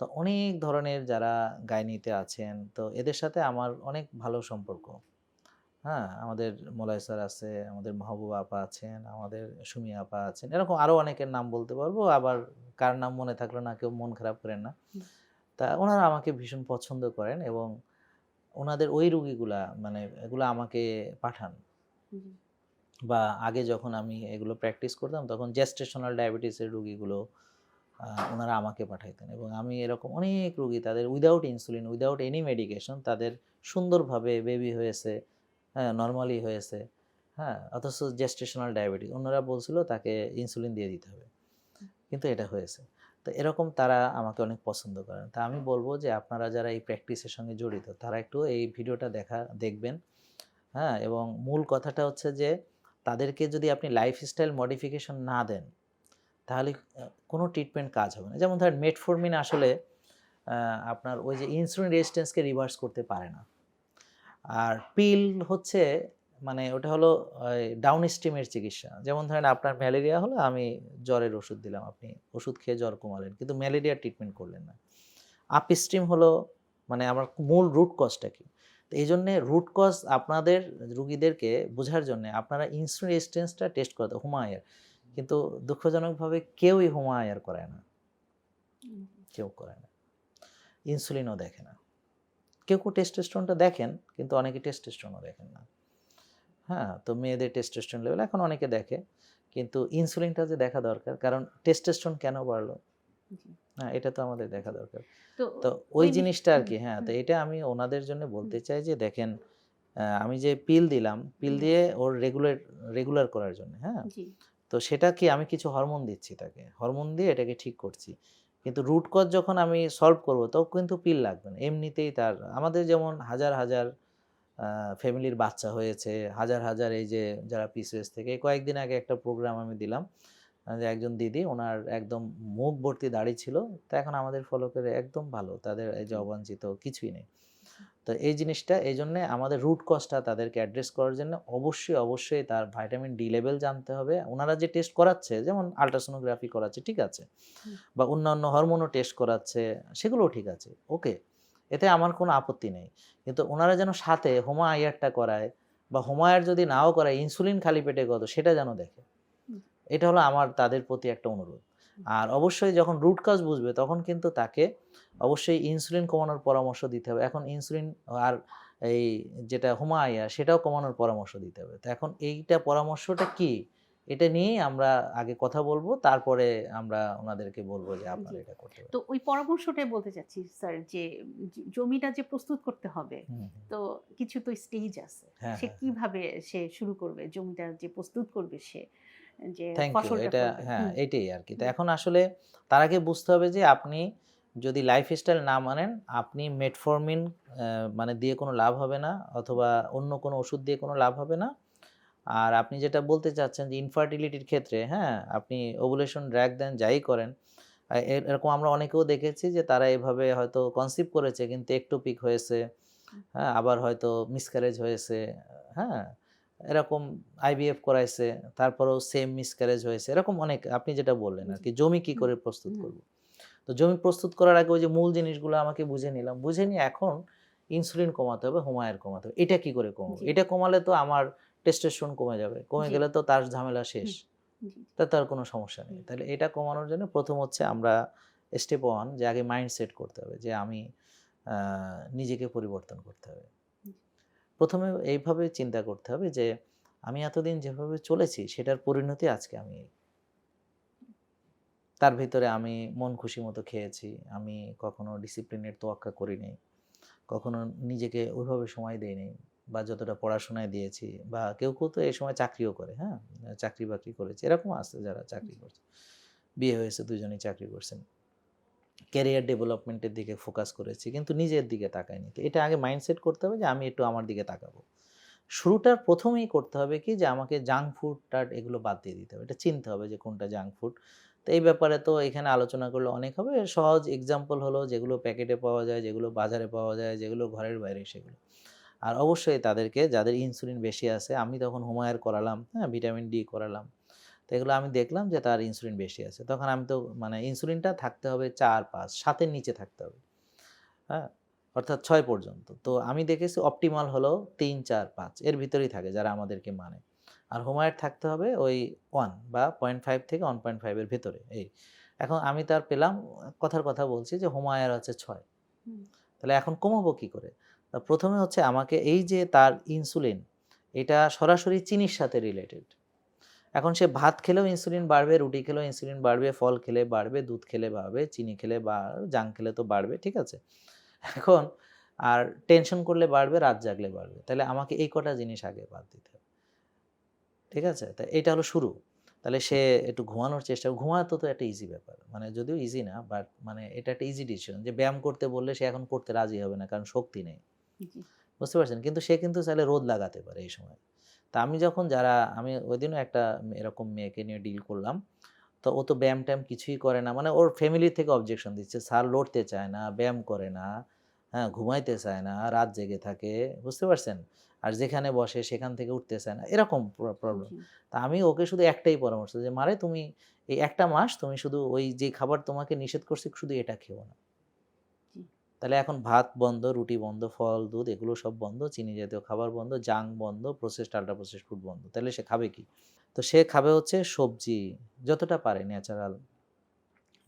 তো অনেক ধরনের যারা গাইনিতে আছেন, তো এদের সাথে আমার অনেক ভালো সম্পর্ক। হ্যাঁ? আমাদের মলয় স্যার আছে, আমাদের মাহবুবা আপা আছেন, আমাদের সুমি আপা আছেন। এরকম আরো অনেকের নাম বলতে পারবো। আবার কার নাম মনে থাকলো না কেউ মন খারাপ করেন না। হুম, তা উনারা আমাকে ভীষণ পছন্দ করেন এবং উনাদের ওই রোগীগুলা মানে এগুলা আমাকে পাঠান। জি, বা আগে যখন আমি এগুলো প্র্যাকটিস করতাম তখন জেস্টেশনাল ডায়াবেটিসের রোগীগুলো উনারা আমাকে পাঠাইতেন এবং আমি এরকম অনেক রোগী তাদের without insulin, without any medication তাদের সুন্দরভাবে বেবি হয়েছে, হ্যাঁ, নরমালি হয়েছে, হ্যাঁ, অথচ জেস্টেশনাল ডায়াবেটিস অন্যরা বলছিল তাকে ইনসুলিন দিয়ে দিতে হবে। কিন্তু এটা হয়েছে। তো এরকম তারা আমাকে অনেক পছন্দ করেন। তা আমি বলব যে আপনারা যারা এই প্র্যাকটিসের সঙ্গে জড়িত তারা একটু এই ভিডিওটা দেখবেন। হ্যাঁ? এবং মূল কথাটা হচ্ছে যে তাদেরকে যদি আপনি লাইফস্টাইল মডিফিকেশন না দেন, তাহলে কোনো ট্রিটমেন্ট কাজ হবে না। যেমন ধরেন মেটফর্মিন আসলে আপনার ওই যে ইনসুলিন রেজিস্ট্যান্সকে রিভার্স করতে পারে না। আর পিল হচ্ছে মানে ওটা হলো ডাউন স্ট্রিমের চিকিৎসা। যেমন ধরেন আপনার ম্যালেরিয়া হলো আমি জ্বরের ওষুধ দিলাম। আপনি ওষুধ খেয়ে জ্বর কমালেন। কিন্তু ম্যালেরিয়ার ট্রিটমেন্ট করলেন না। আপস্ট্রিম হলো মানে আমার মূল রুট কজটা কি? তো এইজন্যে রুট কজ আপনাদের রুগীদেরকে বোঝার জন্যে আপনারা ইনসুলিন রেজিস্ট্যান্সটা টেস্ট করাতে হোমায়ার। কিন্তু দুঃখজনকভাবে কেউই হোমায়ার করায় না। হুম, কেউ করে না। ইনসুলিনও দেখে না। কেউ টেস্টোস্টেরনটা দেখেন, কিন্তু অনেকে টেস্টোস্টেরনও দেখেন না। হ্যাঁ? তো মেয়েদের টেস্টোস্টেরন লেভেল এখন অনেকে দেখে। কিন্তু ইনসুলিনটা যে দেখা দরকার। কারণ টেস্টোস্টেরন কেন বাড়লো? জি, হ্যাঁ, এটা তো আমাদের দেখা দরকার। তো তো ওই ওই জিনিসটা হুম, আরকি, হ্যাঁ, তো হুম, এটা আমি ওনাদের জন্য হুম, বলতে চাই যে দেখেন আমি যে পিল দিলাম, পিল হুম, দিয়ে ওর রেগুলার করার জন্য, হ্যাঁ? জি, তো সেটা কি আমি কিছু হরমোন দিচ্ছি তাকে। হরমোন দিয়ে এটাকে ঠিক করছি। কিন্তু রুট কজ যখন আমি সলভ করব তখন কিন্তু পিল লাগবে না। এমনিতেই তার আমাদের যেমন হাজার আ ফ্যামিলির বাচ্চা হয়েছে, হাজার এই যে যারা পিসিওএস থেকে এই কয়েকদিন আগে একটা প্রোগ্রাম আমি দিলাম। যে একজন দিদি উনার একদম মুখ ভর্তি দাড়ি ছিল। তো এখন আমাদের ফলো করে একদম ভালো। তাদের এই যে জি, অবাঞ্ছিত কিছুই নেই। জি, তো এই জিনিসটা এইজন্যে আমাদের রুট কজটা তাদেরকে অ্যাড্রেস করার জন্য অবশ্যই তার ভিটামিন ডি লেভেল জানতে হবে। উনারা যে টেস্ট করাচ্ছে যেমন আল্ট্রাসোনোগ্রাফি করাচ্ছে ঠিক আছে। হুম, বা অন্যান্য হরমোনও টেস্ট করাচ্ছে সেগুলোও ঠিক আছে। ওকে। এতে আমার কোনো আপত্তি নেই। কিন্তু উনারা যেন সাথে হোমা আইয়ারটা করায় বা হোমা আইয়ার যদি নাও করায় ইনসুলিন খালি পেটে কত সেটা যেন দেখে। হুম, এটা হলো আমার তাদের প্রতি একটা অনুরোধ। হুম, আর অবশ্যই যখন রুট কজ বুঝবে তখন কিন্তু তাকে অবশ্যই ইনসুলিন কমানোর পরামর্শ দিতে হবে। এখন ইনসুলিন আর এই যেটা হোমায়া সেটাও কমানোর পরামর্শ দিতে হবে। তো এখন এইটা পরামর্শটা কি? এটা নিয়েই আমরা আগে কথা বলব। তারপরে আমরা উনাদেরকে বলব যে জি। আপনারা এটা করতে তো পারেন। ওই পরামর্শটাই বলতে চাচ্ছি স্যার যে জমিটা যে প্রস্তুত করতে হবে, হুম, হুম। তো কিছু তো স্টেজ আছে। হ্যাঁ, সে হ্যাঁ, হ্যাঁ। কিভাবে সে শুরু করবে? জমিটা যে প্রস্তুত করবে সে, যে থ্যাংক ইউ। ফসলটা এটা ফলবে। হ্যাঁ, হুম, এটাই আরকি। তো হুম, এখন আসলে তার আগে বুঝতে হবে যে আপনি যদি লাইফস্টাইল না মানেন, আপনি মেটফর্মিন মানে দিয়ে কোনো লাভ হবে না অথবা অন্য কোনো ওষুধ দিয়ে কোনো লাভ হবে না। আর আপনি যেটা বলতে চাচ্ছেন যে ইনফার্টিলিটির ক্ষেত্রে, হ্যাঁ? আপনি ওভুলেশন ড্রাগ দেন, যাই করেন। এরকম আমরা অনেকেও দেখেছি যে তারা এভাবে হয়তো কনসিভ করেছে কিন্তু একটোপিক হয়েছে, হুম, হ্যাঁ? আবার হয়তো মিসক্যারেজ হয়েছে, হ্যাঁ? এরকম আইভিএফ করাইছে, তারপরেও সেম মিসক্যারেজ হয়েছে। এরকম অনেক আপনি যেটা বললেন জি, আরকি, জমি কি হুম, করে প্রস্তুত হুম, করব? তো জমি প্রস্তুত করার আগে ওই যে মূল জিনিসগুলো আমাকে বুঝে নিলাম। বুঝে নিয়ে এখন ইনসুলিন কমাতে হবে, হোমায়ার কমাতে হবে। এটা কি করে কমাবো? জি, এটা কমালে তো আমার টেস্টোস্টেরন কমে যাবে। কমে জি, গেলে তো তার ঝামেলা শেষ। হুম, জি, তাতে আর কোনো সমস্যা নেই। হুম, তাহলে এটা কমানোর জন্য ১ম হচ্ছে আমরা স্টেপ 1 যে আগে মাইন্ড সেট করতে হবে যে আমি আ নিজেকে পরিবর্তন করতে হবে। জি, ১ম এ এইভাবে চিন্তা করতে হবে যে আমি এতদিন যেভাবে চলেছি সেটার পরিণতি আজকে আমি তার ভিতরে আমি মন খুশি মতো খেয়েছি। আমি কখনো ডিসিপ্লিনের তোয়াক্কা করি নাই। কখনো নিজেকে ওইভাবে সময় দেই নাই বা যতটা পড়াশোনায় দিয়েছি বা কেউ তো এই সময় চাকরিও করে, হ্যাঁ? চাকরি-বাকরি করেছে। এরকমও আছে যারা চাকরি জি, করছে। বিয়ে হয়েছে ২ জনেই চাকরি করছেন। ক্যারিয়ার ডেভেলপমেন্টের দিকে ফোকাস করেছি কিন্তু নিজের দিকে তাকাইনি। তো এটা আগে মাইন্ডসেট করতে হবে যে আমি একটু আমার দিকে তাকাবো। শুরুটার ১ম এই করতে হবে কি যে আমাকে জাঙ্ক ফুড-টাড এগুলো বাদ দিয়ে দিতে হবে। এটা চিনতে হবে যে কোনটা জাঙ্ক ফুড। তো এই ব্যাপারে তো এখানে আলোচনা করলে অনেক হবে। সহজ এক্সাম্পল হলো যেগুলো প্যাকেটে পাওয়া যায়, যেগুলো বাজারে পাওয়া যায়, যেগুলো ঘরের বাইরে সেগুলো। আর অবশ্যই তাদেরকে যাদের ইনসুলিন বেশি আছে, আমি তখন হোমায়ার করালাম, হ্যাঁ? ভিটামিন ডি করালাম। তো এগুলো আমি দেখলাম যে তার ইনসুলিন বেশি আছে। তখন আমি তো মানে ইনসুলিনটা থাকতে হবে ৪-৫, ৭ এর নিচে থাকতে হবে, হ্যাঁ? অর্থাৎ ৬ পর্যন্ত। তো আমি দেখেছি অপটিমাল হলো ৩, ৪, ৫ এর ভিতরেই থাকে যারা আমাদেরকে মানে। আর হোমায়ার থাকতে হবে ওই ১ বা ০.৫ থেকে ১.৫ এর ভেতরে এই। এখন আমি তার পেলাম, কথার কথা বলছি যে হোমায়ার হচ্ছে ৬। হুম, তাহলে এখন কমাবো কি করে? প্রথমে হচ্ছে আমাকে এই যে তার ইনসুলিন, এটা সরাসরি চিনির সাথে রিলেটেড। এখন সে ভাত খেলেও ইনসুলিন বাড়বে, রুটি খেলেও ইনসুলিন বাড়বে, ফল খেলে বাড়বে, দুধ খেলে বাড়বে, চিনি খেলে বা জাঙ্ক খেলে তো বাড়বে, ঠিক আছে? এখন আর টেনশন করলে বাড়বে, রাত জাগলে বাড়বে। তাহলে আমাকে এই কটা জিনিস আগে বাদ দিতে হবে। ঠিক আছে? তো এটা হলো শুরু। তাহলে সে একটু ঘুমানোর চেষ্টা, ঘুমানো তো একটা ইজি ব্যাপার। মানে যদিও ইজি না, বাট মানে এটা একটা ইজি ডিসিশন যে ব্যায়াম করতে বললে সে এখন করতে রাজি হবে না, কারণ শক্তি নেই। জি, বুঝতে পারছেন? কিন্তু সে কিন্তু চাইলে রোদ লাগাতে পারে এই সময়। তা আমি যখন আমি ওইদিনও একটা এরকম মেয়েকে নিয়ে ডিল করলাম। তো ও তো ব্যায়াম-ট্যায়াম কিছুই করে না। মানে ওর ফ্যামিলি থেকে অবজেকশন দিচ্ছে। স্যার লড়তে চায় না, ব্যায়াম করে না, হ্যাঁ? ঘুমাইতে চায় না, রাত জেগে থাকে। বুঝতে পারছেন? আর যেখানে বসে সেখান থেকে উঠতে চায় না। এরকম প্রবলেম। জি, তা আমি ওকে শুধু একটাই পরামর্শ যে, "মারে তুমি এই ১ টা মাস তুমি শুধু ওই যে খাবার তোমাকে নিষেধ করছি শুধু এটা খেও না।" জি, তাহলে এখন ভাত বন্ধ, রুটি বন্ধ, ফল, দুধ এগুলো সব বন্ধ, চিনি জাতীয় খাবার বন্ধ, জাঙ্ক বন্ধ, প্রসেসড, আল্ট্রা প্রসেসড ফুড বন্ধ। তাহলে সে খাবে কি? তো সে খাবে হচ্ছে সবজি, যতটা পারে ন্যাচারাল,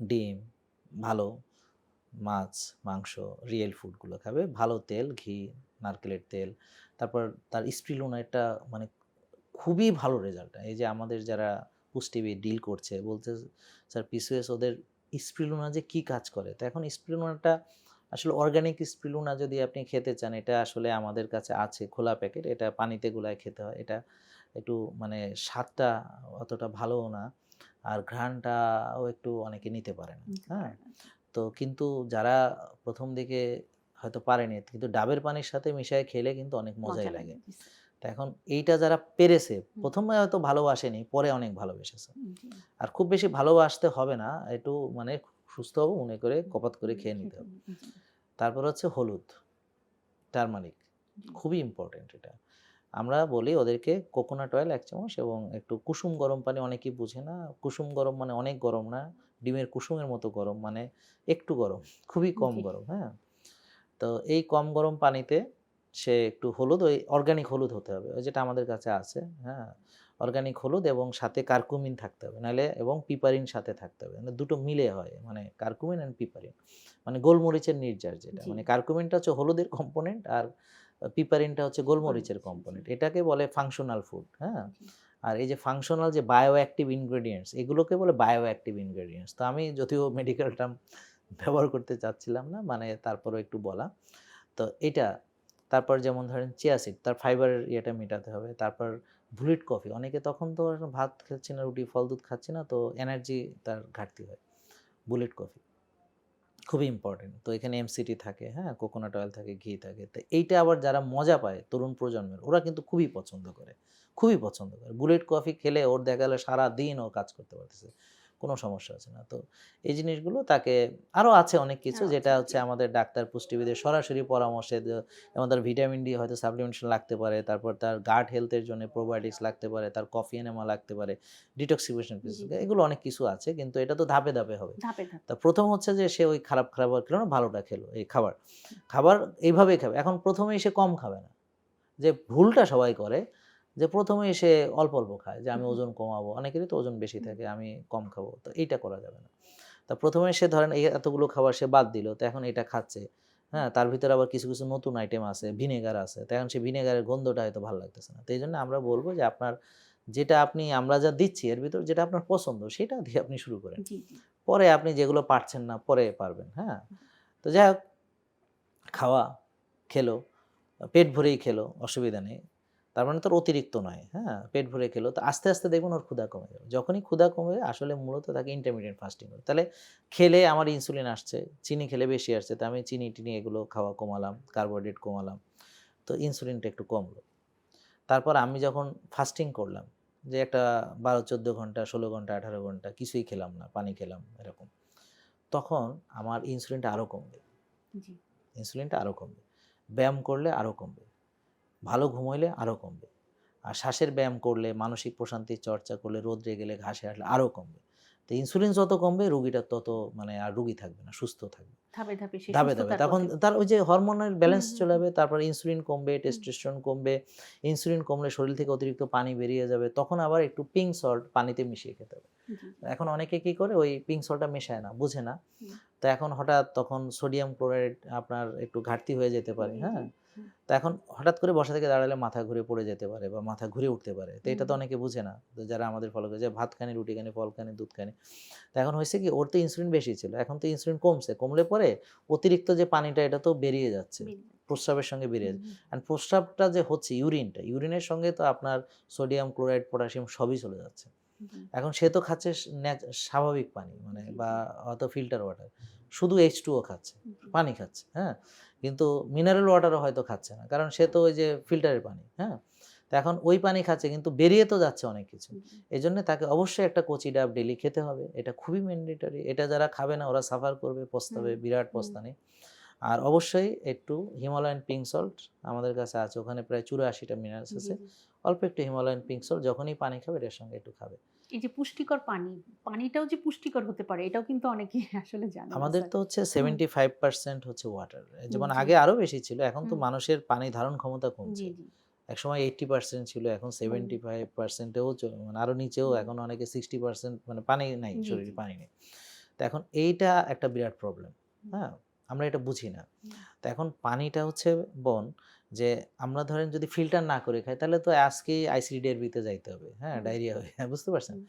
ডিম, ভালো মাছ, মাংস, রিয়েল ফুডগুলো খাবে। ভালো তেল, ঘি, নারকেলের তেল। তারপর তার স্পিরুলিনা একটা মানে খুবই ভালো রেজাল্ট। এই যে আমাদের যারা পুষ্টিবিদ ডিল করছে বলছে, "স্যার পিসিওএস ওদের স্পিরুলিনা যে কি কাজ করে?" তো এখন স্পিরুলিনাটা আসলে অর্গানিক স্পিরুলিনা যদি আপনি খেতে চান, এটা আসলে আমাদের কাছে আছে খোলা প্যাকেট। এটা পানিতে গুলায় খেতে হয়। এটা একটু মানে স্বাদটা অতটা ভালোও না। আর ঘ্রাণটাও একটু অনেকে নিতে পারে না। নিতে হ্যাঁ? পারে না। জি, তো কিন্তু যারা ১ম দিকে হয়তো পারেনি, কিন্তু ডাবের পানির সাথে মিশায়ে খেলে কিন্তু অনেক মজাই মজা লাগে। লাগে। জি, স্যার। তো এখন এইটা যারা পেরেছে, হুম, ১ম এ হয়তো ভালোবাসেনি, পরে অনেক ভালোবেসেছে। জি, আর খুব বেশি ভালোবাসতে হবে না, একটু মানে সুস্থ হবো মনে করে কপাত করে খেয়ে নিতে খেতে হবে। হবে। জি, তারপর হচ্ছে হলুদ, টারমারিক, জি, খুবই ইম্পোর্টেন্ট এটা। আমরা বলি ওদেরকে কোকোনাট অয়েল ১ চামচ এবং একটু কুসুম গরম পানি, অনেকেই বুঝে না। কুসুম গরম মানে অনেক গরম না, ডিমের কুসুমের মতো গরম, মানে একটু গরম, খুবই কম জি, গরম, হ্যাঁ? তো এই কম গরম পানিতে সে একটু হলুদ, ওই অর্গানিক হলুদ হতে হবে। ওই যেটা আমাদের কাছে আছে, হ্যাঁ? অর্গানিক হলুদ এবং সাথে কার্কুমিন থাকতে হবে। নাহলে এবং পিপারিন সাথে থাকতে হবে। মানে দুটো মিলে হয়। মানে কার্কুমিন অ্যান্ড পিপারিন। মানে গোলমরিচের নির্যাস যেটা। জি, মানে কার্কুমিনটা হচ্ছে হলুদের কম্পোনেন্ট আর পিপারিনটা হচ্ছে গোলমরিচের গোলমরিচ। জি, কম্পোনেন্ট। এটাকে বলে ফাংশনাল ফুড, হ্যাঁ? জি, আর এই যে ফাংশনাল যে বায়ো অ্যাক্টিভ ইনগ্রেডিয়েন্টস, এগুলোকে বলে বায়ো অ্যাক্টিভ ইনগ্রেডিয়েন্টস। তো আমি যদিও মেডিকেল টার্ম ব্যবহার করতে চাচ্ছিলাম না, মানে তারপরেও একটু বলা। তো এইটা, তারপর যেমন ধরেন চিয়া সিড, তার ফাইবারের ইয়েটা মেটাতে হবে। তারপর বুলেট কফি, অনেকে তখন তো আর ভাত খাচ্ছে না, রুটি, ফল, দুধ খাচ্ছে না, তো এনার্জি তার ঘাটতি হয়। বুলেট কফি খুবই ইম্পোর্টেন্ট। তো এখানে এমসিটি থাকে, হ্যাঁ? কোকোনাট অয়েল থাকে, ঘি থাকে। তো এইটা আবার যারা মজা পায় তরুণ প্রজন্মের, ওরা কিন্তু খুবই পছন্দ করে। খুবই পছন্দ করে। বুলেট কফি খেলে ওর দেখা গেল সারাদিন ও কাজ করতে পারতেছে। কোনো সমস্যা হচ্ছে না। তো এই জিনিসগুলো তাকে, আরো আছে অনেক কিছু আরো যেটা আছে। জি, হচ্ছে আমাদের ডাক্তার পুষ্টিবিদের সরাসরি পরামর্শে যেমন তার ভিটামিন ডি হয়তো সাপ্লিমেন্টেশন লাগতে পারে। তারপর তার গাট হেলথ এর জন্য প্রোবায়োটিক্স লাগতে পারে। তার কফি এনেমা লাগতে পারে। ডিটক্সিফিকেশন জি, এগুলো অনেক কিছু আছে। কিন্তু এটা তো ধাপে, ধাপে হবে। ধাপে, ধাপে। তা ১ম হচ্ছে যে সে ওই খারাপ খাবার খেলো না, ভালোটা খেলো এই খাবার। খাবার এইভাবেই খাবে। এখন ১ম এই সে কম খাবে না। যে ভুলটা সবাই করে যে ১ম এই সে অল্প, অল্প খায় যে হুম, আমি হুম, ওজন কমাবো। অনেকেরই তো ওজন বেশি হুম, থাকে, আমি কম খাবো। তো এইটা করা যাবে না। তা ১ম এ সে ধরেন এই এতগুলো খাবার সে বাদ দিল। তো এখন এটা খাচ্ছে। হুম, হ্যাঁ? তার ভিতরে আবার কিছু, কিছু নতুন আইটেম আছে, ভিনেগার আছে। তো এখন সে ভিনেগারের গন্ধটা হয়তো ভাল লাগতেছে না। তো এইজন্য আমরা বলব যে আপনার যেটা আমরা যা দিচ্ছি এর ভিতর যেটা আপনার পছন্দ সেটা দিয়ে আপনি শুরু করেন। জি, জি, পরে আপনি যেগুলো পারছেন না পরে পারবেন, হ্যাঁ? তো যাই হোক, খাওয়া, খেলো, পেট ভরেই খেলো, অসুবিধা নেই। তার মানে তো ওর অতিরিক্ত নয়, হ্যাঁ? পেট ভরে খেলো। তো আস্তে, আস্তে দেখবেন ওর ক্ষুধা কমে যাবে। যখনই ক্ষুধা কমবে আসলে মূলত তাকে ইন্টারমিটেন্ট ফাস্টিং বলে। তাহলে খেলে আমার ইনসুলিন আসছে, চিনি খেলে বেশি আসছে। তো আমি চিনি-টিনি এগুলো খাওয়া কমালাম, কার্বোহাইড্রেট কমালাম। তো ইনসুলিনটা একটু কমলো। তারপর আমি যখন ফাস্টিং করলাম, যে একটা ১২-১৪ ঘন্টা, ১৬ ঘন্টা, ১৮ ঘন্টা কিছুই খেলাম না, পানি খেলাম এরকম। তখন আমার ইনসুলিনটা আরো কমবে। জি, ইনসুলিনটা আরো কমবে। ব্যায়াম করলে আরো কমবে। ভালো ঘুম হইলে আরও কমবে। আর শ্বাসের ব্যায়াম করলে, মানসিক প্রশান্তির চর্চা করলে, রোদ্রে গেলে, ঘাসে হাঁটলে আরও কমবে। তো ইনসুলিন যত কমবে রোগীটা তত মানে আর রোগী থাকবে না, সুস্থ থাকবে। ধাপে ধাপে সে ধাপে, ধাপে। সুস্থতার তখন পথে। তার ওই যে হরমোনের হুম, ব্যালেন্স হুম, চলে হুম, যাবে, তারপরে ইনসুলিন কমবে, হুম, টেস্টোস্টেরন কমবে। ইনসুলিন কমলে শরীর থেকে অতিরিক্ত পানি বেরিয়ে যাবে। তখন আবার একটু পিঙ্ক সল্ট পানিতে মিশিয়ে খেতে হবে। জি, জি, এখন অনেকে কি করে ওই পিঙ্ক সল্টটা মেশায় না, বুঝে না। হুম, তো এখন হঠাৎ তখন সোডিয়াম ক্লোরাইড আপনার একটু ঘাটতি হয়ে যেতে পারে, জি, জি, হ্যাঁ? হুম, তো এখন হঠাৎ করে বসা থেকে দাঁড়ালে মাথা ঘুরে পড়ে যেতে পারে বা মাথা ঘুরে উঠতে পারে। তো এটা তো হুম, অনেকে বুঝে না। তো যারা আমাদের ফলো করে যে ভাত খানি, রুটি খানি, ফল খানি, দুধ খানি। তো এখন হয়েছে কি ওর তো ইনসুলিন বেশি ছিল। এখন তো ইনসুলিন কমছে। কমলে পরে অতিরিক্ত যে পানিটা এটা তো বেরিয়ে যাচ্ছে। বেরিয়ে যাচ্ছে। প্রস্রাবের সঙ্গে বেরিয়ে হুম, যাচ্ছে। হুম, অ্যান্ড প্রস্রাবটা যে হচ্ছে ইউরিনটা, ইউরিনের সঙ্গে তো আপনার সোডিয়াম, ক্লোরাইড, পটাশিয়াম সবই চলে যাচ্ছে। জি, এখন সে তো খাচ্ছে স্বাভাবিক পানি মানে জি, বা জি, হয়তো ফিল্টার ওয়াটার। শুধু H2O খাচ্ছে, জি, পানি খাচ্ছে, হ্যাঁ? কিন্তু মিনারেল ওয়াটারও হয়তো খাচ্ছে না। কারণ সে তো ওই যে ফিল্টারের পানি, হ্যাঁ? তো এখন ওই পানি খাচ্ছে কিন্তু বেরিয়ে তো যাচ্ছে অনেক কিছু। জি, এজন্য তাকে অবশ্যই একটা কচি ডাব ডেইলি খেতে হবে। এটা খুবই ম্যান্ডেটরি। এটা যারা খাবে না ওরা সাফার করবে, হুম, পস্তাবে, বিরাট হুম, পস্তানি। আর অবশ্যই একটু হিমালয়ান পিঙ্ক সল্ট আমাদের কাছে আছে। ওখানে প্রায় ৮৪ টা মিনারেলস জি, আছে। জি। অল্প একটু হিমালয়ান পিঙ্ক সল্ট যখনই পানি খাবে এটার সঙ্গে একটু খাবে। এই যে পুষ্টিকর পানি, পানিটাও যে পুষ্টিকর হতে পারে এটাও কিন্তু অনেকেই আসলে জানে না আমাদের স্যার। তো হচ্ছে হুম, 75% হচ্ছে ওয়াটার। যেমন জি, আগে আরো বেশি ছিল। এখন তো হুম, মানুষের পানি ধারণ ক্ষমতা জি, কমছে। জি, একসময় 80% ছিল, এখন হুম, 75% এও মানে আরো নিচেও হুম, এখন অনেকে 60% মানে পানি নাই, জি, শরীরে জি, পানি নেই। তো এখন এইটা একটা বিরাট প্রবলেম। হুম, হ্যাঁ? আমরা এটা বুঝি না। হুম, তো এখন পানিটা হচ্ছে যে আমরা ধরেন যদি ফিল্টার না করে খাই তাহলে তো আজকেই আইসিডিডিআরবিতে যাইতে হবে। হ্যাঁ? হুম, ডায়রিয়া হয়ে বুঝতে পারছেন? হুম,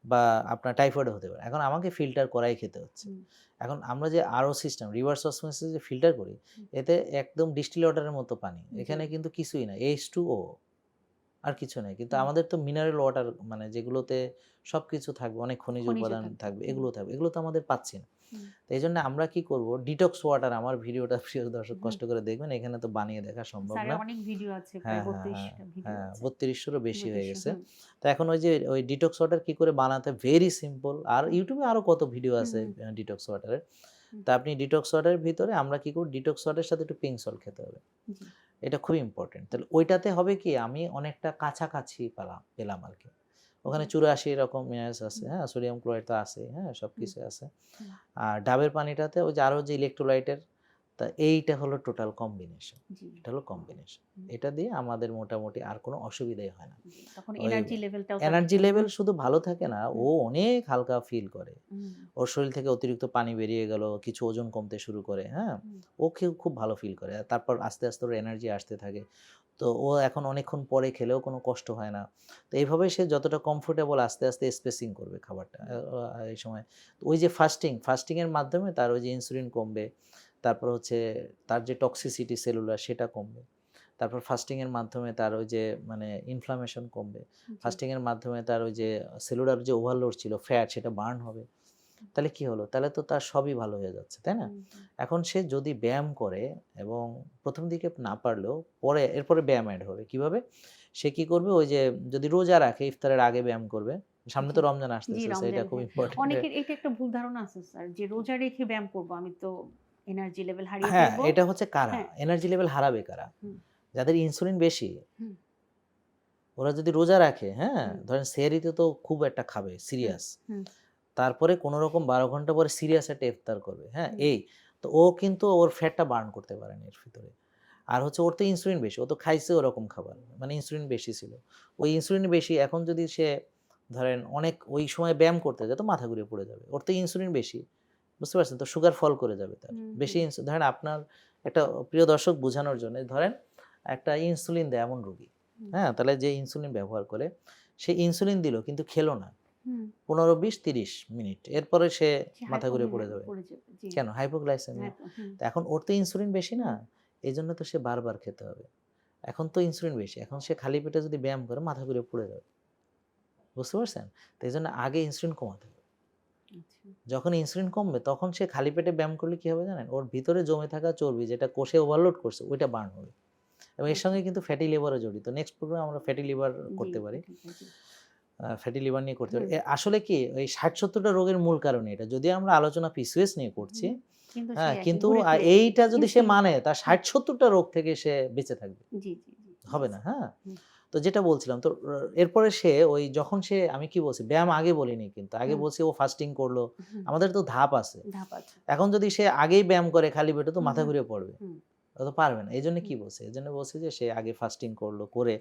বা আপনার টাইফয়েডও হতে পারে। এখন আমাকে ফিল্টার করাই খেতে হচ্ছে। হুম, এখন আমরা যে আরও সিস্টেম রিভার্স অসমোসিস যে ফিল্টার করি, হুম, এতে একদম ডিস্টিল ওয়াটারের মতো পানি। জি, এখানে কিন্তু কিছুই না। H2O আর কিছু নাই। কিন্তু হুম, আমাদের তো মিনারেল ওয়াটার মানে যেগুলোতে সবকিছু থাকবে, অনেক খনিজ খনিজ উপাদান থাকবে। থাকবে, হুম, এগুলো থাকবে। এগুলো তো আমাদের পাচ্ছি না। হুম, তো এইজন্য আমরা কি করব ডিটক্স ওয়াটার আমার ভিডিওটা প্রিয় দর্শক হুম। কষ্ট করে দেখবেন। এখানে তো বানিয়ে দেখা সম্ভব স্যারের না। অনেক ভিডিও আছে, প্রায় হ্যাঁ, হ্যাঁ, ৩২ হ্যাঁ, টা ভিডিও হ্যাঁ, আছে। ৩২০০ এরও বেশি হয়ে ৩২০০, গেছে। হুম, তো এখন ওই যে ওই ডিটক্স ওয়াটার কি করে বানাতে ভেরি সিম্পল। আর হুম, YouTube এ আরো কত ভিডিও হুম, আছে হুম, ডিটক্স ওয়াটারের। হুম, তা আপনি ডিটক্স ওয়াটারের ভিতরে আমরা কি করব ডিটক্স ওয়াটারের সাথে একটু পিঙ্ক সল্ট খেতে হবে। জি, এটা খুবই ইম্পোর্টেন্ট। তাহলে ওইটাতে হবে কি আমি অনেকটা কাছাকাছি পেলাম আরকি। জি, ওখানে ৮৪ রকম মিনারেলস আছে, হুম, হ্যাঁ? সোডিয়াম ক্লোরাইড তো আছেই, হ্যাঁ? হুম, সবকিছুই আছে। হুম, আর ডাবের পানিটাতে ওই যে আরো যে ইলেক্ট্রোলাইটের তা এইটা হলো টোটাল কম্বিনেশন। জি, এটা হলো কম্বিনেশন। হুম, এটা দিয়ে আমাদের মোটামুটি আর কোনো অসুবিধাই হয় না। জি। তখন ওই এনার্জি লেভেলটাও তার এনার্জি ঠিকঠাক লেভেল শুধু ভালো থাকে না, ও হুম, অনেক হালকা ফিল করে। হুম, ওর শরীর থেকে অতিরিক্ত পানি বেরিয়ে গেল, কিছু ওজন কমতে শুরু করে, হ্যাঁ? হুম, ও খুব ভালো ফিল করে। আর তারপর আস্তে, আস্তে ওর এনার্জি আসতে থাকে। তো ও এখন অনেকক্ষণ পরে খেলেও কোনো কষ্ট হয় না। তো এইভাবে সে যতটা কমফোর্টেবল আস্তে, আস্তে স্পেসিং করবে খাবারটা। হুম, এই সময় তো ওই যে ফাস্টিং এর মাধ্যমে তার ওই যে ইনসুলিন কমবে। তারপর হচ্ছে তার যে টক্সিসিটি সেলুলার সেটা কমবে। তারপর ফাস্টিং এর মাধ্যমে তার ওই যে মানে ইনফ্লামেশন কমবে। জি, ফাস্টিং এর মাধ্যমে তার ওই যে সেলুলার যে ওভারলোড ছিল ফ্যাট সেটা বার্ন হবে। তাহলে কি হলো? তাহলে তো তার সবই ভালো হয়ে যাচ্ছে, তাই না? হুম, হুম, এখন সে যদি ব্যায়াম করে এবং ১ম দিকে না পারলেও পরে এরপরে ব্যায়াম এড হবে। কিভাবে? সে কি করবে? ওই যে যদি রোজা রাখে ইফতারের আগে ব্যায়াম করবে। সামনে জি, তো রমজান জি, আসতেছে, সো এটা রমজান, খুব হ্যাঁ। ইম্পোর্টেন্ট। অনেকের এটা একটা ভুল ধারণা আছে স্যার যে রোজা রেখে ব্যায়াম করব, আমি তো এনার্জি লেভেল হারিয়ে হ্যাঁ, ফেলবো। এটা হচ্ছে কারা? হ্যাঁ, এনার্জি লেভেল হারাবে কারা? হুম, যাদের ইনসুলিন বেশি। হুম, ওরা যদি রোজা রাখে, হ্যাঁ? হুম, ধরেন সেহরিতে তো খুব একটা খাবে হুম, সিরিয়াস। হুম, তারপরে কোনরকম ১২ ঘন্টা পরে সিরিয়াস একটা ইফতার করবে, হ্যাঁ? হুম, তো ও কিন্তু ওর ফ্যাটটা বার্ন করতে পারে না এর ভিতরে। আর হচ্ছে ওর তো ইনসুলিন বেশি। ও তো খাইছে ওরকম খাবার। মানে ইনসুলিন বেশি ছিল। ওই ইনসুলিন বেশি এখন যদি সে ধরেন অনেক ওই সময় ব্যায়াম করতে যায় তো মাথা ঘুরে পড়ে যাবে। ওর তো ইনসুলিন বেশি। বুঝতে পারছেন? তো সুগার ফল করে যাবে তার। হুম, বেশি হুম, ধরেন আপনার একটা প্রিয় দর্শক বোঝানোর জন্য ধরেন একটা ইনসুলিন দেয় এমন রোগী। হুম, হ্যাঁ? তাহলে যে ইনসুলিন ব্যবহার করে সে ইনসুলিন দিল কিন্তু খেলো না। হুম। ১৫, ২০, ৩০ মিনিট। এরপরে সে সে মাথা ঘুরে পড়ে যাবে। পড়ে যাবে। জি, কেন? হাইপোগ্লাইসেমিয়া। হুম, তো এখন ওর তো ইনসুলিন বেশি না। হুম, এজন্য তো সে বারবার খেতে হবে। এখন তো ইনসুলিন বেশি। এখন সে খালি পেটে যদি ব্যায়াম করে মাথা ঘুরে পড়ে যাবে। বুঝতে পারছেন? তো এজন্য আগে ইনসুলিন কমাতে হবে। আচ্ছা। যখন ইনসুলিন কমবে তখন সে খালি পেটে ব্যায়াম করলে কি হবে জানেন? ওর ভিতরে জমে থাকা চর্বি যেটা কোষে ওভারলোড করছে ওইটা বার্ন হবে। এবং এর আচ্ছা। সঙ্গে কিন্তু ফ্যাটি লিভারও জড়িত। নেক্সট প্রোগ্রামে আমরা ফ্যাটি লিভার জি, করতে পারি। ঠিক আছে। ফ্যাটি লিভার নিয়ে করতে পারি। হুম, আসলে কি ওই ৬০-৭০ টা রোগের মূল কারণই এটা। যদিও আমরা আলোচনা PCOS নিয়ে করছি। হুম। কিন্তু সে হ্যাঁ, একই কিন্তু ঘুরে ফিরে এইটা যদি সে ইনসুলিন মানে খায়। তার হুম, ৬০-৭০ টা রোগ থেকে সে বেঁচে থাকবে। জি, জি, জি। হবে না, হ্যাঁ? হুম। তো যেটা বলছিলাম তো এরপরে সে ওই যখন সে আমি কি বলছি ব্যায়াম আগে বলিনি কিন্তু। আগে হুম, বলছি ও ফাস্টিং করলো। হুম, আমাদের তো ধাপ আছে। ধাপ আছে। এখন যদি সে আগেই ব্যায়াম করে খালি পেটে তো হুম, মাথা হুম, ঘুরে পড়বে। হুম, ও তো পারবে না। এজন্য হুম, কি বলছি? এজন্য বলছি যে সে আগে ফাস্টিং করলো, করে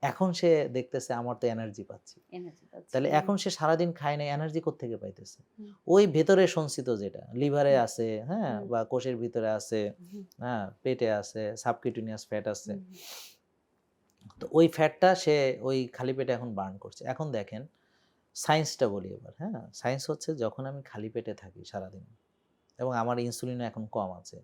এখন সে দেখতেছে আমার তো এনার্জি পাচ্ছি। এনার্জি পাচ্ছে। তাহলে হুম, এখন সে সারাদিন খায় নাই, এনার্জি কোত্থেকে পাইতেছে? হুম, ওই ভেতরে সঞ্চিত যেটা লিভারে হুম, আছে, হ্যাঁ? হুম, বা কোষের ভিতরে আছে, হুম, হ্যাঁ? পেটে আছে, সাবকিউটেনিয়াস ফ্যাট আছে। হুম, তো ওই ফ্যাটটা সে ওই খালি পেটে এখন বার্ন করছে। এখন দেখেন সায়েন্সটা বলি এবার, হ্যাঁ? সায়েন্স হচ্ছে যখন আমি খালি পেটে থাকি সারাদিন এবং আমার ইনসুলিনও এখন কম আছে,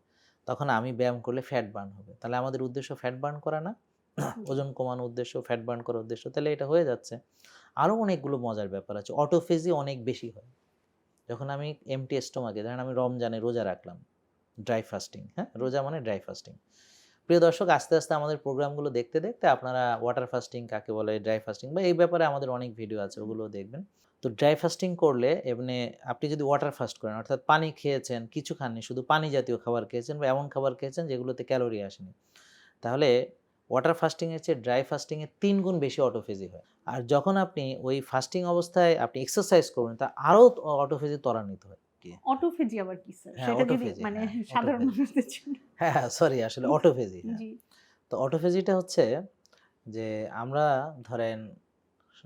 তখন আমি ব্যায়াম করলে ফ্যাট বার্ন হবে। তাহলে আমাদের উদ্দেশ্য ফ্যাট বার্ন করা না? জি, ওজন কমানো উদ্দেশ্য, ফ্যাট বার্ন করার উদ্দেশ্য। তাহলে এটা হয়ে যাচ্ছে। আরো অনেকগুলো মজার ব্যাপার আছে। অটোফেজি অনেক বেশি হয়। যখন আমি এমটি স্টোমাকে ধরেন আমি রমজানে রোজা রাখলাম, ড্রাই ফাস্টিং, হ্যাঁ? হুম, রোজা মানে ড্রাই ফাস্টিং। প্রিয় দর্শক আস্তে, আস্তে আমাদের প্রোগ্রামগুলো দেখতে, দেখতে আপনারা ওয়াটার ফাস্টিং কাকে বলে, ড্রাই ফাস্টিং বা এই ব্যাপারে আমাদের অনেক ভিডিও আছে হুম, ওগুলোও দেখবেন। তো ড্রাই ফাস্টিং করলে এমনি আপনি যদি ওয়াটার ফাস্ট করেন অর্থাৎ পানি খেয়েছেন, কিছু খাননি, শুধু পানি জাতীয় খাবার খেয়েছেন বা এমন খাবার খেয়েছেন যেগুলোতে ক্যালোরি আসেনি। তাহলে ওয়াটার ফাস্টিং এর চেয়ে ড্রাই ফাস্টিং এ ৩ গুণ বেশি অটোফেজি হয়। আর যখন আপনি ওই ফাস্টিং অবস্থায় আপনি এক্সারসাইজ করবেন তা আরো অটোফেজি ত্বরান্বিত হয়। কি? অটোফেজি আবার কি স্যার? হ্যাঁ, সেটা যদি অটোফেজি মানে হ্যাঁ, সাধারণ অটোফেজি। মানুষদের জন্য। হ্যাঁ, হ্যাঁ, সরি আসলে অটোফেজি হ্যাঁ। জি, তো অটোফেজিটা হচ্ছে যে আমরা ধরেন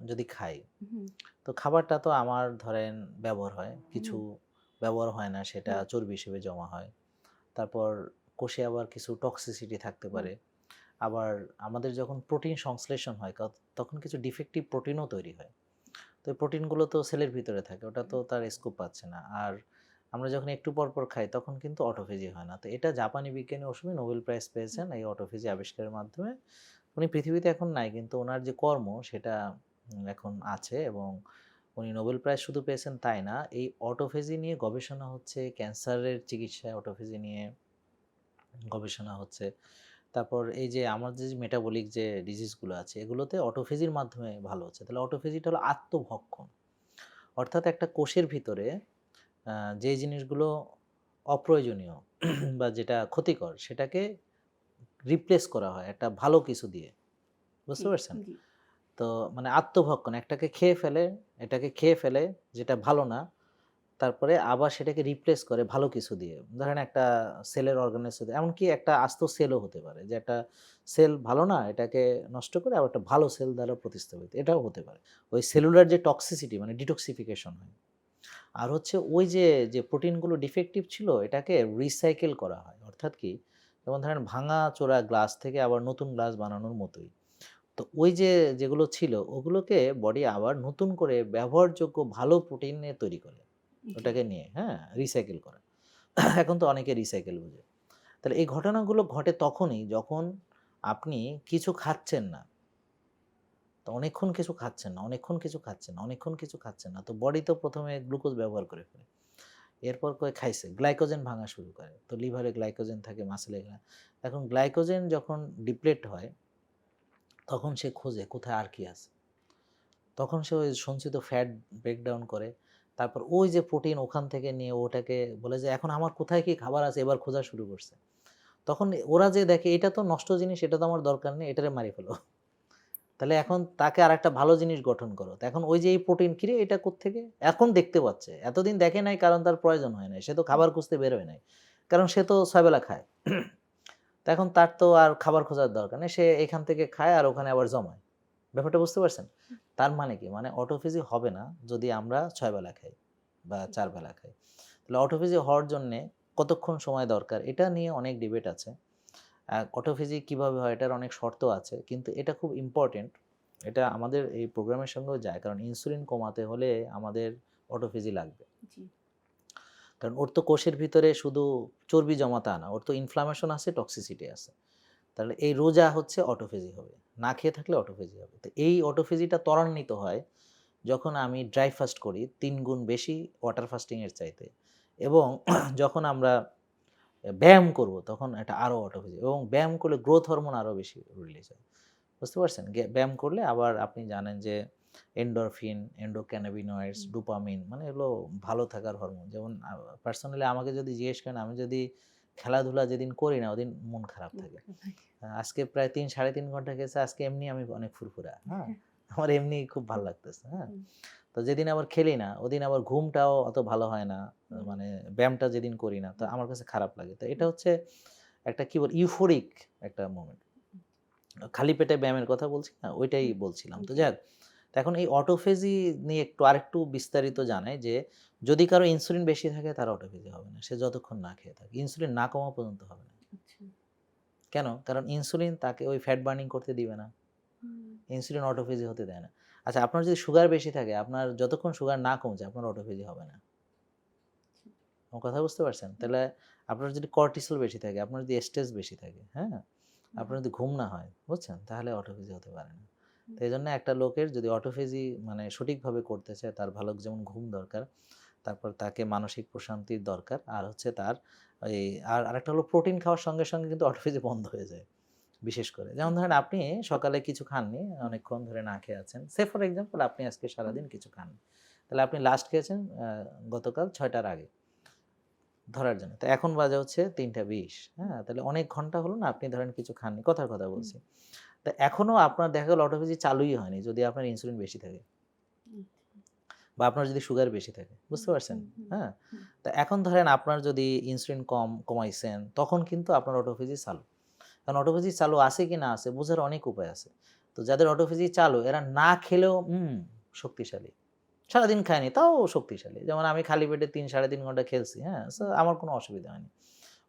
যদি খাই, হুম, তো খাবারটা তো আমার ধরেন ব্যবহার হয়। কিছু হুম, ব্যবহার হয় না সেটা হুম, চর্বি হিসেবে জমা হয়। তারপর কোষে আবার কিছু টক্সিসিটি থাকতে হুম, পারে। আবার আমাদের যখন প্রোটিন সংশ্লেষণ হয় তখন কিছু ডিফেক্টিভ প্রোটিনও তৈরি হয়। তো এই প্রোটিনগুলো তো সেলের ভিতরে থাকে। ওটা তো তার স্কোপ পাচ্ছে না। আর আমরা যখন একটু পর, পর খাই তখন কিন্তু অটোফেজি হয় না। তো এটা জাপানি বিজ্ঞানী অসমী নোবেল প্রাইজ পেয়েছেন এই অটোফেজি আবিষ্কারের মাধ্যমে। উনি পৃথিবীতে এখন নাই কিন্তু উনার যে কর্ম সেটা এখন আছে এবং উনি নোবেল প্রাইজ শুধু পেয়েছেন তাই না, এই অটোফেজি নিয়ে গবেষণা হচ্ছে, ক্যান্সারের চিকিৎসায় অটোফেজি নিয়ে গবেষণা হচ্ছে। তারপর এই যে আমাদের যে মেটাবলিক যে ডিজিজগুলো আছে এগুলোতে অটোফেজির মাধ্যমে ভালো হচ্ছে। তাহলে অটোফেজিটা হলো আত্মভক্ষণ। অর্থাৎ একটা কোষের ভিতরে যে জিনিসগুলো অপ্রয়োজনীয় বা যেটা ক্ষতিকর সেটাকে রিপ্লেস করা হয় একটা ভালো কিছু দিয়ে। জি, বুঝতে পারছেন? জি, তো মানে আত্মভক্ষণ এটাকে খেয়ে ফেলে যেটা ভালো না, তারপরে আবার সেটাকে রিপ্লেস করে ভালো কিছু দিয়ে। ধরেন একটা সেলের অর্গানের সাথে এমনকি একটা আস্ত সেলও হতে পারে যে একটা সেল ভালো না এটাকে নষ্ট করে আবার একটা ভালো সেল দ্বারা প্রতিস্থাপিত। এটাও হতে পারে। ওই সেলুলার যে টক্সিসিটি মানে ডিটক্সিফিকেশন হয়। আর হচ্ছে ওই যে প্রোটিনগুলো ডিফেক্টিভ ছিল এটাকে রিসাইকেল করা হয়। অর্থাৎ কি? যেমন ধরেন ভাঙা-চোরা গ্লাস থেকে আবার নতুন গ্লাস বানানোর মতোই। তো ওই যে যেগুলো ছিল ওগুলোকে বডি আবার নতুন করে ব্যবহারযোগ্য ভালো প্রোটিনে তৈরি করে। জি, ওটাকে নিয়ে, হ্যাঁ? রিসাইকেল করে। এখন তো অনেকে রিসাইকেল বুঝে। তাহলে এই ঘটনাগুলো ঘটে তখনই যখন আপনি কিছু খাচ্ছেন না। তো অনেকক্ষণ কিছু খাচ্ছেন না, অনেকক্ষণ কিছু খাচ্ছেন না, অনেকক্ষণ কিছু খাচ্ছেন না। তো বডি তো ১ম এ গ্লুকোজ ব্যবহার করে ফেলে। এরপর করে খাইছে, গ্লাইকোজেন ভাঙা শুরু করে। তো লিভারে গ্লাইকোজেন থাকে, মাসলে এখন গ্লাইকোজেন যখন ডিপ্লেট হয়, তখন সে খোঁজে কোথায় আর কি আছে। তখন সে ওই সঞ্চিত ফ্যাট ব্রেকডাউন করে। তারপর ওই যে প্রোটিন ওখান থেকে নিয়ে ওটাকে বলে যে, "এখন আমার কোথায় কি খাবার আছে?" এবার খোঁজা শুরু করছে। তখন ওরা যে দেখে এটা তো নষ্ট জিনিস, এটা তো আমার দরকার নেই, এটারে মারি ফেলো। তাহলে আচ্ছা, এখন তাকে আরেকটা ভালো জিনিস গঠন করো। তো এখন ওই যে এই প্রোটিন কিরে এটা কোত্থেকে? এখন দেখতে পাচ্ছে। এতদিন দেখে নাই কারণ তার প্রয়োজন হয় নাই। সে তো হুম, খাবার খুঁজতে বের হয় নাই। কারণ সে তো ৬ বেলা খায়। তো এখন তার তো আর খাবার খোঁজার দরকার নেই। সে এখান থেকে খায় আর ওখানে আবার জমায়। ব্যাপারটা বুঝতে পারছেন? তার মানে কি? মানে অটোফেজি হবে না যদি আমরা ৬ বেলা খাই বা জি, ৪ বেলা খাই। তাহলে অটোফেজি হওয়ার জন্যে কতক্ষণ সময় দরকার? এটা নিয়ে অনেক ডিবেট আছে। অটোফেজি কিভাবে হয়? এটার অনেক শর্ত আছে। কিন্তু এটা খুব ইম্পোর্টেন্ট। এটা আমাদের এই প্রোগ্রামের সঙ্গেও যায়। কারণ ইনসুলিন কমাতে হলে আমাদের অটোফেজি লাগবে। জি, কারণ ওর তো কোষের ভিতরে শুধু চর্বি জমা তা না। ওর তো ইনফ্লামেশন আছে, টক্সিসিটি আছে। তাহলে এই রোজা হচ্ছে অটোফেজি হবে। না খেয়ে থাকলে অটোফেজি হবে। তো এই অটোফেজিটা ত্বরান্বিত হয় যখন আমি ড্রাই ফাস্ট করি ৩ গুণ বেশি ওয়াটার ফাস্টিং এর চাইতে এবং যখন আমরা ব্যায়াম করব তখন এটা আরো অটোফেজি এবং ব্যায়াম করলে গ্রোথ হরমোন আরো বেশি রিলিজ হয়। বুঝতে পারছেন? ব্যায়াম করলে আবার আপনি জানেন যে এন্ডরফিন, এন্ডোক্যানাবিনয়েডস, হুম, ডোপামিন মানে এগুলো ভালো থাকার হরমোন। যেমন পার্সোনালি আমাকে যদি জিজ্ঞেস করেন আমি যদি খেলাধুলা যেদিন করি না ওদিন মন খারাপ থাকে। আজকে প্রায় 3-3.5 ঘন্টা গেছে, আজকে এমনি আমি অনেক ফুরফুরা, হ্যাঁ? আমার এমনি খুব ভাল লাগতেছে, হ্যাঁ? তো যেদিন আবার খেলি না ওদিন আবার ঘুমটাও অত ভালো হয় না। মানে ব্যায়ামটা যেদিন করি না তো আমার কাছে খারাপ লাগে। তো এটা হচ্ছে একটা কি বল ইউফোরিক একটা মোমেন্ট। খালি পেটে ব্যায়ামের কথা বলছি না, ওইটাই বলছিলাম। তো যাক, তো এখন এই অটোফেজি নিয়ে আরেকটু বিস্তারিত জানাই যে যদি কারো ইনসুলিন বেশি থাকে তার অটোফেজি হবে না। সে যতক্ষণ না খেয়ে থাকে। ইনসুলিন না কমা পর্যন্ত হবে না। কেন? কারণ ইনসুলিন তাকে ওই ফ্যাট বার্নিং করতে দিবে না। ইনসুলিন অটোফেজি হতে দেয় না। আচ্ছা, আপনার যদি সুগার বেশি থাকে, আপনার যতক্ষণ সুগার না কমছে আপনার অটোফেজি হবে না। আমার কথা বুঝতে পারছেন? তাহলে আপনার যদি কর্টিসল বেশি থাকে, আপনার যদি স্ট্রেস বেশি থাকে, হ্যাঁ? আপনার যদি ঘুম না হয়, বুঝছেন? তাহলে অটোফেজি হতে পারে না। তো এইজন্য একটা লোকের যদি অটোফেজি মানে সঠিকভাবে করতে চায়, তার ভালো যেমন ঘুম দরকার, তারপর তাকে মানসিক প্রশান্তির দরকার, আর হচ্ছে তার এই আরেকটা হলো প্রোটিন খাওয়ার সঙ্গে, সঙ্গে কিন্তু অটোফেজি বন্ধ হয়ে যায়। বিশেষ করে যেমন ধরেন আপনি সকালে কিছু খাননি, অনেকক্ষণ ধরে না খেয়ে আছেন। সে ফর এক্সাম্পল আপনি আজকে সারাদিন কিছু খাননি। তাহলে আপনি লাস্ট খেয়েছেন গতকাল ৬টার আগে ধরার জন্য। তো এখন বাজে হচ্ছে ৩টা ২০, হ্যাঁ? তাহলে অনেক ঘন্টা হলো না আপনি ধরেন কিছু খাননি। কথার কথা বলছি। তো এখনো আপনার দেখা গেল অটোফেজি চালুই হয়নি যদি আপনার ইনসুলিন বেশি থাকে বা আপনার যদি সুগার বেশি থাকে। বুঝতে পারছেন? হ্যাঁ? তো এখন ধরেন আপনার যদি ইনসুলিন কমাইছেন তখন কিন্তু আপনার অটোফেজি চালু। কারণ অটোফেজি চালু আছে কি না আছে বোঝার অনেক উপায় আছে। তো যাদের অটোফেজি চালু এরা না খেলেও শক্তিশালী। সারাদিন খায়নি তাও শক্তিশালী। যেমন আমি খালি পেটে ৩-৩.৫ ঘন্টা খেলছি, হ্যাঁ? সো আমার কোনো অসুবিধা হয়নি।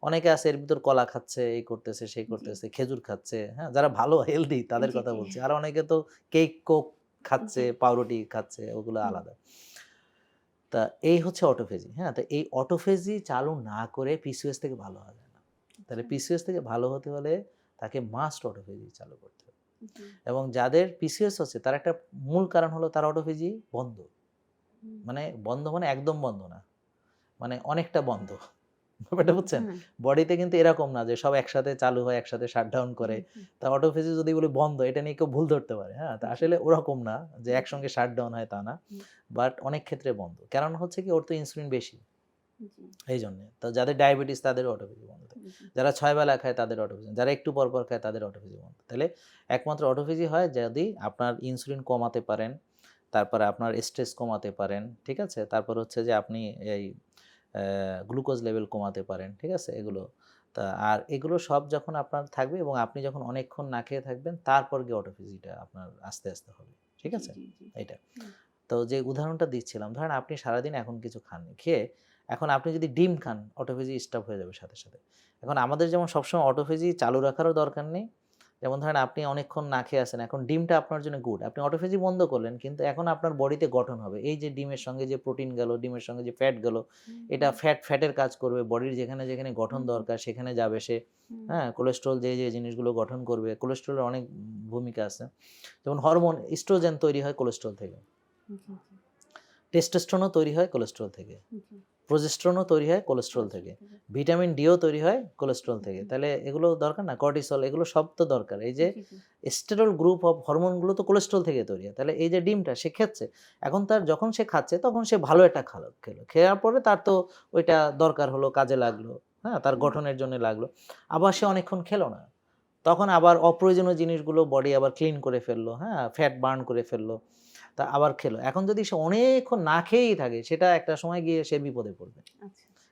অনেকে আছে এর ভিতর কলা খাচ্ছে, এই করতেছে, সেই করতেছে, খেজুর খাচ্ছে, হ্যাঁ? যারা ভালো হেলথি তাদের কথা বলছি। আর অনেকে তো কেক, কোক খাচ্ছে, পাউরুটি খাচ্ছে, ওগুলো আলাদা। তা এই হচ্ছে অটোফেজি, হ্যাঁ? তো এই অটোফেজি চালু না করে পিসিওএস থেকে ভালো হওয়া যায় না। তাহলে পিসিওএস থেকে ভালো হতে হলে তাকে মাস্ট অটোফেজি চালু করতে হবে। এবং যাদের পিসিওএস হচ্ছে তার একটা মূল কারণ হলো তার অটোফেজি বন্ধ। মানে বন্ধ মানে একদম বন্ধ না। মানে অনেকটা বন্ধ। ব্যাপারটা বুঝছেন? বডিতে কিন্তু এরকম না যে সব একসাথে চালু হয়, একসাথে শাটডাউন করে। তা অটোফেজি যদি বলি বন্ধ এটা নিয়ে কেউ ভুল ধরতে পারে, হ্যাঁ? তো আসলে ওরকম না যে একসঙ্গে শাটডাউন হয় তা না। বাট অনেক ক্ষেত্রে বন্ধ। কারণ হচ্ছে কি ওর তো ইনসুলিন বেশি। এইজন্যে। তো যাদের ডায়াবেটিস তাদের অটোফেজি বন্ধ থাকে। যারা ৬ বেলা খায় তাদের অটোফেজি, যারা একটু পর, পর খায় তাদের অটোফেজি বন্ধ। তাহলে একমাত্র অটোফেজি হয় যদি আপনার ইনসুলিন কমাতে পারেন, তারপরে আপনার স্ট্রেস কমাতে পারেন, ঠিক আছে? তারপর হচ্ছে যে আপনি এই গ্লুকোজ লেভেল কমাতে পারেন, ঠিক আছে? এগুলো। তা আর এগুলো সব যখন আপনার থাকবে এবং আপনি যখন অনেকক্ষণ না খেয়ে থাকবেন তারপর গিয়ে অটোফেজিটা আপনার আস্তে, আস্তে হবে। ঠিক আছে? এইটা। তো যে উদাহরণটা দিচ্ছিলাম, ধরেন আপনি সারাদিন এখন কিছু খাননি। খেয়ে এখন আপনি যদি ডিম খান, অটোফেজি স্টপ হয়ে যাবে সাথে, সাথে। এখন আমাদের যেমন সবসময় অটোফেজি চালু রাখারও দরকার নেই। যেমন ধরেন আপনি অনেকক্ষণ না খেয়ে আছেন, এখন ডিমটা আপনার জন্য গুড। আপনি অটোফেজি বন্ধ করলেন, কিন্তু এখন আপনার বডিতে গঠন হবে। এই যে ডিমের সঙ্গে যে প্রোটিন গেল, ডিমের সঙ্গে যে ফ্যাট গেল, এটা ফ্যাটের কাজ করবে। বডির যেখানে, যেখানে গঠন দরকার সেখানে যাবে সে। হ্যাঁ? কোলেস্টেরল যে জিনিসগুলো গঠন করবে, কোলেস্টেরলের অনেক ভূমিকা আছে। যেমন হরমোন ইস্ট্রোজেন তৈরি হয় কোলেস্টেরল থেকে। টেস্টোস্টেরনও তৈরি হয় কোলেস্টেরল থেকে। প্রোজেস্টেরনও তৈরি হয় কোলেস্টেরল থেকে। ভিটামিন ডিও তৈরি হয় কোলেস্টেরল থেকে। তাহলে এগুলো দরকার না? কর্টিসল এগুলো সব তো দরকার। এই যে স্টেরল গ্রুপ অফ হরমোনগুলো তো কোলেস্টেরল থেকে তৈরি হয়। তাহলে এই যে ডিমটা সে খাচ্ছে, এখন তার যখন সে খাচ্ছে তখন সে ভালো একটা খেলো। খেয়ার পরে তার তো ওইটা দরকার হলো, কাজে লাগলো, হ্যাঁ? তার গঠনের জন্য লাগলো। আবার সে অনেকক্ষণ খেলো না। তখন আবার অপ্রয়োজনীয় জিনিসগুলো বডি আবার ক্লিন করে ফেললো, হ্যাঁ? ফ্যাট বার্ন করে ফেললো। তা আবার খেলো। এখন যদি সে অনেকক্ষণ না খেয়েই থাকে সেটা একটা সময় গিয়ে সে বিপদে পড়বে।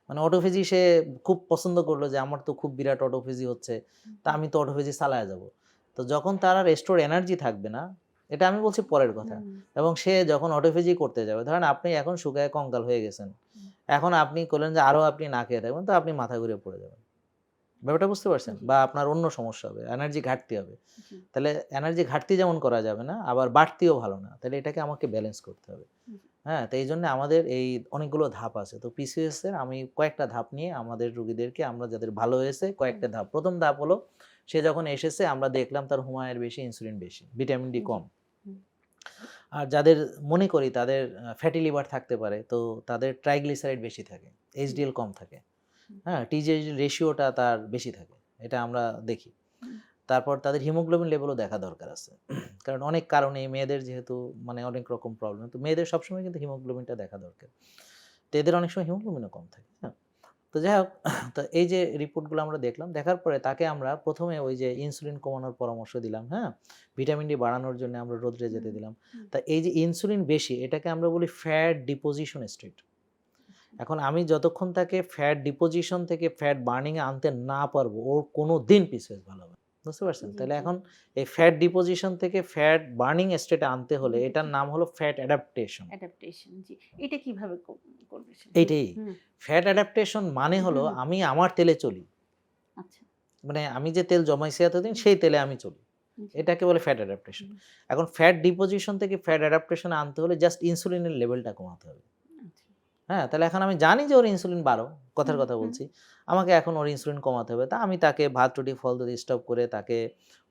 মানে অটোফেজি সে খুব পছন্দ করলো যে আমার তো খুব বিরাট অটোফেজি হচ্ছে। তা আমি তো অটোফেজি চালায়া যাবো। তো যখন তার আর স্টোর এনার্জি থাকবে না, এটা আমি বলছি পরের কথা। এবং সে যখন অটোফেজি করতে যাবে, ধরেন আপনি এখন শুকায় কঙ্কাল হয়ে গেছেন। এখন আপনি করলেন যে আরো আপনি না খেয়ে থাকবেন তো আপনি মাথা ঘুরে পড়ে যাবেন। ব্যাপারটা বুঝতে পারছেন? বা আপনার অন্য সমস্যা হবে, এনার্জি ঘাটতি হবে। তাহলে এনার্জি ঘাটতি যেমন করা যাবে না, আবার বাড়তিও ভালো না। তাহলে এটাকে আমাকে ব্যালেন্স করতে হবে। হ্যাঁ? তো এইজন্য আমাদের এই অনেকগুলো ধাপ আছে। তো পিসিওএস এর আমি কয়েকটা ধাপ নিয়ে আমাদের রোগীদেরকে আমরা যাদের ভালো হয়েছে কয়েকটা ধাপ। ১ম ধাপ হলো সে যখন এসেছে আমরা দেখলাম তার হুমায়ের বেশি, ইনসুলিন বেশি, ভিটামিন ডি কম। আর যাদের মনে করি তাদের ফ্যাটি লিভার থাকতে পারে, তো তাদের ট্রাইগ্লিসারাইড বেশি থাকে, এইচডিএল কম থাকে। হ্যাঁ? টিজিএইচ রেশিওটা তার বেশি থাকে। এটা আমরা দেখি। তারপর তাদের হিমোগ্লোবিন লেভেলও দেখা দরকার আছে। কারণ অনেক কারণে মেয়েদের যেহেতু মানে অনেক রকম প্রবলেম। তো মেয়েদের সবসময় কিন্তু হিমোগ্লোবিনটা দেখা দরকার। তো এদের অনেক সময় হিমোগ্লোবিনও কম থাকে। হ্যাঁ? তো যাই হোক, তো এই যে রিপোর্টগুলো আমরা দেখলাম, দেখার পরে তাকে আমরা প্রথমে ওই যে ইনসুলিন কমানোর পরামর্শ দিলাম, হ্যাঁ? ভিটামিন ডি বাড়ানোর জন্য আমরা রোদ্রে যেতে হুম, দিলাম। হুম, তা এই যে ইনসুলিন বেশি, এটাকে আমরা বলি ফ্যাট ডিপোজিশন স্টেট। আচ্ছা। এখন আমি যতক্ষণ তাকে ফ্যাট ডিপোজিশন থেকে ফ্যাট বার্নিং এ আনতে না পারবো, ওর কোনোদিন পিসওএস ভালো হবে না। বুঝতে পারছেন? জি, তাহলে জি। এখন এই ফ্যাট ডিপোজিশন থেকে ফ্যাট বার্নিং স্টেট এ আনতে হলে হুম, এটার নাম হলো ফ্যাট অ্যাডাপ্টেশন। অ্যাডাপ্টেশন জি। এটা কিভাবে করবে সে? এইটাই। হুম, ফ্যাট অ্যাডাপ্টেশন মানে হুম, হলো হুম, আমি আমার তেলে চলি। আচ্ছা। মানে আমি যে তেল জমাইছি এতদিন হুম, সেই তেলে আমি চলি। জি, এটাকে বলে ফ্যাট অ্যাডাপ্টেশন। হুম, এখন ফ্যাট ডিপোজিশন থেকে ফ্যাট অ্যাডাপ্টেশন এ আনতে হলে জাস্ট ইনসুলিনের লেভেলটা কমাতে হবে। আচ্ছা। হ্যাঁ? তাহলে এখন আমি জানি যে ওর ইনসুলিন ১২, কথার হুম, কথা হুম, বলছি। আমাকে এখন ওর ইনসুলিন কমাতে হবে। তা আমি তাকে ভাত, রুটি, ফল, দুধ স্টপ করে তাকে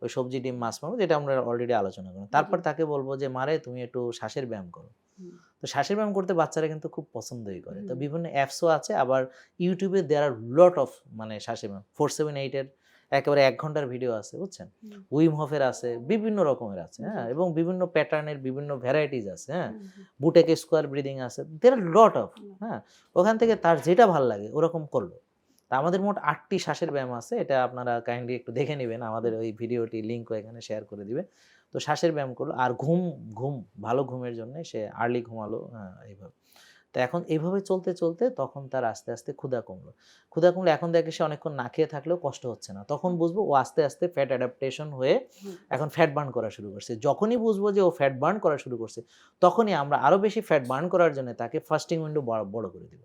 ওই সবজি, ডিম, মাছ, মাংস, যেটা আমরা অলরেডি আলোচনা করলাম। জি, তারপর তাকে বলব যে, "মারে তুমি একটু শ্বাসের ব্যায়াম করো।" হুম, তো শ্বাসের ব্যায়াম করতে বাচ্চারা কিন্তু খুব পছন্দই করে। তো হুম, বিভিন্ন অ্যাপসও আছে, আবার YouTube A there R lot of মানে শ্বাসের ব্যায়াম। 478 এর একেবারে ১ ঘন্টার ভিডিও আছে, বুঝছেন? হুম, উইম হফের আছে, বিভিন্ন রকমের আছে, জি, হ্যাঁ? জি, এবং বিভিন্ন প্যাটার্নের বিভিন্ন ভ্যারাইটিস আছে, হ্যাঁ? হুম, হুম, বুটেক স্কোয়ার ব্রিদিং আছে। দেয়ার আর লট অফ, হুম, হ্যাঁ? ওখান থেকে তার যেটা ভাল লাগে ওরকম করল। তা আমাদের মোট ৮ টি শ্বাসের ব্যায়াম আছে। এটা আপনারা কাইন্ডলি একটু দেখে নিবেন। আমাদের হুম, ওই ভিডিওটি লিংকও এখানে শেয়ার করে দিবে। তো শ্বাসের ব্যায়াম করলো। আর ঘুম ভালো ঘুমের জন্যে সে আর্লি ঘুমালো, হ্যাঁ, এইভাবে। তো এখন এভাবে চলতে, চলতে তখন তার আস্তে, আস্তে ক্ষুধা কমলো। ক্ষুধা কমলে এখন দেখে সে অনেকক্ষণ না খেয়ে থাকলেও কষ্ট হচ্ছে না। তখন হুম, বুঝবো ও আস্তে, আস্তে ফ্যাট অ্যাডাপ্টেশন হয়ে হুম, এখন ফ্যাট বার্ন করা শুরু করছে। যখনই বুঝবো যে ও ফ্যাট বার্ন করা শুরু করছে, তখনই আমরা আরো বেশি ফ্যাট বার্ন করার জন্য তাকে ফাস্টিং উইন্ডো বড় করে দিব।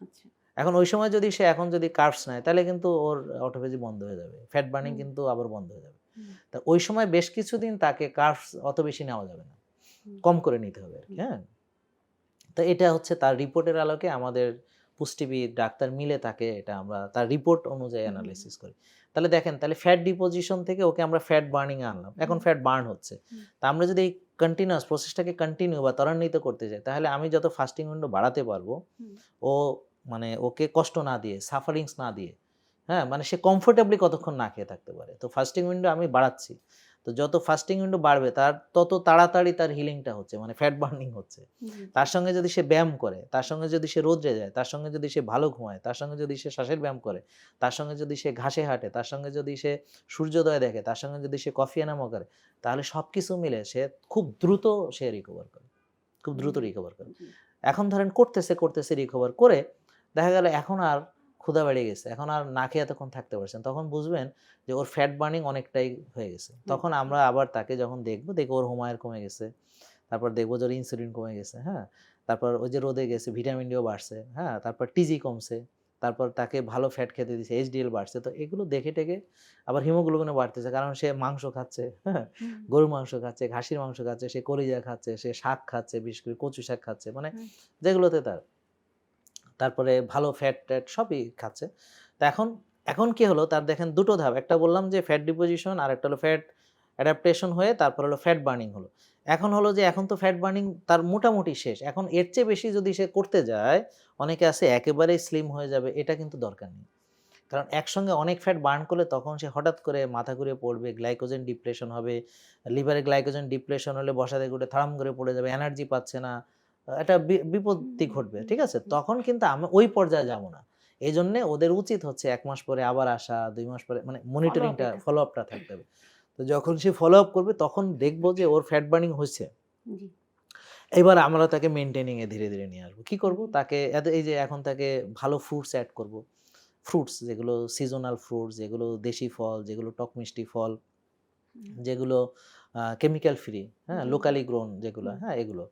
আচ্ছা। এখন ওই সময় যদি সে এখন যদি কার্বস নেয় তাহলে কিন্তু ওর অটোফেজি বন্ধ হয়ে যাবে। ফ্যাট বার্নিং হুম, কিন্তু আবার বন্ধ হয়ে যাবে। হুম, তা ওই সময় বেশ কিছুদিন তাকে কার্বস অত বেশি নেওয়া যাবে না। হুম, কম করে নিতে হবে আরকি, হুম, হ্যাঁ? তো এটা হচ্ছে তার রিপোর্টের আলোকে আমাদের পুষ্টিবিদ, ডাক্তার মিলে তাকে এটা আমরা তার রিপোর্ট অনুযায়ী হুম, এনালাইসিস করি। তাহলে দেখেন, তাহলে ফ্যাট ডিপোজিশন থেকে ওকে আমরা ফ্যাট বার্নিং এ আনলাম। এখন হুম, ফ্যাট বার্ন হচ্ছে। হুম, তা আমরা যদি এই কন্টিনিউয়াস প্রসেসটাকে কন্টিনিউ বা ত্বরান্বিত করতে চাই, তাহলে আমি যত ফাস্টিং উইন্ডো বাড়াতে পারবো, হুম, ও মানে ওকে কষ্ট না দিয়ে, সাফারিংস না দিয়ে, হ্যাঁ? মানে সে কমফোর্টেবলি কতক্ষণ না খেয়ে থাকতে পারে। তো ফাস্টিং উইন্ডো আমি বাড়াচ্ছি। তো যত ফাস্টিং উইন্ডো বাড়বে তার তত তাড়াতাড়ি তার হিলিংটা হচ্ছে, মানে ফ্যাট বার্নিং হচ্ছে। জি, জি, তার সঙ্গে যদি সে ব্যায়াম করে, তার সঙ্গে যদি সে রোদ্রে যায়, তার সঙ্গে যদি সে ভালো ঘুমায়, তার সঙ্গে যদি সে শ্বাসের ব্যায়াম করে, তার সঙ্গে যদি সে ঘাসে হাঁটে, তার সঙ্গে যদি সে সূর্যোদয় দেখে, তার সঙ্গে যদি সে কফি এনামো করে, তাহলে সবকিছু মিলে সে খুব দ্রুত সে রিকভার করে। খুব দ্রুত হুম, রিকভার করে। জি, এখন ধরেন করতেছে রিকভার করে দেখা গেল এখন আর ক্ষুধা বেড়ে গেছে। এখন আর না খেয়ে এতক্ষণ থাকতে পারছেন। তখন বুঝবেন যে ওর ফ্যাট বার্নিং অনেকটাই হয়ে গেছে। হুম, তখন আমরা আবার তাকে যখন দেখব ওর হোমায়ের কমে গেছে। তারপর দেখব যে ওর ইনসুলিন কমে গেছে, হ্যাঁ? তারপর ওই যে রোদে গেছে, ভিটামিন ডিও বাড়ছে, হ্যাঁ? তারপর টিজি কমছে। তারপর তাকে ভালো ফ্যাট খেতে দিছে, এইচডিএল বাড়ছে। তো এগুলো দেখে টেকে আবার হিমোগ্লোবিনও বাড়তেছে। কারণ সে মাংস খাচ্ছে, হ্যাঁ? হুম, গরুর মাংস খাচ্ছে, খাসির মাংস খাচ্ছে, সে কলিজা খাচ্ছে, সে শাক খাচ্ছে, বিশেষ করে কচু শাক খাচ্ছে। মানে হুম, যেগুলোতে তার তারপরে ভালো ফ্যাট-ট্যাট সবই খাচ্ছে। তো এখন কি হলো, তার দেখেন ২ টো ধাপ। একটা বললাম যে ফ্যাট ডিপোজিশন, আরেকটা হলো ফ্যাট অ্যাডাপ্টেশন হয়ে তারপর হলো ফ্যাট বার্নিং হলো। এখন হলো যে এখন তো ফ্যাট বার্নিং তার মোটামুটি শেষ। এখন এর চেয়ে বেশি যদি সে করতে যায়, অনেকে আছে একেবারেই স্লিম হয়ে যাবে, এটা কিন্তু দরকার নেই। কারণ একসঙ্গে অনেক ফ্যাট বার্ন করলে তখন সে হঠাৎ করে মাথা ঘুরে পড়বে, গ্লাইকোজেন ডিপ্লেশন হবে। লিভারে গ্লাইকোজেন ডিপ্লেশন হলে বসা থেকে উঠে থাড়াম করে পড়ে যাবে, এনার্জি পাচ্ছে না। একটা হুম, বিপত্তি হুম, ঘটবে। হুম, ঠিক আছে? হুম, তখন কিন্তু আমি ওই পর্যায়ে যাব না। এজন্যে ওদের উচিত হচ্ছে ১ মাস পরে আবার আসা, ২ মাস পরে মানে ফলো আপ মনিটরিংটা এটা। ফলো আপটা থাকতে হবে। তো যখন সে ফলো আপ করবে তখন দেখব যে ওর ফ্যাট বার্নিং হইছে। জি, এবার আমরা তাকে মেইনটেইনিং এ ধীরে, ধীরে নিয়ে আসবো। কি করব? জি, তাকে এই যে এখন তাকে ভালো ফ্রুটস এড করব। ফ্রুটস যেগুলো সিজনাল ফ্রুটস, যেগুলো দেশি ফল, যেগুলো টক মিষ্টি ফল, হুম, যেগুলো কেমিক্যাল ফ্রি, হ্যাঁ? জি, জি, লোকালি গ্রোন যেগুলো, হুম, হ্যাঁ? এগুলো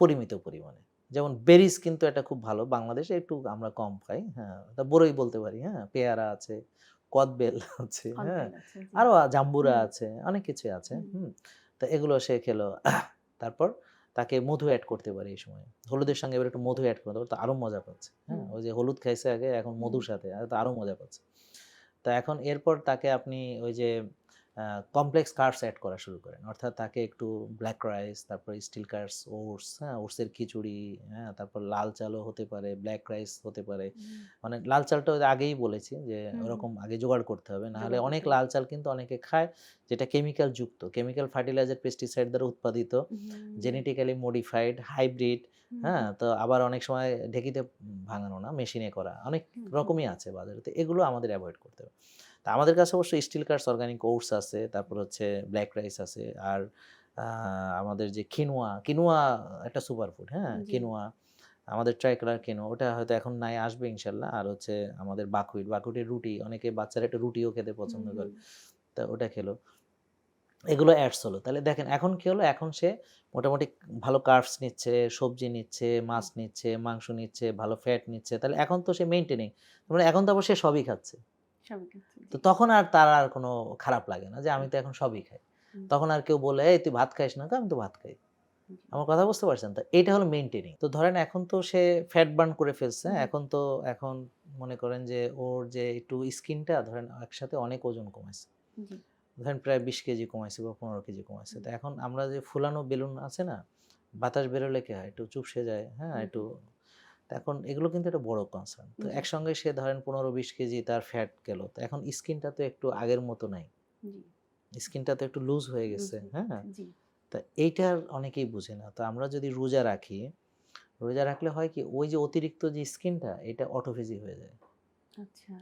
পরিমিত পরিমাণে। যেমন বেরিজ কিন্তু এটা খুব ভালো। বাংলাদেশে একটু আমরা কম খাই, হ্যাঁ? তা বড়ই বলতে পারি, হ্যাঁ? পেয়ারা আছে, কদবেল আছে, হ্যাঁ? কদবেল আছে, জি, আরো জাম্বুরা হুম, আছে, অনেক কিছুই আছে, হুম, হুম? তো এগুলো সে খেলো। তারপর তাকে মধু এড করতে পারি এই সময়। হলুদের সঙ্গে এবার একটু মধু এড করে দেব, তো আরো মজা পাচ্ছে, হ্যাঁ? হুম, ওই যে হলুদ খাইছে আগে, এখন হুম, মধুর সাথে, তো আরো মজা পাচ্ছে। তো এখন এরপর তাকে আপনি ওই যে কমপ্লেক্স কার্বস অ্যাড করা শুরু করেন, অর্থাৎ তাকে একটু ব্ল্যাক রাইস, তারপর স্টিল কার্বস, ওটস, হ্যাঁ, ওটসের খিচুড়ি, হ্যাঁ, তারপর লাল চালও হতে পারে, ব্ল্যাক রাইস হতে পারে। হুম, মানে লাল চালটা ওই যে আগেই বলেছি যে হুম, হুম, ওরকম আগে জোগাড় করতে হবে, না হলে জোগাড় অনেক করতে হবে। লাল চাল কিন্তু অনেকে খায় যেটা কেমিক্যাল যুক্ত, কেমিক্যাল ফার্টিলাইজার, পেস্টিসাইড দ্বারা উৎপাদিত, হুম, জেনেটিক্যালি মডিফাইড, হাইব্রিড, হুম, হ্যাঁ, হুম, তো আবার অনেক সময় ঢেঁকিতে ভাঙানো না, মেশিনে করা, অনেক হুম, হুম, রকমই আছে বাজারে। তো এগুলো আমাদের অ্যাভয়েড করতে হবে। তা আমাদের কাছে অবশ্যই স্টিল কার্স অর্গানিক ওটস আছে, তারপর হচ্ছে ব্ল্যাক রাইস আছে, আর আমাদের যে কিনোয়া, কিনোয়া একটা সুপারফুড, হ্যাঁ, জি, কিনোয়া, আমাদের ট্রাইকালার কিনোয়া, ওটা হয়তো এখন নাই, আসবে ইনশাল্লাহ। আর হচ্ছে আমাদের বাকুইট, বাকুইটের রুটি, অনেকে বাচ্চারা একটু রুটিও খেতে হুম, পছন্দ হুম, করে, তা ওটা খেলো, এগুলো অ্যাডস হলো। তাহলে দেখেন এখন কি হলো, এখন সে মোটামুটি ভালো কার্বস নিচ্ছে, সবজি নিচ্ছে, মাছ নিচ্ছে, মাংস নিচ্ছে, ভালো ফ্যাট নিচ্ছে। তাহলে এখন তো সে মেইনটেনিং, মানে এখন তো আবার সে সবই খাচ্ছে। সবই খাচ্ছে, তো জি, তখন আর তার আর কোনো খারাপ লাগে না যে আমি হুম, তো এখন সবই খাই। হুম, তখন আর কেউ বলে, "এই তুই ভাত খাইস না?" কই, "আমি তো ভাত খাই।" জি, আমার কথা বুঝতে পারছেন তো? এইটা হলো মেইনটেনিং। তো ধরেন এখন তো সে ফ্যাট বার্ন করে ফেলছে। হুম, এখন তো এখন মনে করেন যে ওর যে একটু স্কিনটা ধরেন একসাথে অনেক ওজন কমাইছে। জি, ধরেন প্রায় ২০ কেজি কমাইছে বা ১৫ কেজি কমাইছে। হুম, তো এখন আমরা যে ফুলানো বেলুন আছে না? বাতাস বেরোলে কি হয়? একটু চুপসে যায়, হ্যাঁ? হুম, একটু, তো এখন এগুলো কিন্তু একটা বড় কনসার্ন। তো হুম, জি, একসঙ্গে সে ধরেন ১৫-২০ কেজি তার ফ্যাট গেল। তো এখন স্কিনটা তো একটু আগের মতো নাই। জি, স্কিনটা তো একটু লুজ হয়ে লুজ গেছে, হয়ে হ্যাঁ? যাচ্ছে, জি, তা এইটার অনেকেই বুঝে না। তো আমরা যদি রোজা রাখি, রোজা রাখলে হয় কি ওই যে অতিরিক্ত যে স্কিনটা এটা অটোফেজি হয়ে যায়। আচ্ছা,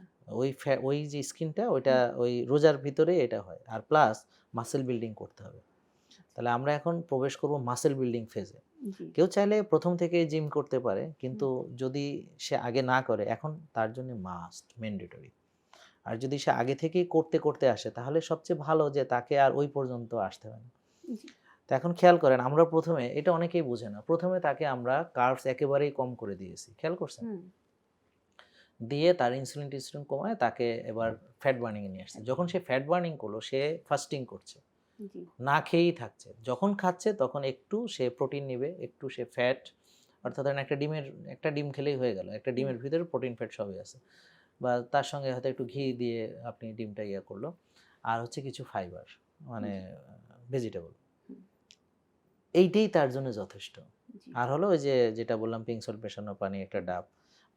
ওই যে স্কিনটা ওইটা হুম, ওই রোজার ভিতরে এটা হয়। আর প্লাস মাসল বিল্ডিং করতে হবে। আচ্ছা, তাহলে আমরা এখন প্রবেশ করব মাসল বিল্ডিং ফেজে। জি, কেউ চাইলে ১ম থেকেই জিম করতে পারে। হুম, কিন্তু যদি সে আগে না করে, এখন তার জন্য মাস্ট ম্যান্ডেটরি। আর যদি সে আগে থেকেই করতে আসে তাহলে সবচেয়ে ভালো যে তাকে আর ওই পর্যন্ত আসতে হয় না। জি, তো এখন খেয়াল করেন আমরা ১ম এ এটা অনেকেই বুঝে না। ১ম এ তাকে আমরা কার্বস একেবারেই কম করে দিয়েছি। খেয়াল করছেন? হুম, দিয়ে তার ইনসুলিন-টিনসুলিন কমায় তাকে এবার ফ্যাট বার্নিং এ নিয়ে আসছে। যখন সে ফ্যাট বার্নিং করলো সে ফাস্টিং করছে। জি, না খেয়েই থাকছে। যখন খাচ্ছে তখন একটু সে প্রোটিন নিবে, একটু সে ফ্যাট, অর্থাৎ ধরেন একটা ডিম খেলেই হয়ে গেল। একটা হুম, ডিমের ভিতরে প্রোটিন, ফ্যাট সবই আছে। বা তার সঙ্গে হয়তো একটু ঘি দিয়ে আপনি ডিমটা ইয়ে করলো। আর হচ্ছে কিছু ফাইবার, মানে জি, ভেজিটেবল। হুম, এইটাই তার জন্য যথেষ্ট। জি, আর হলো ওই যে যেটা বললাম পিঙ্ক সল্ট মেশানো পানি, একটা ডাব।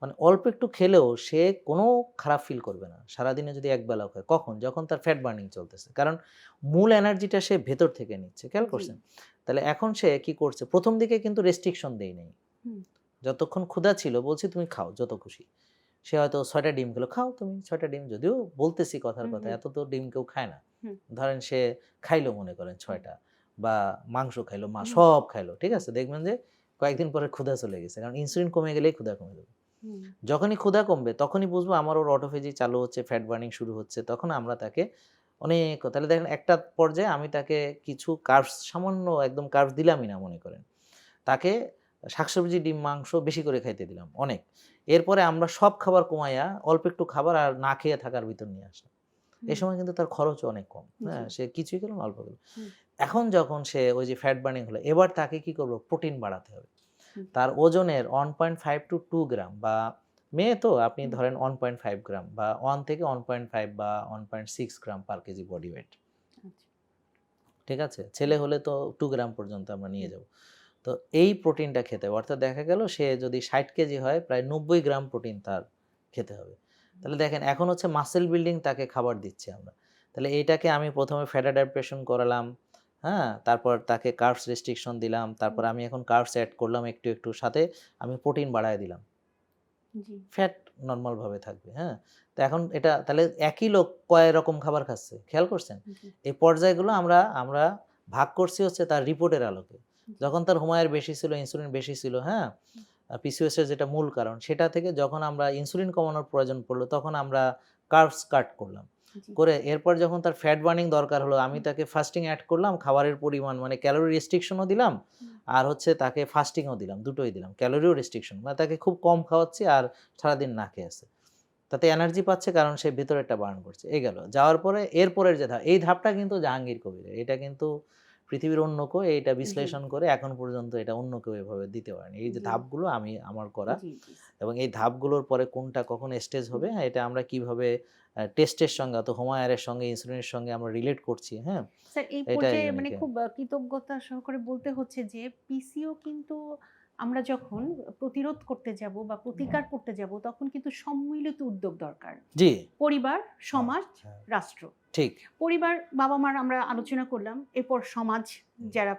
মানে অল্প একটু খেলেও সে কোনো খারাপ ফিল করবে না। সারাদিনে যদি একবেলাও খায়। কখন? যখন তার ফ্যাট বার্নিং চলতেছে। কারণ মূল এনার্জিটা সে ভেতর থেকে নিচ্ছে। খেয়াল জি, করছেন? তাহলে এখন সে কি করছে? ১ম দিকে কিন্তু রেস্ট্রিকশন দেই নাই। হুম, যতক্ষণ ক্ষুধা ছিল বলছি তুমি খাও যত খুশি। সে হয়তো ৬ টা ডিম খেলো, খাও তুমি ৬ টা ডিম। যদিও বলতেছি কথার হুম, কথা, হুম, এত তো ডিম কেউ খায় না। হুম, ধরেন সে খাইলো মনে করেন হুম, ৬ টা, বা মাংস খাইলো, হুম, সব খাইলো। ঠিক হুম, আছে? দেখবেন যে কয়েকদিন পরে ক্ষুধা চলে গেছে। কারণ ইনসুলিন কমে গেলেই ক্ষুধা কমে যাবে। হুম, যখনই ক্ষুধা কমবে তখনই বুঝবো আমার ওর অটোফেজি চালু হচ্ছে, ফ্যাট বার্নিং শুরু হচ্ছে। তখন আমরা তাকে অনেক, তাহলে দেখেন একটা পর্যায়ে আমি তাকে কিছু কার্বস, সামান্য একদম কার্বস দিলামই না মনে করেন। তাকে শাকসবজি, ডিম, মাংস বেশি করে খাইতে দিলাম অনেক। এরপরে আমরা সব খাবার কমাইয়া অল্প একটু খাবার আর না খেয়ে থাকার ভিতর নিয়ে আসলাম। এই হুম, সময় কিন্তু তার খরচও অনেক কম। জি, হ্যাঁ? সে কিছুই খেলো না, অল্প খেলো। হুম, এখন যখন সে ওই যে ফ্যাট বার্নিং হলো, এবার তাকে কি করব? প্রোটিন বাড়াতে হবে। হুম, তার ওজনের 1.5 টু 2 গ্রাম, বা মেয়ে তো আপনি হুম, ধরেন 1.5 গ্রাম বা 1 থেকে 1.5 বা 1.6 গ্রাম পার কেজি বডি ওয়েট। আচ্ছা, ঠিক আছে? হুম, ছেলে হলে তো 2 গ্রাম পর্যন্ত আমরা নিয়ে হুম, যাব। তো এই প্রোটিনটা খেতে হবে। অর্থাৎ দেখা গেল সে যদি ৬০ কেজি হয় প্রায় ৯০ গ্রাম প্রোটিন তার খেতে হবে। তাহলে জি, দেখেন এখন হচ্ছে মাসল বিল্ডিং তাকে খাবার দিচ্ছি আমরা। তাহলে এইটাকে আমি ১ম এ ফ্যাট অ্যাডাপ্টেশন করালাম, হ্যাঁ? তারপর তাকে কার্বস রেস্ট্রিকশন দিলাম। তারপর হুম, আমি এখন কার্বস এড করলাম একটু, সাথে আমি প্রোটিন বাড়ায় দিলাম। জি, ফ্যাট নরমাল ভাবে থাকবে, হ্যাঁ? তো এখন এটা তাহলে একই লোক কয় রকম খাবার খাচ্ছে, খেয়াল করছেন? জি, এই পর্যায়গুলো আমরা আমরা ভাগ করছি হচ্ছে তার রিপোর্টের আলোকে। জি, যখন তার হোমায়ের বেশি ছিল, ইনসুলিন বেশি ছিল, হ্যাঁ? হুম, পিসিওএস এর যেটা মূল কারণ, সেটা থেকে যখন আমরা ইনসুলিন কমানোর প্রয়োজন পড়ল, তখন আমরা কার্বস কাট করলাম। জি, করে এরপর যখন তার ফ্যাট বার্নিং দরকার হলো, আমি হুম, তাকে ফাস্টিং এড করলাম, খাবারের পরিমাণ মানে ক্যালোরি রেস্ট্রিকশন ও দিলাম, হুম, আর হচ্ছে তাকে ফাস্টিং ও দিলাম, দুটোই দিলাম। ক্যালোরিও রেস্ট্রিকশন, মানে তাকে খুব কম খাওয়াচ্ছি আর সারাদিন না খেয়ে আছে। তাতে এনার্জি পাচ্ছে কারণ সে ভেতরেরটা বার্ন করছে। এই গেল। যাওয়ার পরে এরপরের যে ধাপ, এই ধাপটা কিন্তু জাহাঙ্গীর কবিরের। এটা কিন্তু পৃথিবীর অন্য কেউ এটা জি বিশ্লেষণ করে এখন পর্যন্ত এটা অন্য কেউ এভাবে দিতে পারেনি। এই যে জি ধাপগুলো আমার করা, জি জি এবং এই ধাপগুলোর পরে কোনটা কখন স্টেজ হবে, জি। হ্যাঁ, এটা আমরা কিভাবে টেস্টের সঙ্গে অথবা হোমায়ারের সঙ্গে ইনসুলিনের সঙ্গে আমরা রিলেট করছি, হ্যাঁ, স্যার এই এটাই পর্যায়ে মানে ইউনিক। খুব কৃতজ্ঞতা সহকারে বলতে হচ্ছে যে পিসিও কিন্তু আমরা যখন প্রতিরোধ করতে যাব বা প্রতিকার করতে যাব তখন কিন্তু সম্মিলিত উদ্যোগ দরকার। জি, পরিবার, হ্যাঁ, সমাজ, হ্যাঁ, রাষ্ট্র। ঠিক। পরিবার, বাবা-মার আমরা আলোচনা করলাম। এরপর সমাজ যারা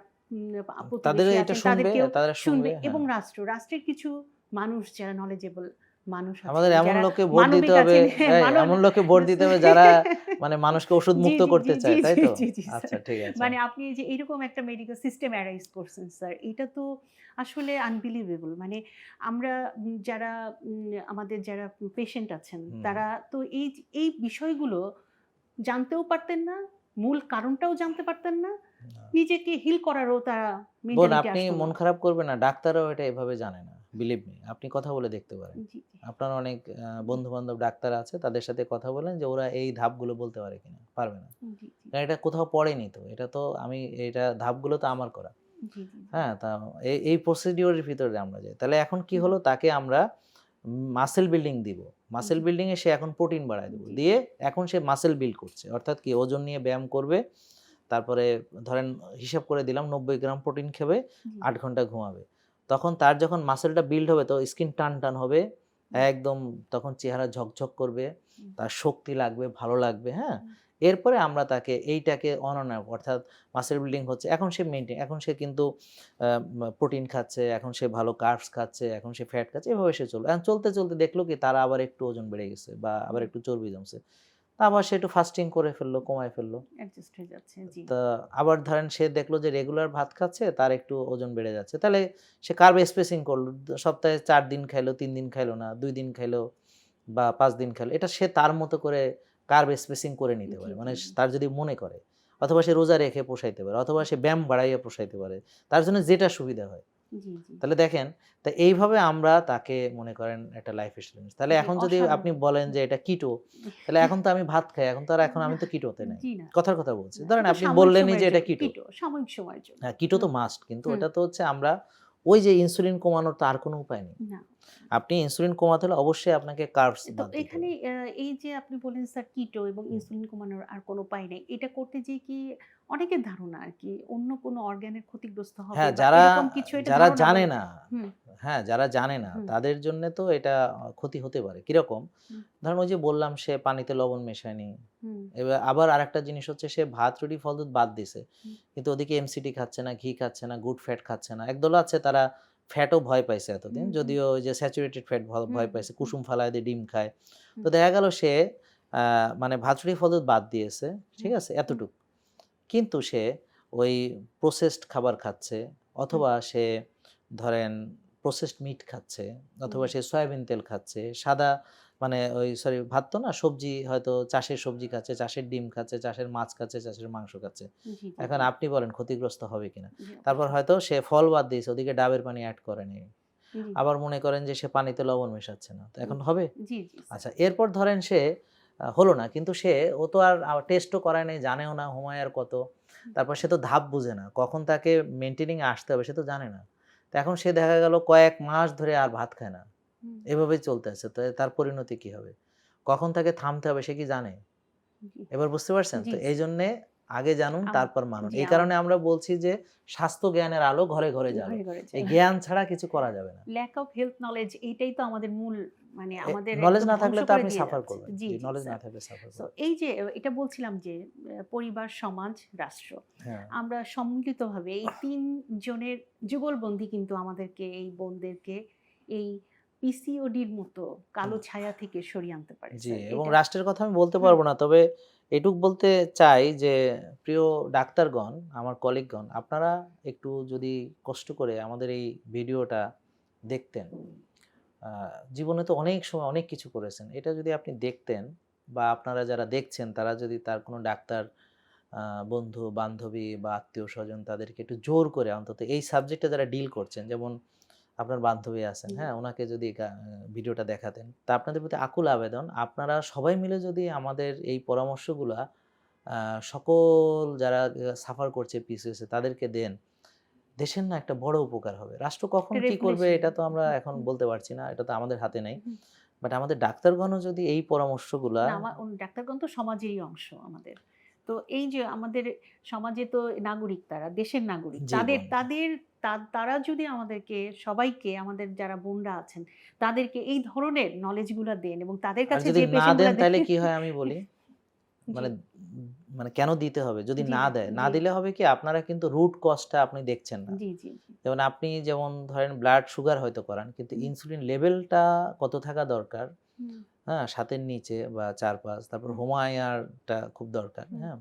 তাদেরও প্রতিবেশী এটা আছেন শুনবে, তাদেরকেও তারা শুনবে, শুনবে হ্যাঁ। এবং রাষ্ট্র। রাষ্ট্রের কিছু মানুষ যারা knowledgeable মানুষ আমাদের আছেন, এমন যারা লোককে ভোট দিতে মানবিক হবে, আছেন হ্যাঁ, এমন লোককে ভোট দিতে হবে যারা মানে মানুষকে ওষুধ জি, মুক্ত জি, জি, করতে জি, চায়, তাই জি, তো? জি, জি, আচ্ছা, স্যার। ঠিক আছে। মানে আপনি এই যে এইরকম একটা মেডিকেল সিস্টেম অ্যারাইজ করছেন স্যার, এটা তো আসলে আনবিলিভেবল। মানে আমরা যারা আমাদের যারা পেশেন্ট আছেন, হুম, তারা তো এই বিষয়গুলো জানতেও পারতেন না, মূল কারণটাও জানতে পারতেন না। না। নিজেকে হিল করারও তারা বোন, মেন্টালিটি আপনি আসতো মন না। খারাপ করবেন না। ডাক্তাররাও এটা এভাবে জানে না। Believe me. আপনি কথা বলে দেখতে পারেন। জি, জি, আপনার অনেক বন্ধু-বান্ধব ডাক্তার আছে, তাদের সাথে কথা বলেন যে ওরা এই ধাপগুলো বলতে পারে কিনা? পারবে না। জি, জি, কারণ এটা কোথাও পড়েনি তো। এটা তো এটা ধাপগুলো তো আমার করা। জি, জি, জি, হ্যাঁ? তা এই প্রসিডিউর এর ভিতরে আমরা যাই। তাহলে এখন কি জি, হলো, তাকে আমরা মাসল বিল্ডিং দিব। মাসল জি, বিল্ডিং এ সে এখন প্রোটিন বাড়ায় দেব। জি, দিয়ে এখন সে মাসল বিল্ড করছে। অর্থাৎ কি, ওজন নিয়ে ব্যায়াম করবে। তারপরে ধরেন হিসাব করে দিলাম ৯০ গ্রাম প্রোটিন খাবে, জি, ৮ ঘন্টা ঘুমাবে। তখন তার যখন মাসলটা বিল্ড হবে তো স্কিন টান হবে। হুম, একদম তখন চেহারা ঝকঝক করবে। হুম, তার শক্তি লাগবে, ভালো লাগবে, হ্যাঁ? হুম, এরপরে আমরা তাকে এইটাকে অন অ্যান্ড অফ, অর্থাৎ মাসল বিল্ডিং হচ্ছে। এখন সে কিন্তু প্রোটিন খাচ্ছে, এখন সে ভালো কার্বস খাচ্ছে, এখন সে ফ্যাট খাচ্ছে। এভাবে সে চলবে। এখন চলতে দেখলো কি তার আবার একটু ওজন বেড়ে গেছে বা আবার হুম, একটু চর্বি জমছে। আবার সে একটু ফাস্টিং করে ফেললো, কমায় ফেললো। অ্যাডজাস্ট হয়ে যাচ্ছে। জি, তা আবার ধরেন সে দেখলো যে রেগুলার ভাত খাচ্ছে, তার একটু ওজন বেড়ে যাচ্ছে। তাহলে সে কার্ব স্পেসিং করলো। সপ্তাহে ৪ দিন খাইলো, ৩ দিন খাইলো না, ২ দিন খাইলো বা ৫ দিন খাইলো। এটা সে তার মতো করে কার্ব স্পেসিং করে নিতে জি, পারে। মানে জি, জি, তার যদি মনে করে। অথবা সে রোজা রেখে পোষাইতে পারে। অথবা সে ব্যায়াম বাড়াইয়া পোষাইতে পারে। তার জন্য যেটা সুবিধা হয়। জি, জি, তাহলে দেখেন, তা এইভাবে আমরা তাকে মনে করেন একটা লাইফ স্টাইল। তাহলে জি, এখন যদি আপনি অসাধারণ। বলেন যে এটা কিটো, তাহলে এখন তো আমি ভাত খাই। এখন না, আমি তো কিটোতে নাই। জি না, কথার কথা বলছি। না, ধরেন এটা আপনি সাময়িক বললেনই যে সময়ের এটা জন্য কিটো। কিটো, সাময়িক সময়ের জন্য। হ্যাঁ, কিটো তো হুম, মাস্ট। কিন্তু হুম, ওটা তো হচ্ছে আমরা ওই যে ইনসুলিন কমানোর তো আর কোনো উপায় নেই। না। আপনি ইনসুলিন কমাতে হলে অবশ্যই আপনাকে কার্বস তো বাদ দিতে এখানে হবে। এই যে আপনি বললেন স্যার কিটো এবং হুম। ইনসুলিন কমানোর আর কোনো উপায় নেই। এটা করতে যেয়ে কি অনেকের ধারণা আরকি অন্য কোনো অর্গানের ক্ষতিগ্রস্ত হবে হ্যাঁ, বা এরকম কিছু এটা যারা ধারণা জানে বলে না, হুম, হ্যাঁ, যারা জানে না হুম, তাদের জন্যে তো এটা ক্ষতি হতে পারে। কিরকম? হুম, ধরেন ওই যে বললাম সে পানিতে লবণ মেশায়নি। হুম, এবার আবার আরেকটা জিনিস হচ্ছে সে ভাত, রুটি, ফল, দুধ বাদ দিছে। হুম, কিন্তু ওদিকে এমসিটি খাচ্ছে না, ঘি খাচ্ছে না, গুড ফ্যাট খাচ্ছে না। একদল আছে তারা ফ্যাটও ভয় পাইছে এতদিন। হুম, হুম, যদিও ওই যে স্যাচুরেটেড ফ্যাট হুম, ভয় হুম, পাইছে। হুম, কুসুম ফালায় দিয়ে ডিম খায়। তো হুম, দেখা গেল সে আ মানে ভাত, রুটি, ফল, দুধ বাদ দিয়েছে। ঠিক হুম, আছে? হুম, এতটুক। কিন্তু সে ওই প্রসেসড খাবার খাচ্ছে, হুম, অথবা সে ধরেন প্রসেসড মিট খাচ্ছে, হুম, অথবা সে সয়াবিন তেল খাচ্ছে, সাদা মানে ওই সরি ভাত তো না, সবজি হয়তো চাষের সবজি খাচ্ছে, চাষের ডিম খাচ্ছে, চাষের মাছ খাচ্ছে, চাষের মাংস খাচ্ছে। জি, জি, এখন জি, আপনি বলেন ক্ষতিগ্রস্ত হবে কিনা? জি, তারপর অবশ্যই। হয়তো সে ফল বাদ দিয়েছে, ওদিকে ডাবের পানি এড করেনি। জি, আবার মনে করেন যে সে পানিতে লবণ মেশাচ্ছে না। তো এখন জি, হবে? জি, জি, স্যার। আচ্ছা, এরপর ধরেন সে হলো না। কিন্তু ও তো আর টেস্টও করায় নাই, জানেও না হোমায়ার কত। হুম, তারপর সে তো ধাপ বুঝে না। কখন তাকে মেইনটেনিং এ আসতে হবে সে তো জানে না। তো এখন সে দেখা গেল কয়েক মাস ধরে আর ভাত খায় না। হুম, এভাবেই চলতেছে। তো তার পরিণতি কি হবে? কখন তাকে থামতে হবে সে কি জানে? জি, এবার বুঝতে পারছেন? জি, তো স্যার। এইজন্যে আগে জানুন আম তারপর মানুন। জি, এই কারণে আমরা বলছি যে স্বাস্থ্য জ্ঞানের আলো ঘরে, ঘরে জ্বালো। ঘরে, ঘরে এই চলে। জ্ঞান ছাড়া কিছু করা যাবে না। ল্যাক অফ হেলথ নলেজ এইটাই তো আমাদের মূল মানে আমাদের নলেজ একদম না ধ্বংস থাকলে তো করে আপনি দিয়ে সাফার যাচ্ছে। করবেন। জি, জি, জি নলেজ না স্যার। থাকলে সাফার সো করবেন। এই যে এটা বলছিলাম যে পরিবার, সমাজ, রাষ্ট্র হ্যাঁ। আমরা সম্মিলিতভাবে এই ৩ জনের যুগলবন্দী কিন্তু আমাদেরকে এই বোনদেরকে এই পিসিওডির মতো কালো ছায়া থেকে সরিয়ে আনতে পারে জি, স্যার। এবং এটা রাষ্ট্রের কথা আমি বলতে হুম, পারব না। তবে এটুক বলতে চাই যে প্রিয় ডাক্তারগণ, আমার কলিগগণ, আপনারা একটু যদি কষ্ট করে আমাদের এই ভিডিওটা দেখতেন। আ জীবনে তো অনেক সময় অনেক কিছু করেছেন। এটা যদি আপনি দেখতেন বা আপনারা যারা দেখছেন তারা যদি তার কোনো ডাক্তার বন্ধু-বান্ধবী বা আত্মীয়স্বজন তাদেরকে একটু জোর করে অন্তত এই সাবজেক্টে যারা ডিল করছেন, যেমন আপনার বান্ধবী আছেন, জি, হ্যাঁ? উনাকে যদি ভিডিওটা দেখাতেন। তা আপনাদের প্রতি আকুল আবেদন, আপনারা সবাই মিলে যদি আমাদের এই পরামর্শগুলা সকল যারা সাফার করছে পিসিওএস তাদেরকে দেন, দেশের না একটা বড় উপকার হবে। রাষ্ট্র কখন কি করবে রেভলিউশন। এটা তো আমরা এখন বলতে পারছি না, এটা তো আমাদের হাতে নেই। বাট আমাদের ডাক্তারগণও যদি এই পরামর্শগুলা, না, ডাক্তারগণ তো সমাজেরই অংশ আমাদের। তো এই যে আমাদের সমাজে তো নাগরিক, তারা দেশের নাগরিক। জি তাদের বোন, তাদের তারা যদি আমাদেরকে সবাইকে, আমাদের যারা বোনরা আছেন, তাদেরকে এই ধরনের নলেজ গুলা দেন এবং তাদের আর কাছে যদি যে না পেশেন্ট দেন গুলা তাইলে কি হয় আমি বলি, জি, মানে মানে কেন দিতে হবে? যদি জি, না দেয়, না জি, দিলে হবে কি আপনারা কিন্তু রুট কজটা আপনি দেখছেন না। জি, জি, জি। যেমন আপনি যেমন ধরেন ব্লাড সুগার হয়তো করান, কিন্তু হুম, ইনসুলিন লেভেলটা কত থাকা দরকার, হুম, হ্যাঁ? ৭ এর নিচে বা ৪-৫, তারপর হুম, হোমায়ারটা খুব দরকার, হুম, হ্যাঁ?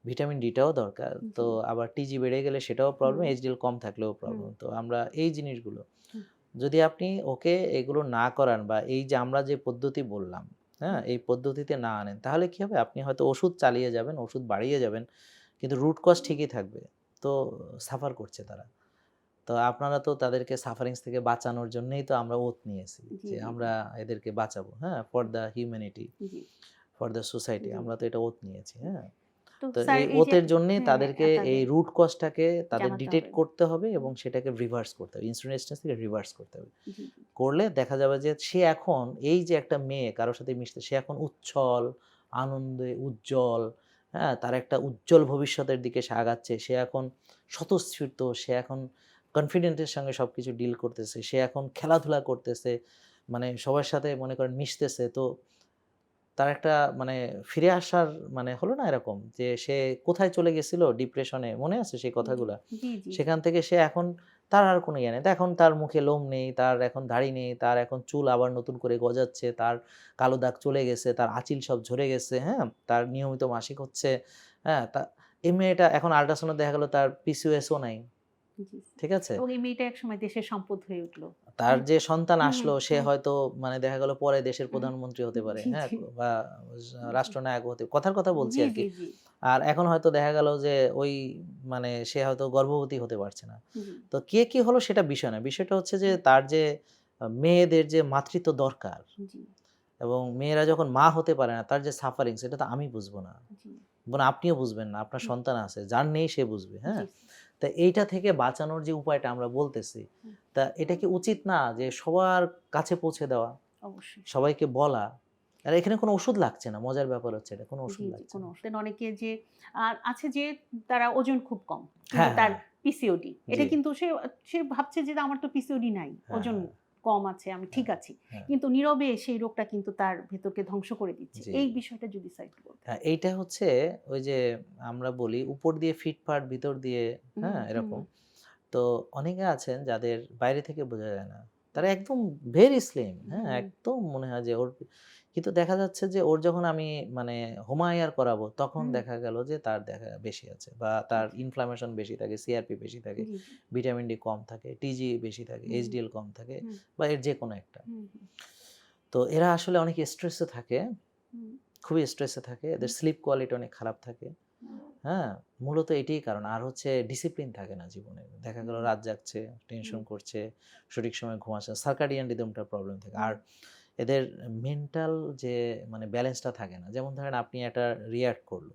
ভিটামিন ডিটাও দরকার। তো জি, আবার টিজি বেড়ে গেলে সেটাও প্রবলেম, হুম, এইচডিএল কম থাকলেও হুম, প্রবলেম। তো আমরা এই জিনিসগুলো হুম, যদি আপনি ওকে এগুলো না করান বা এই যে আমরা যে পদ্ধতি বললাম, হ্যাঁ? হুম, এই পদ্ধতিতে না আনেন, তাহলে কি হবে? আপনি হয়তো ওষুধ চালিয়ে যাবেন, ওষুধ বাড়িয়ে যাবেন, কিন্তু রুট কজ ঠিকই থাকবে। তো সাফার করছে তারা। তো আপনারা তো তাদেরকে সাফারিংস থেকে বাঁচানোর জন্যই তো আমরা ওথ নিয়েছি জি, যে জি, জি, আমরা এদেরকে বাঁচাবো, হ্যাঁ? ফর দ্য হিউম্যানিটি, জি, ফর দ্য সোসাইটি জি। আমরা তো এটা ওথ নিয়েছি, হ্যাঁ? তো তো স্যার এই এই যে ওথের জন্যই হ্যাঁ, তাদেরকে এই তাদের রুট কজটাকে তাদের জানাতে ডিটেক্ট হবে। করতে হবে হুম, এবং সেটাকে রিভার্স করতে হবে। ইনসুলিন রেজিস্ট্যান্স থেকে রিভার্স করতে হবে। জি, জি, করলে দেখা যাবে যে সে এখন এই যে একটা মেয়ে কারো সাথে মিশতে, সে এখন উচ্ছল, আনন্দে উজ্জ্বল, হ্যাঁ? তার একটা উজ্জ্বল ভবিষ্যতের দিকে সে আগাচ্ছে। সে এখন স্বতঃস্ফূর্ত, সে এখন কনফিডেন্টের সঙ্গে সবকিছু ডিল করতেছে। সে এখন খেলাধুলা করতেছে। মানে সবার সাথে মনে করেন মিশতেছে। তো তার একটা মানে ফিরে আসার মানে হলো না এরকম যে সে কোথায় চলে গেছিল ডিপ্রেশনে, মনে আছে সেই জি, কথাগুলা? জি, জি, সেখান থেকে সে এখন তার আর কোনো ইয়ে নেই। এখন তার মুখে লোম নেই, তার এখন দাড়ি নেই, তার এখন চুল আবার নতুন করে গজাচ্ছে, তার কালো দাগ চলে গেছে, তার আঁচিল সব ঝরে গেছে, হ্যাঁ? তার নিয়মিত মাসিক হচ্ছে, হ্যাঁ? এই মেয়েটা এখন আল্ট্রাসাউন্ডে দেখা গেল তার পিসিওএস ও নাই। জি। ঠিক আছে? এবং এই মেয়েটা একসময় দেশের সম্পদ হয়ে উঠল। তার হুম, যে সন্তান হুম, আসলো সে হুম, হয়তো মানে দেখা গেল পরে দেশের হুম, প্রধানমন্ত্রী হতে পারে, জি, হ্যাঁ? জি, বা জি, রাষ্ট্রনায়ক হতে, কথার কথা বলছি জি, আরকি। জি, জি, আর এখন হয়তো দেখা গেল যে ওই মানে সে হয়তো গর্ভবতী হতে পারছে না। জি, তো কে কি হলো সেটা বিষয় না। বিষয়টা হচ্ছে যে তার যে মেয়েদের যে মাতৃত্ব দরকার জি, এবং মেয়েরা যখন মা হতে পারে না তার যে সাফারিং সেটা তো আমি বুঝবো না। জি, আপনিও বুঝবেন না। আপনার হুম, সন্তান আছে। যার নেই সে বুঝবে, হ্যাঁ? জি, তা এইটা থেকে বাঁচানোর যে উপায়টা আমরা বলতেছি, হুম, তা এটা কি উচিত না যে সবার কাছে পৌঁছে দেওয়া? অবশ্যই। সবাইকে বলা? আর এখানে কোনো ওষুধ লাগছে না। মজার ব্যাপার হচ্ছে এটা। কোনো জি, ওষুধ জি, লাগছে কোনো না। অসুবিধা অনেকে যে আছে যে তারা ওজন খুব কম। কিন্তু হ্যাঁ, তার হ্যাঁ। পিসিওডি। এটা জি। কিন্তু সে সে ভাবছে যে আমার তো পিসিওডি নাই। হ্যাঁ, ওজন হ্যাঁ, কম আছে, আমি ঠিক হ্যাঁ, আছি। হ্যাঁ। কিন্তু নীরবে সেই রোগটা কিন্তু তার ভেতরকে ধ্বংস করে দিচ্ছে। জি। এই বিষয়টা যদি স্যার একটু বলতেন। হ্যাঁ, এইটা হচ্ছে ওই যে আমরা বলি উপর দিয়ে ফিটফাট ভিতর দিয়ে, হুম, হ্যাঁ? হুম, এরকম। তো অনেকে আছেন যাদের বাইরে থেকে বোঝা যায় না। তারা একদম ভেরি স্লিম, হ্যাঁ? হুম, একদম মনে হয় যে ওর, কিন্তু দেখা যাচ্ছে যে ওর যখন আমি মানে হোমায়ার করাবো তখন হুম, দেখা গেল যে তার দেখা বেশি আছে বা জি, তার জি, ইনফ্লামেশন বেশি থাকে, সিআরপি বেশি থাকে, জি, জি, ভিটামিন ডি কম থাকে, টিজি বেশি থাকে, হুম, এইচডিএল কম থাকে হুম, বা এর যেকোনো একটা। হুম, হুম, তো এরা আসলে অনেক স্ট্রেসে থাকে, হুম, খুবই স্ট্রেসে থাকে। এদের হুম, স্লিপ কোয়ালিটি অনেক খারাপ থাকে। হুম, হ্যাঁ? মূলত এটিই কারণ। আর হচ্ছে ডিসিপ্লিন থাকে না জীবনে। দেখা গেল হুম, রাত জাগছে, হুম, টেনশন করছে, সঠিক সময়ে ঘুমাচ্ছে না। সার্কাডিয়ান রিদমটার প্রবলেম থাকে। হুম, আর এদের মেন্টাল যে মানে ব্যালেন্সটা থাকে না। যেমন ধরেন আপনি একটা রিঅ্যাক্ট করলো।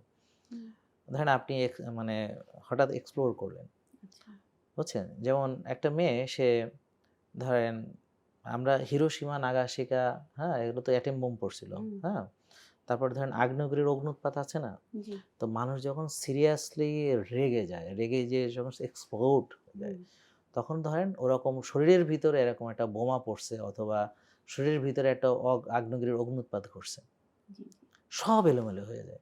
হুম, ধরেন আপনি মানে হঠাৎ এক্সপ্লোর করলেন। আচ্ছা, বুঝছেন? যেমন একটা মেয়ে সে ধরেন আমরা হিরোশিমা, নাগাসাকি, হ্যাঁ? এগুলো তো অ্যাটম বোম পড়ছিল। হুম, হ্যাঁ? তারপর ধরেন আগ্নেয়গিরির অগ্ন্যুৎপাত আছে না? জি, তো মানুষ যখন সিরিয়াসলি রেগে যায়, রেগে যেয়ে যখন এক্সপ্লোড হয়ে যায়, হুম, তখন ধরেন ওরকম শরীরের ভিতরে এরকম একটা বোমা পড়ছে অথবা শরীরের ভিতরে একটা আগ্নেয়গিরির অগ্ন্যুৎপাত ঘটছে। জি, জি। সব এলোমেলো হয়ে যায়।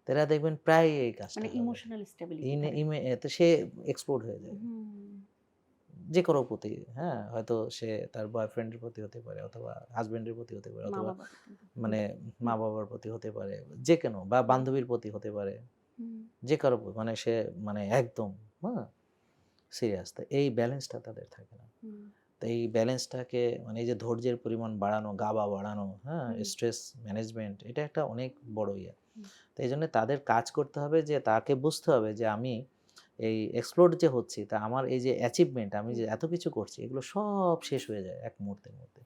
তো এরা দেখবেন প্রায়ই এই কাজটা মানে করে। ইমোশনাল স্টেবিলিটি ধরে। তো সে এক্সপ্লোড হয়ে যায়। হুম, যে কারো প্রতি, হ্যাঁ? হয়তো সে তার বয়ফ্রেন্ডের প্রতি হতে পারে অথবা হাসব্যান্ডের প্রতি হতে পারে অথবা মা-বাবা কিন্তু। হুম, মানে হুম, মা-বাবার প্রতি হতে পারে। যেকোনো বা হুম, বান্ধবীর প্রতি হতে পারে। হুম, যে কারো মানে সে মানে একদম, হ্যাঁ? সিরিয়াস। তো এই ব্যালেন্সটা তাদের থাকে না। হুম, তো এই ব্যালেন্সটাকে মানে এই যে ধৈর্যের পরিমাণ বাড়ানো, গাবা বাড়ানো, হ্যাঁ? হুম, স্ট্রেস ম্যানেজমেন্ট এটা একটা অনেক বড় ইয়ে। হুম, তো এইজন্য তাদের কাজ করতে হবে যে তাকে বুঝতে হবে যে আমি এই এক্সপ্লোর যে হচ্ছি তা আমার এই যে অ্যাচিভমেন্ট আমি হুম। যে এত কিছু করছি এগুলো সব শেষ হয়ে যায় এক মুহূর্তের মধ্যে।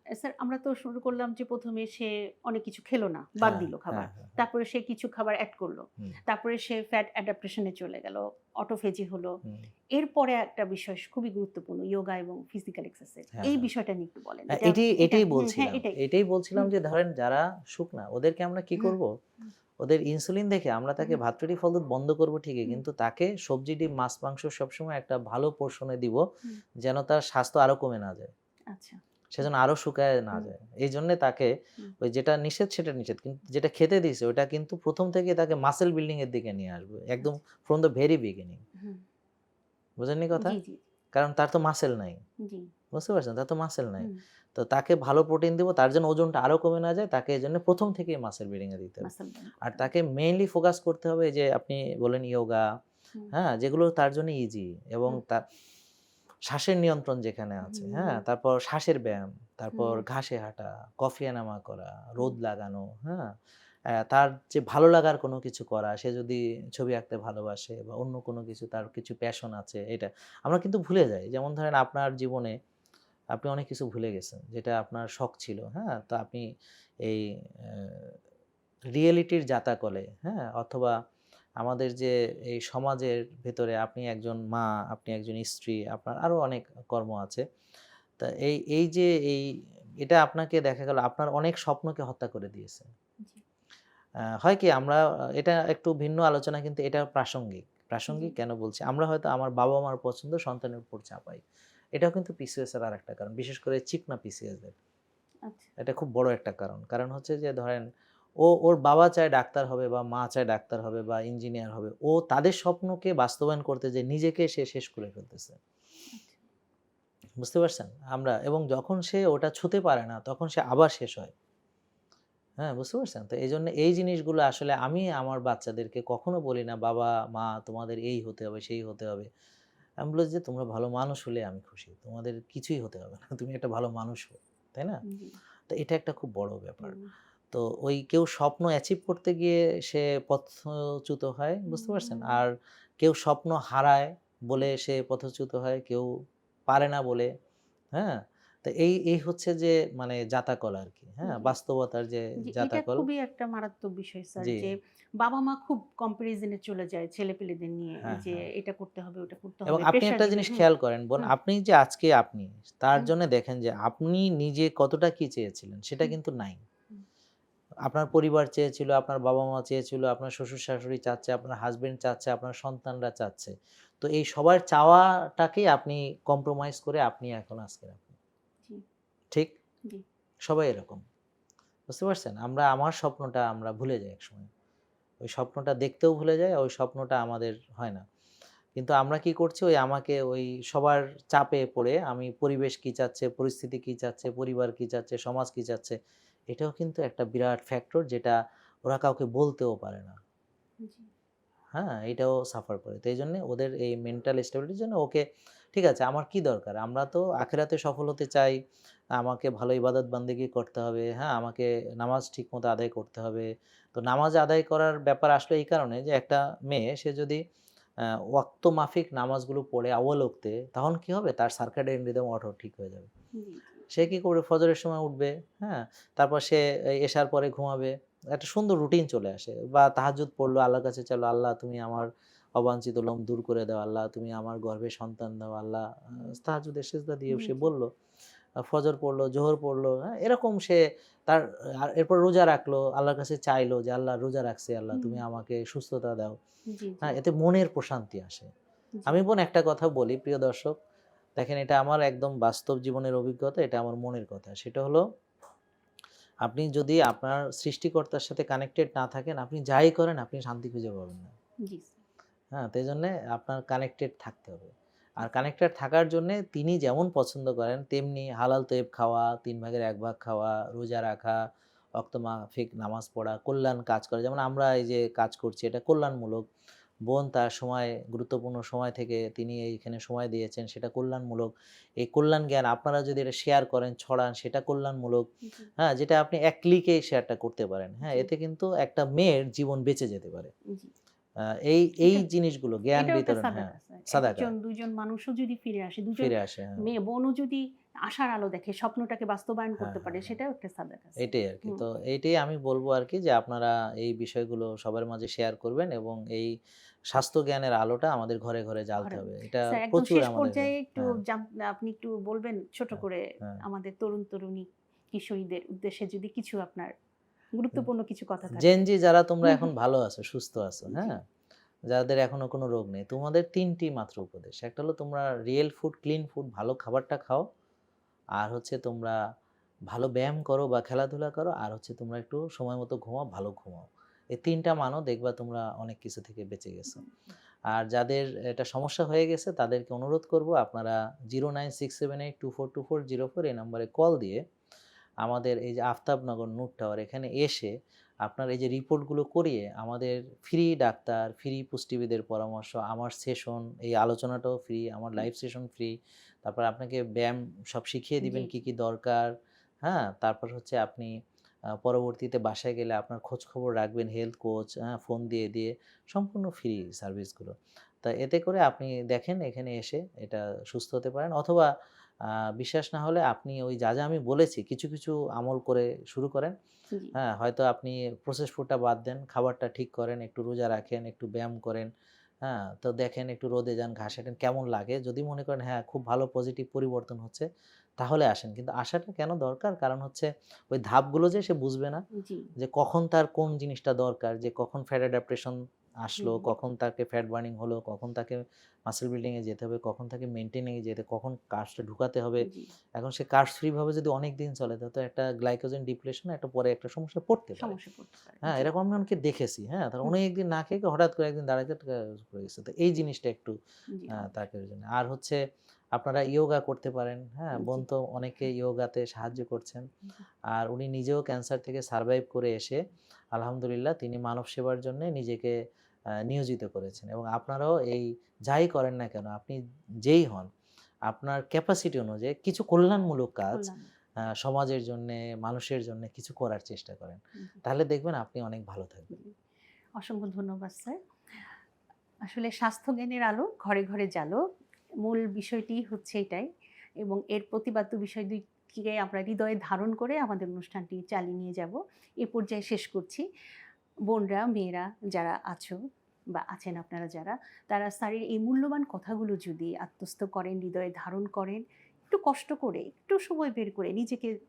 স্যার আমরা তো শুরু করলাম যে প্রথমে সে অনেক কিছু খেলো না, বাদ হ্যাঁ, দিল খাবার। হ্যাঁ, হ্যাঁ, তারপরে সে কিছু খাবার অ্যাড করলো। হুম, তারপরে সে ফ্যাট অ্যাডাপ্টেশনে চলে গেল, অটোফেজি হলো। হুম, এরপরে একটা বিষয় খুবই গুরুত্বপূর্ণ, যোগা এবং ফিজিক্যাল এক্সারসাইজ। হ্যাঁ, এই হ্যাঁ। বিষয়টা নিয়ে একটু বলেন। হ্যাঁ, এটা এটা এটাই হ্যাঁ, বলছিলাম। এটাই। এটাই বলছিলাম হুম, যে ধরেন যারা শুকনা ওদেরকে আমরা কি হুম, করব? ওদের ইনসুলিন দেখে আমরা তাকে হুম, ভাত রুটি ফল দুধ বন্ধ করব ঠিকই, হুম, কিন্তু তাকে সবজি, ডিম, মাছ, মাংস সবসময় একটা ভালো পোর্শনে দিব, হুম, যেন তার স্বাস্থ্য আরো কমে না যায়। আচ্ছা। সে যেন আরো শুকায় না হুম, যায়। এইজন্যে তাকে হুম, ওই যেটা নিষেধ সেটা নিষেধ। কিন্তু যেটা খেতে দিছে ওটা কিন্তু ১ম থেকেই তাকে মাসল বিল্ডিং এর দিকে নিয়ে আসবে। একদম আচ্ছা। From the very beginning. হুম, বুঝেননি কথা? জি, জি, কারণ তার তো মাসল নাই। জি। বুঝতে পারছেন? তার তো মাসল নাই। হুম, তো তাকে ভালো প্রোটিন দিব, তার যেন ওজনটা আরো কমে না যায়, তাকে এজন্য ১ম থেকেই মাসল বিল্ডিং এ দিতে হবে। মাসল বিল্ড আর করতে হবে। তাকে মেইনলি ফোকাস করতে হবে এই যে আপনি বললেন ইয়োগা, হুম, হ্যাঁ? যেগুলো তার জন্য ইজি এবং হুম, তার শ্বাসের নিয়ন্ত্রণ যেখানে আছে, হ্যাঁ? হুম, তারপর শ্বাসের ব্যায়াম, তারপর হুম, ঘাসে হাঁটা, কফি এনামা করা, হুম, রোদ লাগানো, হ্যাঁ? তার যে ভালো লাগার কোনো কিছু করা, সে যদি ছবি আঁকতে ভালোবাসে বা অন্য কোনো কিছু তার কিছু প্যাশন আছে এটা। আমরা কিন্তু ভুলে যাই। যেমন ধরেন আপনার জীবনে আপনি অনেক কিছু ভুলে গেছেন যেটা আপনার শখ ছিল, হ্যাঁ? তো আপনি এই রিয়েলিটির জাতাকলে, হ্যাঁ? অথবা আমাদের যে এই সমাজের ভেতরে আপনি একজন মা, আপনি একজন স্ত্রী, আপনার আরো অনেক কর্ম আছে। তা এই যে এটা আপনাকে দেখা গেল আপনার অনেক স্বপ্নকে হত্যা করে দিয়েছে। জি, হয় কি আমরা এটা একটু ভিন্ন আলোচনা কিন্তু এটা প্রাসঙ্গিক। জি, প্রাসঙ্গিক কেন বলছি? আমরা হয়তো আমার বাবা-মার পছন্দ সন্তানের উপর চাপাই। এটাও কিন্তু পিসিওএস এর আরেকটা কারণ। বিশেষ করে চিকনা পিসিওএস দের। আচ্ছা। এটা খুব বড় একটা কারণ। কারণ হচ্ছে যে ধরেন ওর বাবা চায় ডাক্তার হবে বা মা চায় ডাক্তার হবে বা ইঞ্জিনিয়ার হবে। ও তাদের স্বপ্নকে বাস্তবায়ন করতে যেয়ে নিজেকে সে শেষ করে ফেলতেছে। আচ্ছা। বুঝতে পারছেন? আমরা এবং যখন সে ওটা ছুঁতে পারে না তখন সে আবার শেষ হয়। হ্যাঁ, বুঝতে পারছেন? তো এইজন্য এই জিনিসগুলো আসলে আমি আমার বাচ্চাদেরকে কখনো বলি না, "বাবা, মা তোমাদের এই হতে হবে, সেই হতে হবে।" আমি বলি যে, "তোমরা ভালো মানুষ হলে আমি খুশি। তোমাদের কিছুই হতে হবে না। তুমি একটা ভালো মানুষ হও।" তাই না? জি, তো এটা একটা খুব বড় ব্যাপার। হুম, তো ওই কেউ স্বপ্ন অ্যাচিভ করতে গিয়ে সে পথচ্যুত হয়, বুঝতে পারছেন? হুম, আর কেউ স্বপ্ন হারায় বলে সে পথচ্যুত হয়, কেউ পারে না বলে, হ্যাঁ? তো এই হচ্ছে যে মানে জাতাকল আরকি, হ্যাঁ? জি, বাস্তবতার যে জি। এটা জাতাকল। খুবই একটা মারাত্মক বিষয় স্যার, জি, যে বাবা-মা খুব কম্প্যারিজন এ চলে যায় ছেলেপেলেদের নিয়ে, হ্যাঁ, যে হ্যাঁ। এটা করতে হবে, ওটা করতে এবং হবে, আপনি প্রেশার একটা দিবে। জিনিস হুম, খেয়াল করেন বোন, হুম, আপনি যে আজকে আপনি, তার হুম, জন্য দেখেন যে আপনি নিজে কতটা কি চেয়েছিলেন সেটা হুম, কিন্তু নাই। হুম, আপনার পরিবার চেয়েছিল, আপনার বাবা-মা চেয়েছিল, আপনার শ্বশুর-শাশুড়ি চাচ্ছে, আপনার হাসব্যান্ড চাচ্ছে, আপনার সন্তানরা চাচ্ছে। তো এই সবার চাওয়াটাকেই আপনি কম্প্রোমাইজ করে আপনি এখন আজকের আপনি। জি, ঠিক? জি, সবাই এরকম। বুঝতে পারছেন? আমার স্বপ্নটা আমরা ভুলে যাই একসময়। ওই স্বপ্নটা দেখতেও ভুলে যাই, ওই স্বপ্নটা আমাদের হয় না। কিন্তু আমরা কি করছি ওই আমাকে ওই সবার চাপে পড়ে আমি পরিবেশ কি চাচ্ছে, পরিস্থিতি কি চাচ্ছে, পরিবার কি চাচ্ছে, সমাজ কি চাচ্ছে, এটাও কিন্তু একটা বিরাট ফ্যাক্টর যেটা ওরা কাউকে বলতেও পারে না। জি, হ্যাঁ? এটাও সাফার করে। তো এইজন্যে ওদের এই মেন্টাল স্টেবিলিটির জন্য ওকে ঠিক আছে আমার কি দরকার? আমরা তো আখিরাতে সফল হতে চাই। আমাকে ভালো ইবাদত বান্দেগি করতে হবে। হ্যাঁ? আমাকে নামাজ ঠিকমতো আদায় করতে হবে। তো নামাজ আদায় করার ব্যাপার আসলে এই কারণে যে একটা মেয়ে সে যদি ওয়াক্ত মাফিক নামাজগুলো পড়ে আউয়াল ওক্তে তখন কি হবে? তার সার্কাডিয়ান রিদম অটো ঠিক হয়ে যাবে। জি, জি, সে কি করবে? ফজরের সময় উঠবে, হ্যাঁ? তারপর সে এশার পরে ঘুমাবে। একটা সুন্দর রুটিন চলে আসে বা তাহাজ্জুদ পড়লো, আল্লাহর কাছে চাইলো, "আল্লাহ তুমি আমার অবাঞ্ছিত লোম দূর করে দাও। আল্লাহ তুমি আমার গর্ভে সন্তান দাও। আল্লাহ" হুম, তাহাজ্জুদের সিজদা দিয়ে জি, সে জি, বলল। ফজর পড়লো, জোহর পড়লো, হ্যাঁ? এরকম সে তার আর এরপর রোজা রাখলো, আল্লাহর কাছে চাইলো যে, "আল্লাহ রোজা রাখছি, আল্লাহ হুম, তুমি আমাকে সুস্থতা দাও।" জি, জি, হ্যাঁ? এতে মনের প্রশান্তি আসে। জি, আমি বোন একটা কথা বলি প্রিয় দর্শক, দেখেন এটা আমার একদম বাস্তব জীবনের অভিজ্ঞতা, এটা আমার মনের কথা। সেটা হলো আপনি যদি আপনার সৃষ্টিকর্তার সাথে কানেক্টেড না থাকেন, আপনি যাই করেন আপনি শান্তি খুঁজে পাবেন না। জি, স্যার, হ্যাঁ? তো এইজন্যে আপনার কানেক্টেড থাকতে হবে। আর কানেক্টেড থাকার জন্যে তিনি যেমন পছন্দ করেন তেমনি হালাল তৈব খাওয়া, ৩ ভাগের ১ ভাগ খাওয়া, রোজা রাখা, ওয়াক্ত মাফিক নামাজ পড়া, কল্যাণ কাজ করা। যেমন আমরা এই যে কাজ করছি এটা কল্যাণমূলক। বোন তার সময় গুরুত্বপূর্ণ সময় থেকে তিনি এইখানে সময় দিয়েছেন সেটা কল্যাণমূলক। এই কল্যাণ জ্ঞান আপনারা যদি এটা শেয়ার করেন, ছড়ান সেটা কল্যাণমূলক। জি, হ্যাঁ? যেটা আপনি এক ক্লিকেই শেয়ারটা করতে পারেন। হ্যাঁ? জি, এতে কিন্তু একটা মেয়ের জীবন বেঁচে যেতে পারে। জি। আ এই এটা জিনিসগুলো জ্ঞান এটাও একটা বিতরণ হ্যাঁ, সাদাকা স্যার। সাদাকা একজন ২ জন মানুষও যদি ফিরে আসে, ২ জন ফিরে আসে। হ্যাঁ, মেয়ে বোনও যদি আশার আলো দেখে, স্বপ্নটাকে বাস্তবায়ন হ্যাঁ, করতে পারে, হ্যাঁ, হ্যাঁ। সেটাও একটা সাদাকা। এটাই আর কি। হুম। তো এইটাই আমি বলবো আর কি যে আপনারা এই বিষয়গুলো সবার মাঝে শেয়ার করবেন এবং এই স্বাস্থ্য জ্ঞানের আলোটা আমাদের ঘরে ঘরে জ্বালতে ঘরে হবে। এটা স্যার, একদম প্রচুর শেষ আমাদের পর্যায়ে একটু হ্যাঁ, আপনি একটু বলবেন ছোট হ্যাঁ, করে হ্যাঁ। আমাদের তরুণ তরুণী কিশোরীদের উদ্দেশ্যে যদি কিছু আপনার গুরুত্বপূর্ণ কিছু কথা থাকে। জেন জি যারা তোমরা হুম, এখন হুম। ভালো আছো, সুস্থ আছো, জি, হ্যাঁ? যাদের এখনো কোনো রোগ নেই। তোমাদের ৩ টি মাত্র উপদেশ। একটা হলো তোমরা রিয়েল ফুড, ক্লিন ফুড ভালো খাবারটা খাও। আর হচ্ছে তোমরা ভালো ব্যায়াম করো বা খেলাধুলা করো। আর হচ্ছে তোমরা একটু সময় মতো ঘুমাও, ভালো ঘুমাও। এই ৩ টা মানো দেখবা তোমরা অনেক কিছু থেকে বেঁচে গেছো। আর যাদের এটা সমস্যা হয়ে গেছে তাদেরকে অনুরোধ করব আপনারা 09678242404 এই নম্বরে কল দিয়ে আমাদের এই যে আফতাবনগর নূর টাওয়ার এখানে এসে আপনার এই যে রিপোর্টগুলো করিয়ে আমাদের ফ্রি ডাক্তার, ফ্রি পুষ্টিবিদের পরামর্শ, আমার সেশন, এই আলোচনাটাও ফ্রি, আমার লাইভ সেশন ফ্রি। তারপর আপনাকে ব্যায়াম সব শিখিয়ে জি, দিবেন কি, জি, কি দরকার, হ্যাঁ? তারপর হচ্ছে আপনি পরবর্তীতে বাসায় গেলে আপনার খোঁজ খবর রাখবেন হেলথ কোচ, হ্যাঁ? ফোন দিয়ে সম্পূর্ণ ফ্রি সার্ভিসগুলো। তা এতে করে আপনি দেখেন এখানে এসে এটা সুস্থ হতে পারেন অথবা বিশ্বাস না হলে আপনি ওই যা আমি বলেছি কিছু আমল করে শুরু করেন। জি, হ্যাঁ, হয়তো আপনি প্রসেস ফুডটা বাদ দেন, খাবারটা ঠিক করেন, একটু রোজা রাখেন, একটু ব্যায়াম করেন। হ্যাঁ? তো দেখেন একটু রোদে যান, ঘাসে হাঁটেন কেমন লাগে। যদি মনে করেন হ্যাঁ, খুব ভালো পজিটিভ পরিবর্তন হচ্ছে, তাহলে আসেন। কিন্তু আসাটা কেন দরকার? কারণ হচ্ছে ওই ধাপগুলো যে সে বুঝবে না জি, যে কখন তার কোন জিনিসটা দরকার, যে কখন ফ্যাট অ্যাডাপ্টেশন আসলো, হুম, কখন তাকে ফ্যাট বার্নিং হলো, কখন তাকে মাসল বিল্ডিং এ যেতে হবে, কখন তাকে মেইনটেইন এ যেতে, কখন কার্বসটা ঢুকাতে হবে। জি, এখন সে কার্বস ফ্রি ভাবে যদি অনেকদিন চলে তাহলে তো একটা গ্লাইকোজেন ডিপ্লেশন একটা পরে একটা সমস্যায় পড়তে পারে। সমস্যা পড়তে পারে। হ্যাঁ, জি, এরকম আমি অনেককে দেখেছি। হ্যাঁ? তারা হুম, অনেকদিন না খেয়ে হঠাৎ করে একদিন দাঁড়াইতে পড়ে গেছে। তো এই জিনিসটা একটু জি, তাকে অবশ্যই। জন্য। আর হচ্ছে আপনারা ইয়োগা করতে পারেন। হ্যাঁ? বোন জি, তো অনেকে ইয়োগাতে সাহায্য করছেন। জি, আর উনি নিজেও ক্যান্সার থেকে সারভাইভ করে এসে আলহামদুলিল্লাহ তিনি মানব সেবার জন্য নিজেকে নিয়োজিত করেছেন এবং আপনারাও এই যাই করেন না কেন, আপনি যেই হন, আপনার ক্যাপাসিটি অনুযায়ী কিছু কল্যাণমূলক কাজ বললাম। সমাজের জন্যে, মানুষের জন্যে কিছু করার চেষ্টা করেন। জি, তাহলে দেখবেন আপনি অনেক ভালো থাকবেন। জি। অসংখ্য ধন্যবাদ স্যার। আসলে স্বাস্থ্য জ্ঞানের আলো ঘরে ঘরে জালো, মূল বিষয়টি হচ্ছে এটাই, এবং এর প্রতিপাদ্য বিষয় দুইটিকে আমরা হৃদয়ে ধারণ করে আমাদের অনুষ্ঠানটি চালিয়ে নিয়ে যাব। এ পর্যায়ে শেষ করছি। বোনরা, মেয়েরা যারা আছো বা আছেন আপনারা যারা, তারা স্যারের এই মূল্যবান কথাগুলো যদি আত্মস্থ করেন, হৃদয়ে ধারণ করেন, একটু কষ্ট করে, একটু সময় বের করে নিজেকে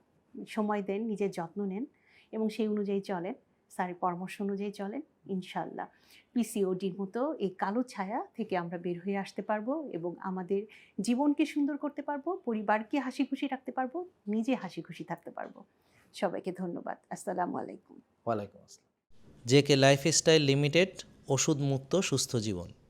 সময় দেন, নিজের যত্ন নেন এবং সেই অনুযায়ী চলেন, স্যারের পরামর্শ অনুযায়ী চলেন, ইনশাআল্লাহ পিসিওডির মতো এই কালো ছায়া থেকে আমরা বের হয়ে আসতে পারবো এবং আমাদের জীবনকে সুন্দর করতে পারবো, পরিবারকে হাসিখুশি রাখতে পারবো, নিজে হাসিখুশি থাকতে পারবো। সবাইকে ধন্যবাদ। আসসালামু আলাইকুম। ওয়ালাইকুম আসসালাম। জেকে লাইফস্টাইল লিমিটেড, ওষুধ মুক্ত সুস্থ জীবন।